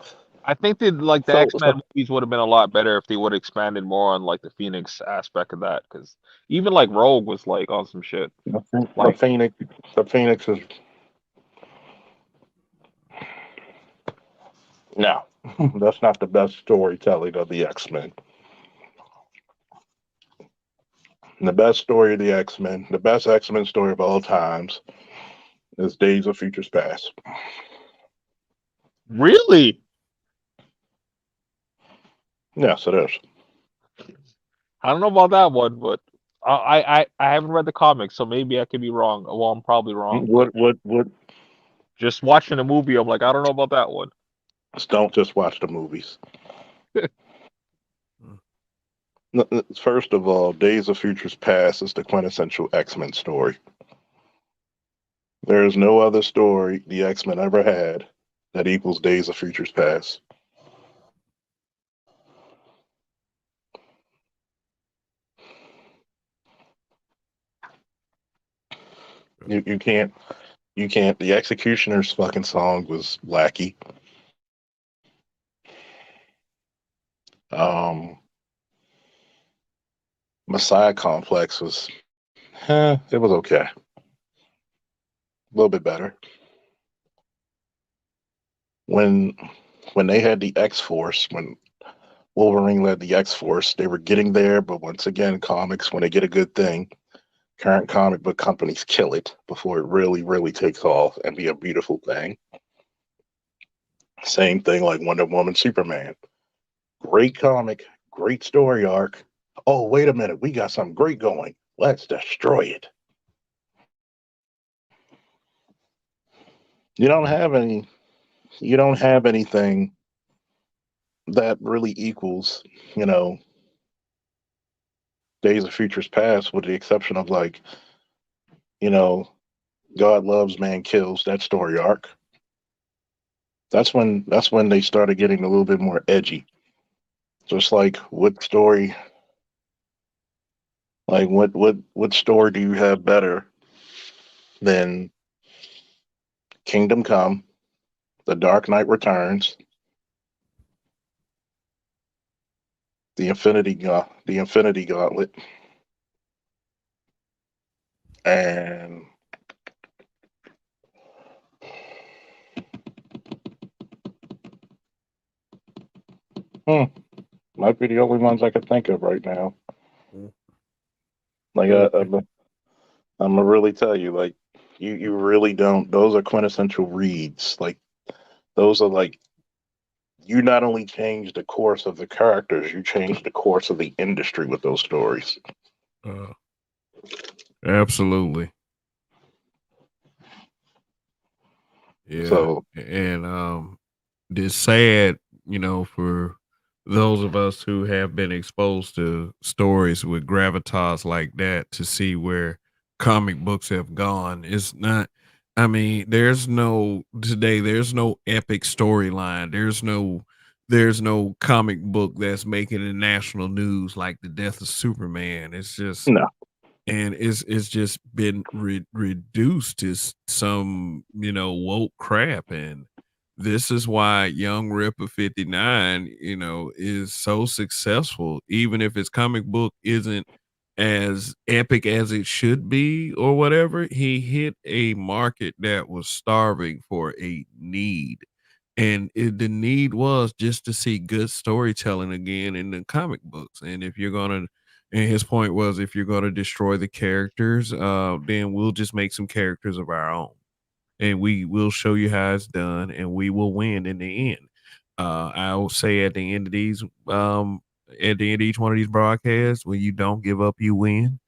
I think that like the So, X-Men movies would have been a lot better if they would have expanded more on like the Phoenix aspect of that. Because even like Rogue was like on some shit. the Like Phoenix, the Phoenix is no. That's not the best storytelling of the X-Men. The best story of the X-Men, the best X-Men story of all times, is Days of Futures Past. really, Yes, it is. I don't know about that one, but I haven't read the comics, so maybe I could be wrong. Well, I'm probably wrong, but What? just watching the movie, I'm like, I don't know about that one. Don't just watch the movies. First of all, Days of Futures Past is the quintessential X-Men story. There is no other story the X-Men ever had that equals Days of Futures Past. You can't the Executioner's fucking song was lackey. Um Messiah Complex was it was okay. A little bit better. When they had the X Force, when Wolverine led the X Force, they were getting there, but once again, comics, when they get a good thing, current comic book companies kill it before it really, really takes off and be a beautiful thing. Same thing like Wonder Woman, Superman. Great comic, great story arc. Oh, wait a minute, we got something great going. Let's destroy it. You don't have any. You don't have anything that really equals, you know, Days of Futures Past, with the exception of like, you know, God loves, man kills, that story arc. That's when they started getting a little bit more edgy. Just like what story do you have better than Kingdom Come, The Dark Knight Returns, the Infinity Gauntlet, and might be the only ones I could think of right now. Like I'm gonna really tell you, like you really don't. Those are quintessential reads. Like those are like you not only change the course of the characters, you change the course of the industry with those stories. Uh, absolutely. Yeah. So And it's sad, for those of us who have been exposed to stories with gravitas like that to see where comic books have gone. It's not, I mean, there's no epic storyline. There's no comic book that's making the national news like the death of Superman. It's just, no, and it's just been reduced to some woke crap. And this is why young Ripper 59 is so successful, even if his comic book isn't as epic as it should be or whatever. He hit a market that was starving for a need, and the need was just to see good storytelling again in the comic books. And if you're gonna, and his point was, if you're gonna destroy the characters, then we'll just make some characters of our own, and we will show you how it's done, and we will win in the end. I will say at the end of at the end of each one of these broadcasts, when you don't give up, you win.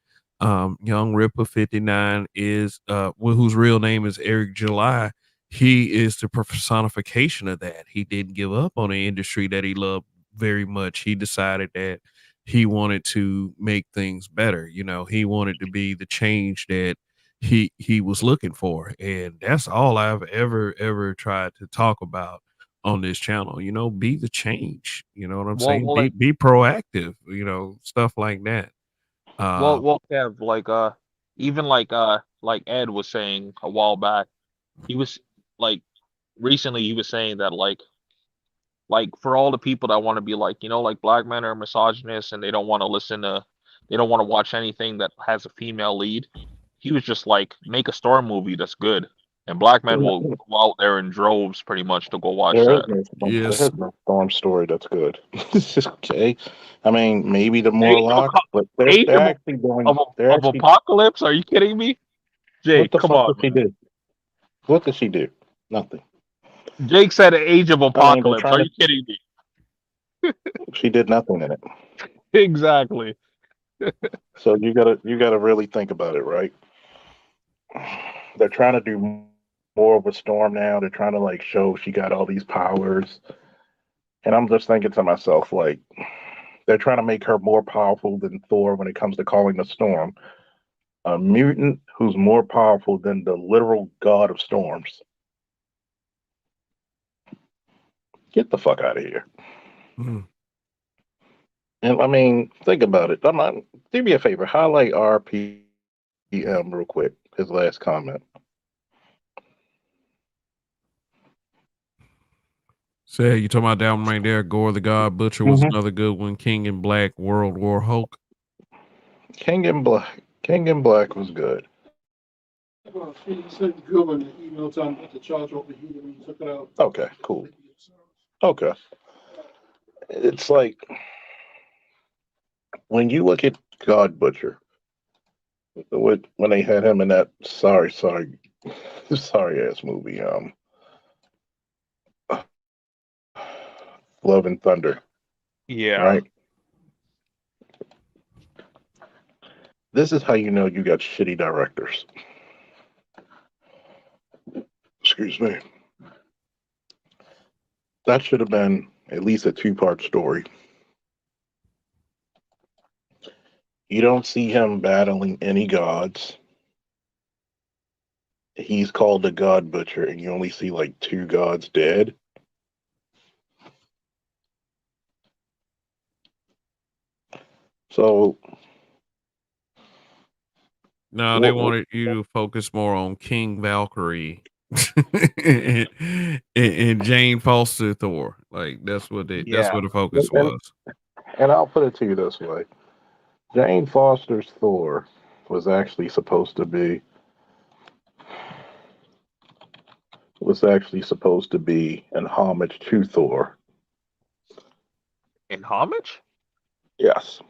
Young Ripper 59 is whose real name is Eric July. He is the personification of that. He didn't give up on the industry that he loved very much. He decided that he wanted to make things better. He wanted to be the change that he was looking for, and that's all I've ever tried to talk about on this channel. Be the change. You know what I'm Well, saying? well, Be proactive. Stuff like that. well, uh well, Kev, even like Ed was saying a while back, he was like recently he was saying that like for all the people that want to be like, like black men are misogynists and they don't want to they don't want to watch anything that has a female lead. He was just like, make a storm movie that's good, and black men will go out there in droves pretty much to go watch there is that. no storm. There yes. is no storm story that's good. It's just okay. I mean, maybe the Age of Morlocks, but Age they're actually going. They're of actually. Apocalypse? Are you kidding me? What Jake, the come fuck on, did she man. do? What did she do? Nothing. Jake said Age of I mean, they're Apocalypse. trying Are to. you kidding me? She did nothing in it. Exactly. So you gotta really think about it, right? They're trying to do more of a storm now. They're trying to like show she got all these powers, and I'm just thinking to myself, like, they're trying to make her more powerful than Thor when it comes to calling the storm. A mutant who's more powerful than the literal god of storms. Get the fuck out of here. Mm. And I mean, think about it. I'm not. Do me a favor. Highlight RPM real quick. His last comment. Say, you talking about that one right there? Gore the God Butcher was another good one. King in Black, World War Hulk. King in Black. King in Black was good. He said good in the email time that the charge overheated when you took it out. Okay, cool. Okay. It's like when you look at God Butcher, when they had him in that sorry ass movie, Love and Thunder, Yeah. right? This is how you know you got shitty directors. Excuse me. That should have been at least a 2-part story. You don't see him battling any gods. He's called the God Butcher, and you only see like 2 gods dead. So No, they wanted you to focus more on King Valkyrie and Jane Foster Thor. Like that's what that's Yeah. what the focus was. and I'll put it to you this way: Jane Foster's Thor was actually supposed to be an homage to Thor. In homage? Yes.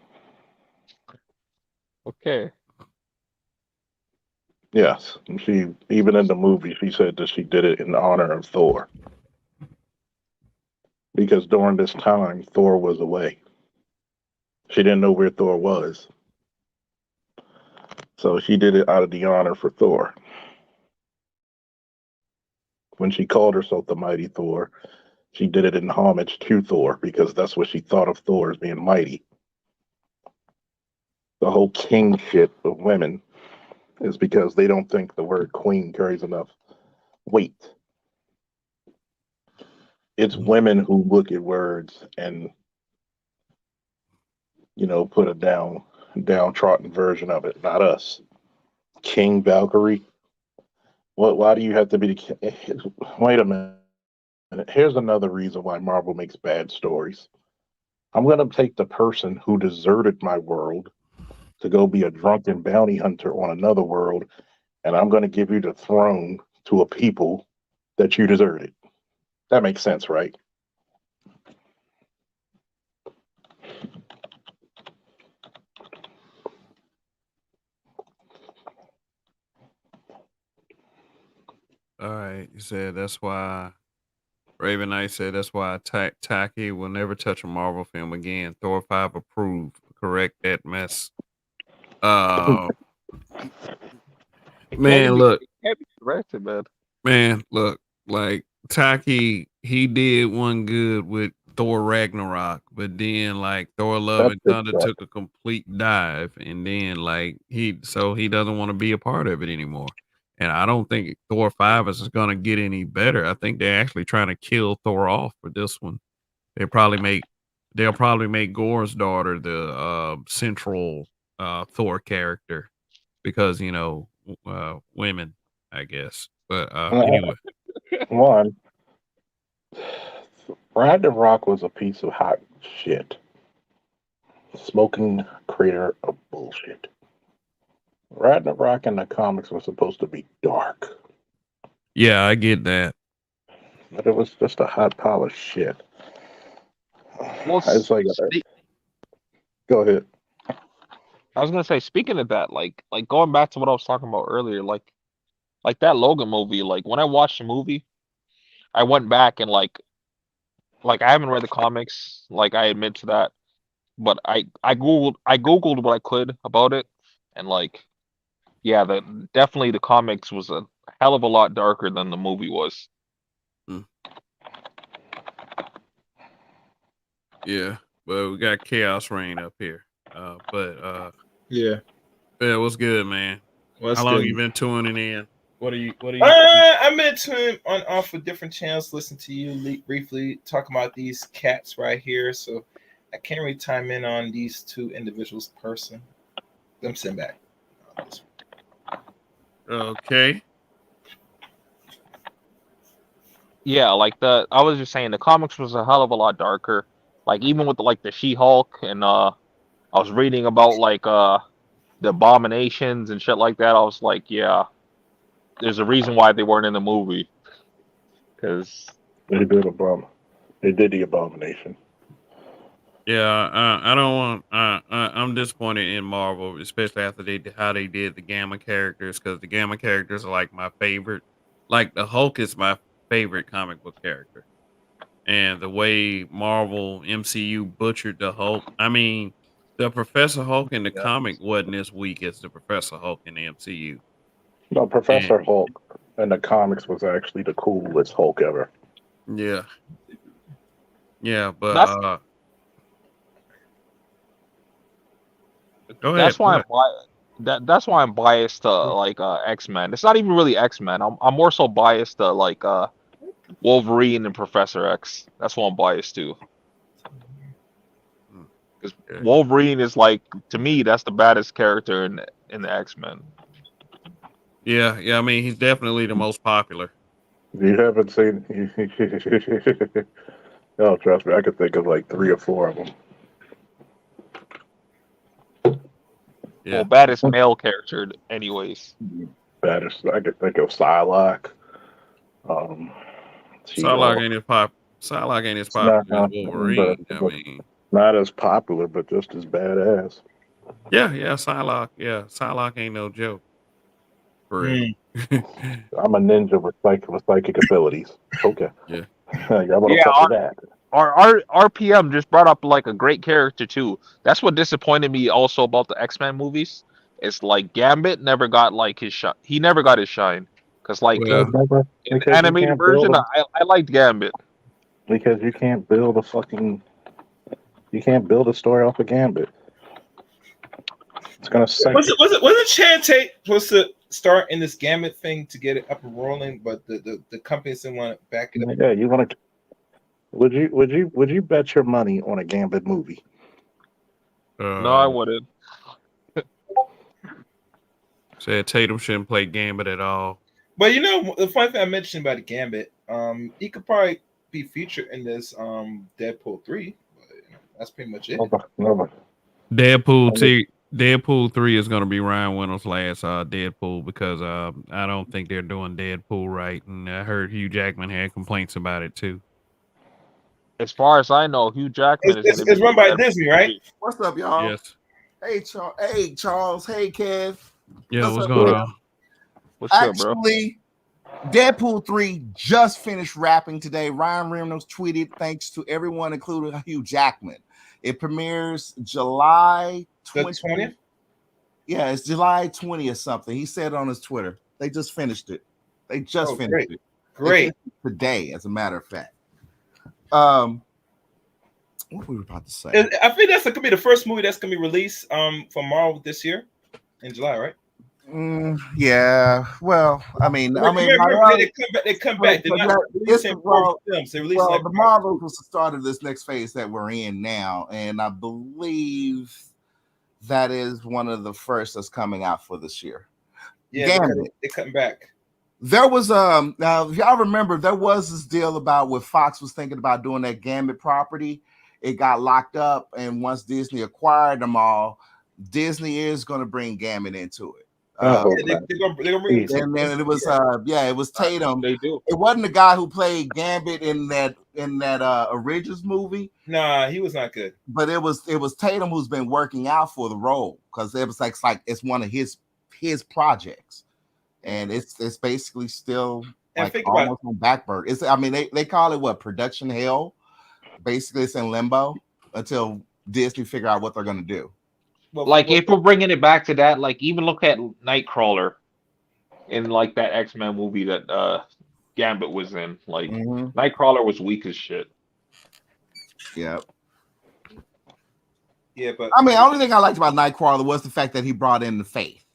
Okay. Yes. And she, even in the movie, she said that she did it in honor of Thor. Because during this time, Thor was away. She didn't know where Thor was. So she did it out of the honor for Thor. When she called herself the Mighty Thor, she did it in homage to Thor because that's what she thought of Thor as being mighty. The whole king shit of women is because they don't think the word queen carries enough weight. It's women who look at words and, put a downtrodden version of it, not us. King Valkyrie. What? Why do you have to be the king? Wait a minute. Here's another reason why Marvel makes bad stories. I'm gonna take the person who deserted my world to go be a drunken bounty hunter on another world, and I'm gonna give you the throne to a people that you deserted. That makes sense, right? All right, you said that's why Raven Knight said that's why Tacky will never touch a Marvel film again. Thor 5 approved. Correct that mess. Uh It can't man, even look, it can't be corrected, man. man, look, like Taki, he did one good with Thor Ragnarok, but then like Thor Love That's and the Thunder crap. took a complete dive, and then like he doesn't want to be a part of it anymore. And I don't think Thor 5 is gonna get any better. I think they're actually trying to kill Thor off for this one. They probably make they'll probably make Gore's daughter the central Thor character because women, I guess. But anyway. One, Ragnarok was a piece of hot shit. Smoking crater of bullshit. Ragnarok in the comics was supposed to be dark, Yeah, I get that. but it was just a hot pile of shit. Well, It's like, go ahead. I was gonna say, speaking of that, like going back to what I was talking about earlier, like that Logan movie, like when I watched the movie, I went back and like I haven't read the comics, like I admit to that, but I googled what I could about it, and like yeah, the definitely the comics was a hell of a lot darker than the movie was. Mm, yeah, but we got Chaos Reign up here. But Yeah. yeah, what's good, man? How long you been tuning in? What are you? I've been tuning on off of different channels, listen to you briefly talk about these cats right here. So I can't really time in on these two individuals person. I'm sitting back. Okay. Yeah, like I was just saying the comics was a hell of a lot darker. Like even with like the She-Hulk and I was reading about like the abominations and shit like that. I was like, yeah, there's a reason why they weren't in the movie. Cuz They did the abomination. Yeah, I don't want. I'm disappointed in Marvel, especially after how they did the Gamma characters, because the Gamma characters are like my favorite. Like the Hulk is my favorite comic book character, and the way Marvel MCU butchered the Hulk. I mean, the Professor Hulk in the comic wasn't as weak as the Professor Hulk in the MCU. No, And Professor Hulk in the comics was actually the coolest Hulk ever. yeah, yeah, but that's go ahead. that's why that's why I'm biased to like X-Men. It's not even really X-Men. I'm more so biased to like Wolverine and Professor X. That's what I'm biased to. Because Yeah. Wolverine is like, to me, that's the baddest character in the X-Men. Yeah, yeah. I mean, he's definitely the most popular. You haven't seen. Oh, trust me, I could think of like 3 or 4 of them. Yeah. Well, baddest male character, anyways. Baddest, I could think of Psylocke. Psylocke She-Hulk. ain't as pop. Psylocke ain't as Not, popular as Wolverine. I but mean, not as popular, but just as badass. yeah, yeah. Psylocke, yeah. Psylocke ain't no joke. For real. I'm a ninja with psychic abilities. Okay, Yeah. y'all want to Yeah, fuck with that? our RPM just brought up like a great character too. That's what disappointed me also about the X-Men movies. It's like Gambit never got like his shine. He never got his shine because like Well, in the Because you animated can't build version, a, I liked Gambit. because you can't build a fucking you can't build a story off of Gambit. It's gonna sink. Wasn't Chan Tate supposed to start in this Gambit thing to get it up and rolling, but the companies didn't want to back it up? Yeah, you want to? Would you bet your money on a Gambit movie? No, I wouldn't. said Tatum shouldn't play Gambit at all. But you know, the funny thing I mentioned about the Gambit, he could probably be featured in this Deadpool 3. But, you know, that's pretty much it. No. Deadpool 3 is going to be Ryan Reynolds' last Deadpool because I don't think they're doing Deadpool right, and I heard Hugh Jackman had complaints about it too. As far as I know, Hugh Jackman is going to be It's run by Disney, right? What's up, y'all? Yes. Hey, Charles. Hey, Kev. Yeah. What's up, going bro? on? What's good, bro? Actually, Deadpool 3 just finished wrapping today. Ryan Reynolds tweeted, thanks to everyone, including Hugh Jackman. It premieres July 20th. Yeah, it's July 20th or something. He said on his Twitter. They just finished it. They just finished it. Great. Today, as a matter of fact. What were we about to say? I think that's gonna be the first movie that's gonna be released from Marvel this year in July, right? Yeah. Well, I mean, they come back. They're not releasing four films. They release the Marvel was the start of this next phase that we're in now, and I believe that is one of the first that's coming out for this year. Yeah, they're cutting back. There was now if y'all remember, there was this deal about what Fox was thinking about doing that Gambit property. It got locked up, and once Disney acquired them all, Disney is going to bring Gambit into it. They're gonna bring it. And then it was it was Tatum. They do. It wasn't the guy who played Gambit in that Originals movie. Nah, he was not good. But it was Tatum who's been working out for the role because it was like it's one of his projects, and it's basically still like almost on backburner. It's they call it what, production hell. Basically, it's in limbo until Disney figure out what they're gonna do. Like if we're bringing it back to that, like even look at Nightcrawler in like that X-Men movie that Gambit was in. Like Nightcrawler was weak as shit. Yeah. Yeah, but I mean, the only thing I liked about Nightcrawler was the fact that he brought in the Faith,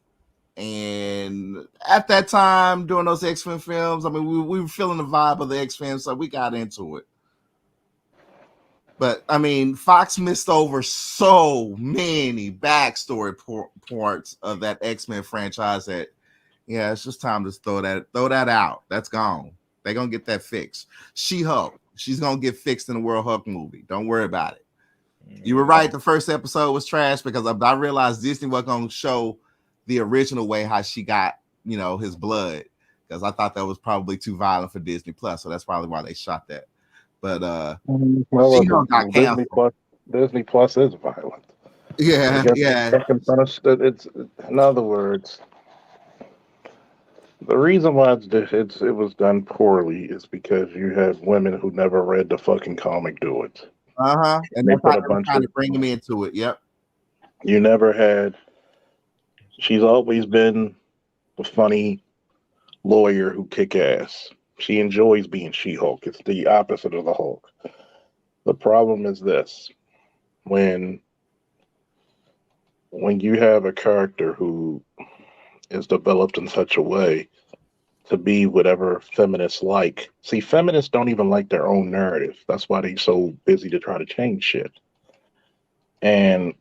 And at that time, during those X-Men films, I mean, we were feeling the vibe of the X-Men, so we got into it. But I mean, Fox missed over so many backstory parts of that X-Men franchise that, yeah, it's just time to throw that out. That's gone. They're gonna get that fixed. She-Hulk, she's gonna get fixed in the World Hulk movie. Don't worry about it. You were right. The first episode was trash because I realized Disney wasn't gonna show the original way how she got, his blood, because I thought that was probably too violent for Disney Plus, so that's probably why they shot that. But She-Hulk got canceled. Disney Plus is violent. Yeah. It's in other words, the reason why it was done poorly is because you had women who never read the fucking comic do it. And they that's put how a bunch trying of to bring him into it. Yep. You never had. She's always been a funny lawyer who kick ass. She enjoys being She-Hulk. It's the opposite of the Hulk. The problem is this: when you have a character who is developed in such a way to be whatever feminists like. See, feminists don't even like their own narrative. That's why they're so busy to try to change shit. And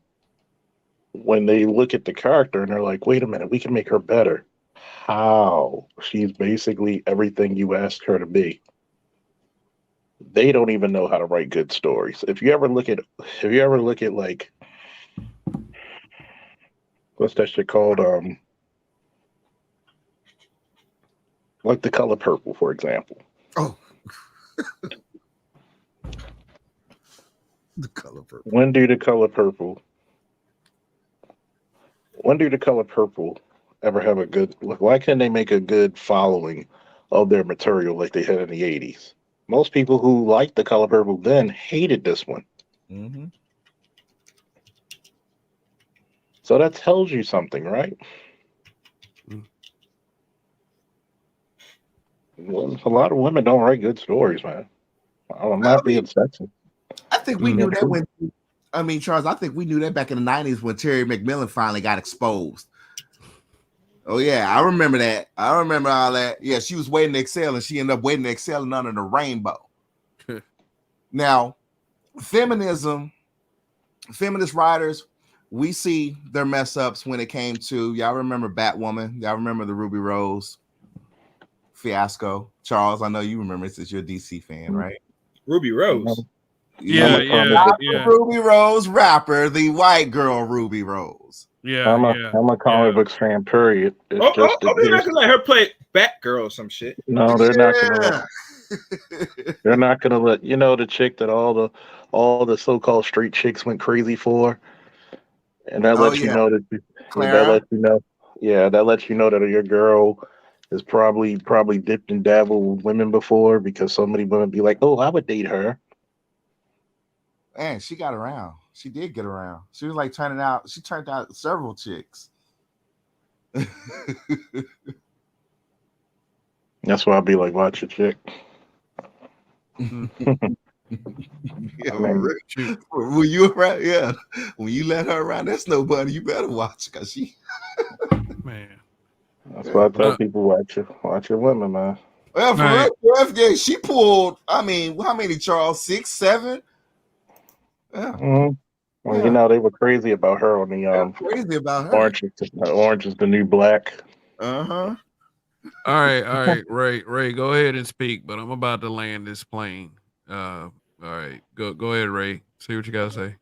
when they look at the character and they're like, wait a minute, we can make her better. How? She's basically everything you asked her to be. They don't even know how to write good stories. If you ever look at like, what's that shit called? Like The Color Purple, for example. Oh. The Color Purple. When do The Color Purple ever have a good, why can't they make a good following of their material like they had in the 80s? Most people who liked The Color Purple then hated this one. Mm-hmm. So that tells you something, right? Well, a lot of women don't write good stories, man. I'm not being sexist. I think we knew that Charles, I think we knew that back in the 90s when Terry McMillan finally got exposed. Oh, yeah, I remember that. I remember all that. Yeah, she was waiting to excel, and she ended up waiting to excel under the rainbow. Now, feminist writers, we see their mess ups when it came to, y'all remember Batwoman? Y'all remember the Ruby Rose fiasco? Charles, I know you remember since you're a DC fan, right? Ruby Rose. Yeah. Ruby Rose rapper, the white girl Ruby Rose. I'm a comic books fan, period. They're not gonna let her play Batgirl or some shit. No, they're not gonna they're not gonna let the chick that all the so-called street chicks went crazy for. And that lets you know that that lets you know that your girl has probably dipped and dabbled with women before, because so many women be like, oh, I would date her. Man, she got around. She did get around. She was like turned out several chicks. That's why I'd be like, watch your chick. When you around, when you let her around, that's nobody. You better watch, because she. Man, that's why I tell people, watch your women, man. Well, for real, she pulled. I mean, how many, Charles? 6, 7. Yeah. Mm-hmm. Well, they were crazy about her on the crazy about her. Orange is the New Black. Uh-huh. All right, Ray, go ahead and speak, but I'm about to land this plane. All right, go ahead, Ray. See what you gotta say.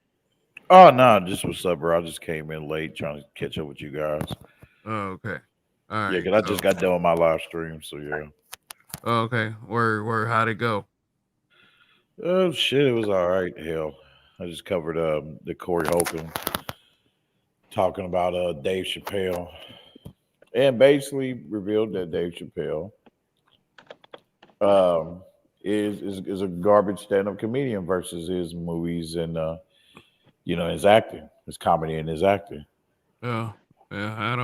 Oh no, just what's up, bro? I just came in late trying to catch up with you guys. Oh, okay. All right. Yeah, because I just got done with my live stream, so yeah. Oh, okay. Where how'd it go? Oh shit, it was all right. Hell, I just covered the Corey Holcomb talking about Dave Chappelle, and basically revealed that Dave Chappelle is a garbage stand-up comedian versus his movies and his acting, his comedy and his acting. Yeah, I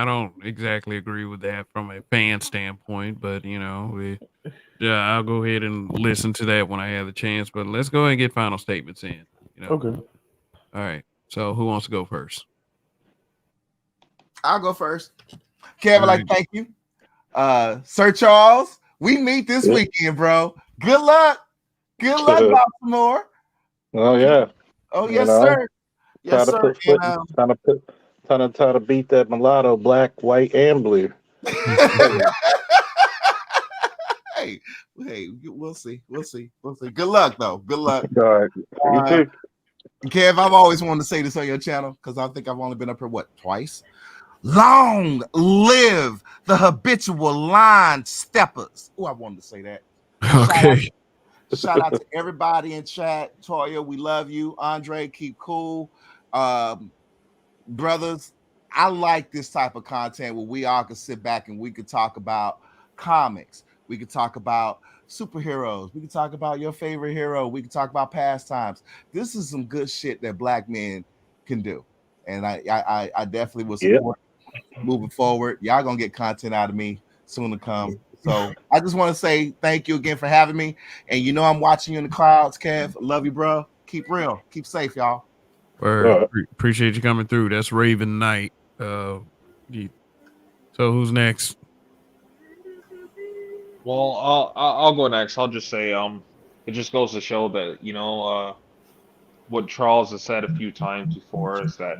don't exactly agree with that from a fan standpoint, but I'll go ahead and listen to that when I have the chance. But let's go ahead and get final statements in. Okay. All right. So who wants to go first? I'll go first. Kevin, like, thank you. Sir Charles, we meet this weekend, bro. Good luck. Good luck, Baltimore. Oh yeah. Oh yes, sir. Yes, sir. Trying to beat that mulatto, black, white, and blue. hey, we'll see. Good luck, though. Good luck. All right. You too. Kev, I've always wanted to say this on your channel because I think I've only been up here twice. Long live the habitual line steppers. Oh, I wanted to say that. Okay. Shout out to everybody in chat. Toya, we love you. Andre, keep cool. Brothers, I like this type of content where we all can sit back and we could talk about comics. We could talk about superheroes. We could talk about your favorite hero. We could talk about pastimes. This is some good shit that black men can do. And I definitely will support moving forward. Y'all gonna get content out of me soon to come. So I just want to say thank you again for having me. And you know I'm watching you in the clouds, Kev. Love you, bro. Keep real. Keep safe, y'all. Appreciate you coming through. That's Raven Knight. So who's next? Well, I'll go next. I'll just say, it just goes to show that, what Charles has said a few times before is that,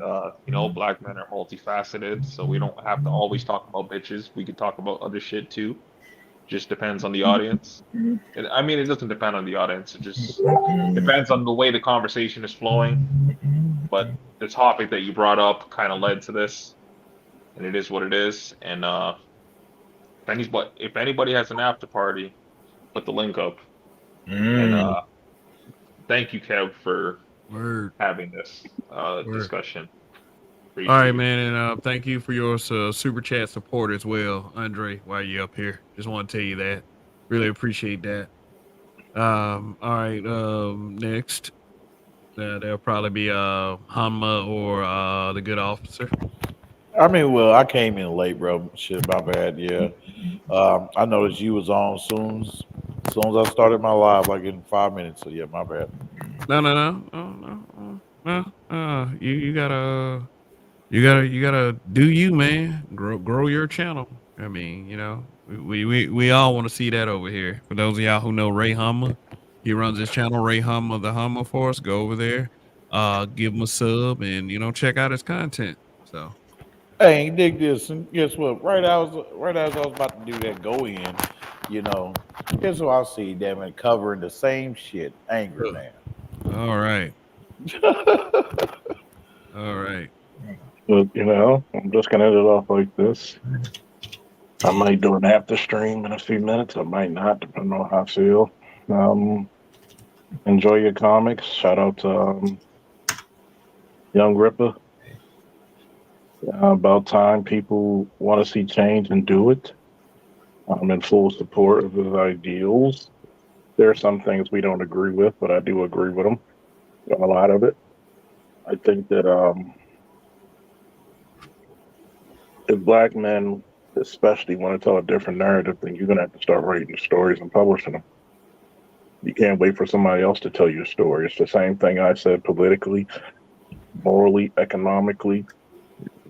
black men are multifaceted, so we don't have to always talk about bitches. We could talk about other shit too. Just depends on the audience. And I mean, it doesn't depend on the audience. It just depends on the way the conversation is flowing. But the topic that you brought up kind of led to this, and it is what it is. And if anybody has an after party, put the link up. And thank you, Kev, for having this discussion. Appreciate All right, man, and thank you for your super chat support as well, Andre. While you up here, just want to tell you that. Really appreciate that. All right, next, there'll probably be Hamma or the Good Officer. I mean, well, I came in late, bro. Shit, my bad. Yeah, I noticed you was on soon as I started my live, like in 5 minutes. So yeah, my bad. No. You gotta do you, man. Grow your channel. I mean, we all want to see that over here. For those of y'all who know Ray Hummer, he runs his channel, Ray Hummer, the Hummer Force. Go over there, give him a sub, and check out his content. So. Hey, dig this, and guess what? Right as I was about to do that go in, guess what I see? Damn it, covering the same shit. Angry man. All right. All right. But I'm just gonna end it off like this. I might do an after stream in a few minutes. I might not, depending on how I feel. Enjoy your comics. Shout out to Young Ripper. About time people want to see change and do it. I'm in full support of his ideals. There are some things we don't agree with, but I do agree with him on a lot of it. I think that if black men especially want to tell a different narrative, then you're going to have to start writing the stories and publishing them. You can't wait for somebody else to tell you a story. It's the same thing I said politically, morally, economically.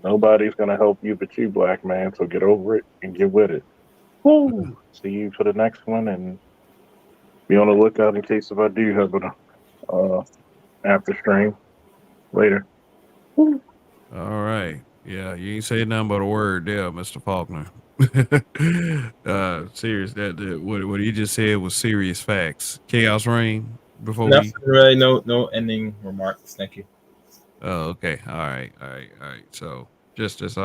Nobody's going to help you but you, black man, so get over it and get with it. Woo! See you for the next one, and be on the lookout in case if I do have an after stream later. Woo. All right. Yeah, you ain't say nothing but a word there, Mr. Faulkner. Serious. What he just said was serious facts. Chaos Reign. Nothing really. No ending remarks. Thank you. Oh, okay. All right. So just as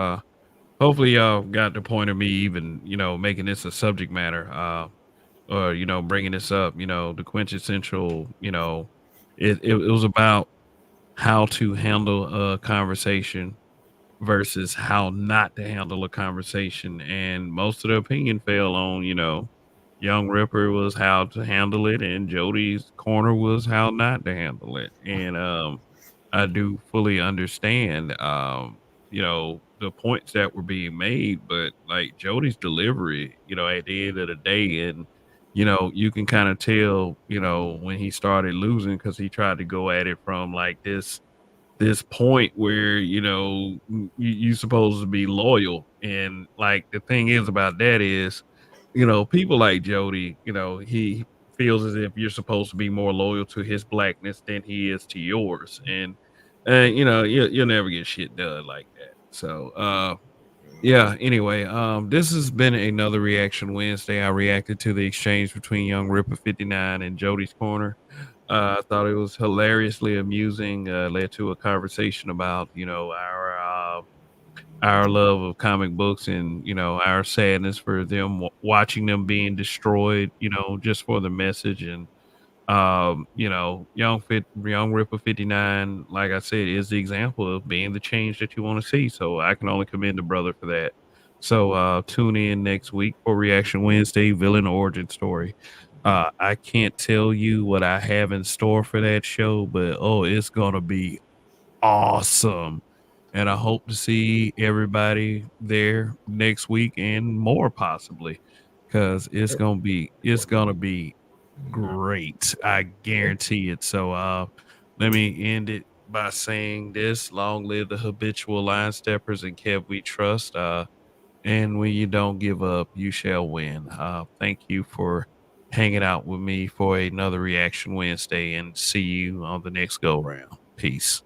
hopefully y'all got the point of me even making this a subject matter, or bringing this up. The quintessential. It was about how to handle a conversation versus how not to handle a conversation, and most of the opinion fell on Young Ripper was how to handle it, and Jody's corner was how not to handle it. And I do fully understand the points that were being made, but like Jody's delivery at the end of the day, and you can kind of tell when he started losing because he tried to go at it from like this this point where you supposed to be loyal, and like the thing is about that is people like Jody, he feels as if you're supposed to be more loyal to his blackness than he is to yours, and you'll never get shit done like that. So yeah, anyway, this has been another Reaction Wednesday. I reacted to the exchange between Young Ripper 59 and Jody's Corner. I thought it was hilariously amusing. Led to a conversation about our love of comic books, and our sadness for them watching them being destroyed. Just for the message. And young Ripper 59, like I said, is the example of being the change that you want to see. So I can only commend the brother for that. So tune in next week for Reaction Wednesday, villain origin story. I can't tell you what I have in store for that show, but it's gonna be awesome. And I hope to see everybody there next week and more possibly, because it's gonna be great. I guarantee it. So let me end it by saying this: long live the habitual line steppers and Kev we trust. And when you don't give up, you shall win. Thank you for hanging out with me for another Reaction Wednesday, and see you on the next go round. Peace.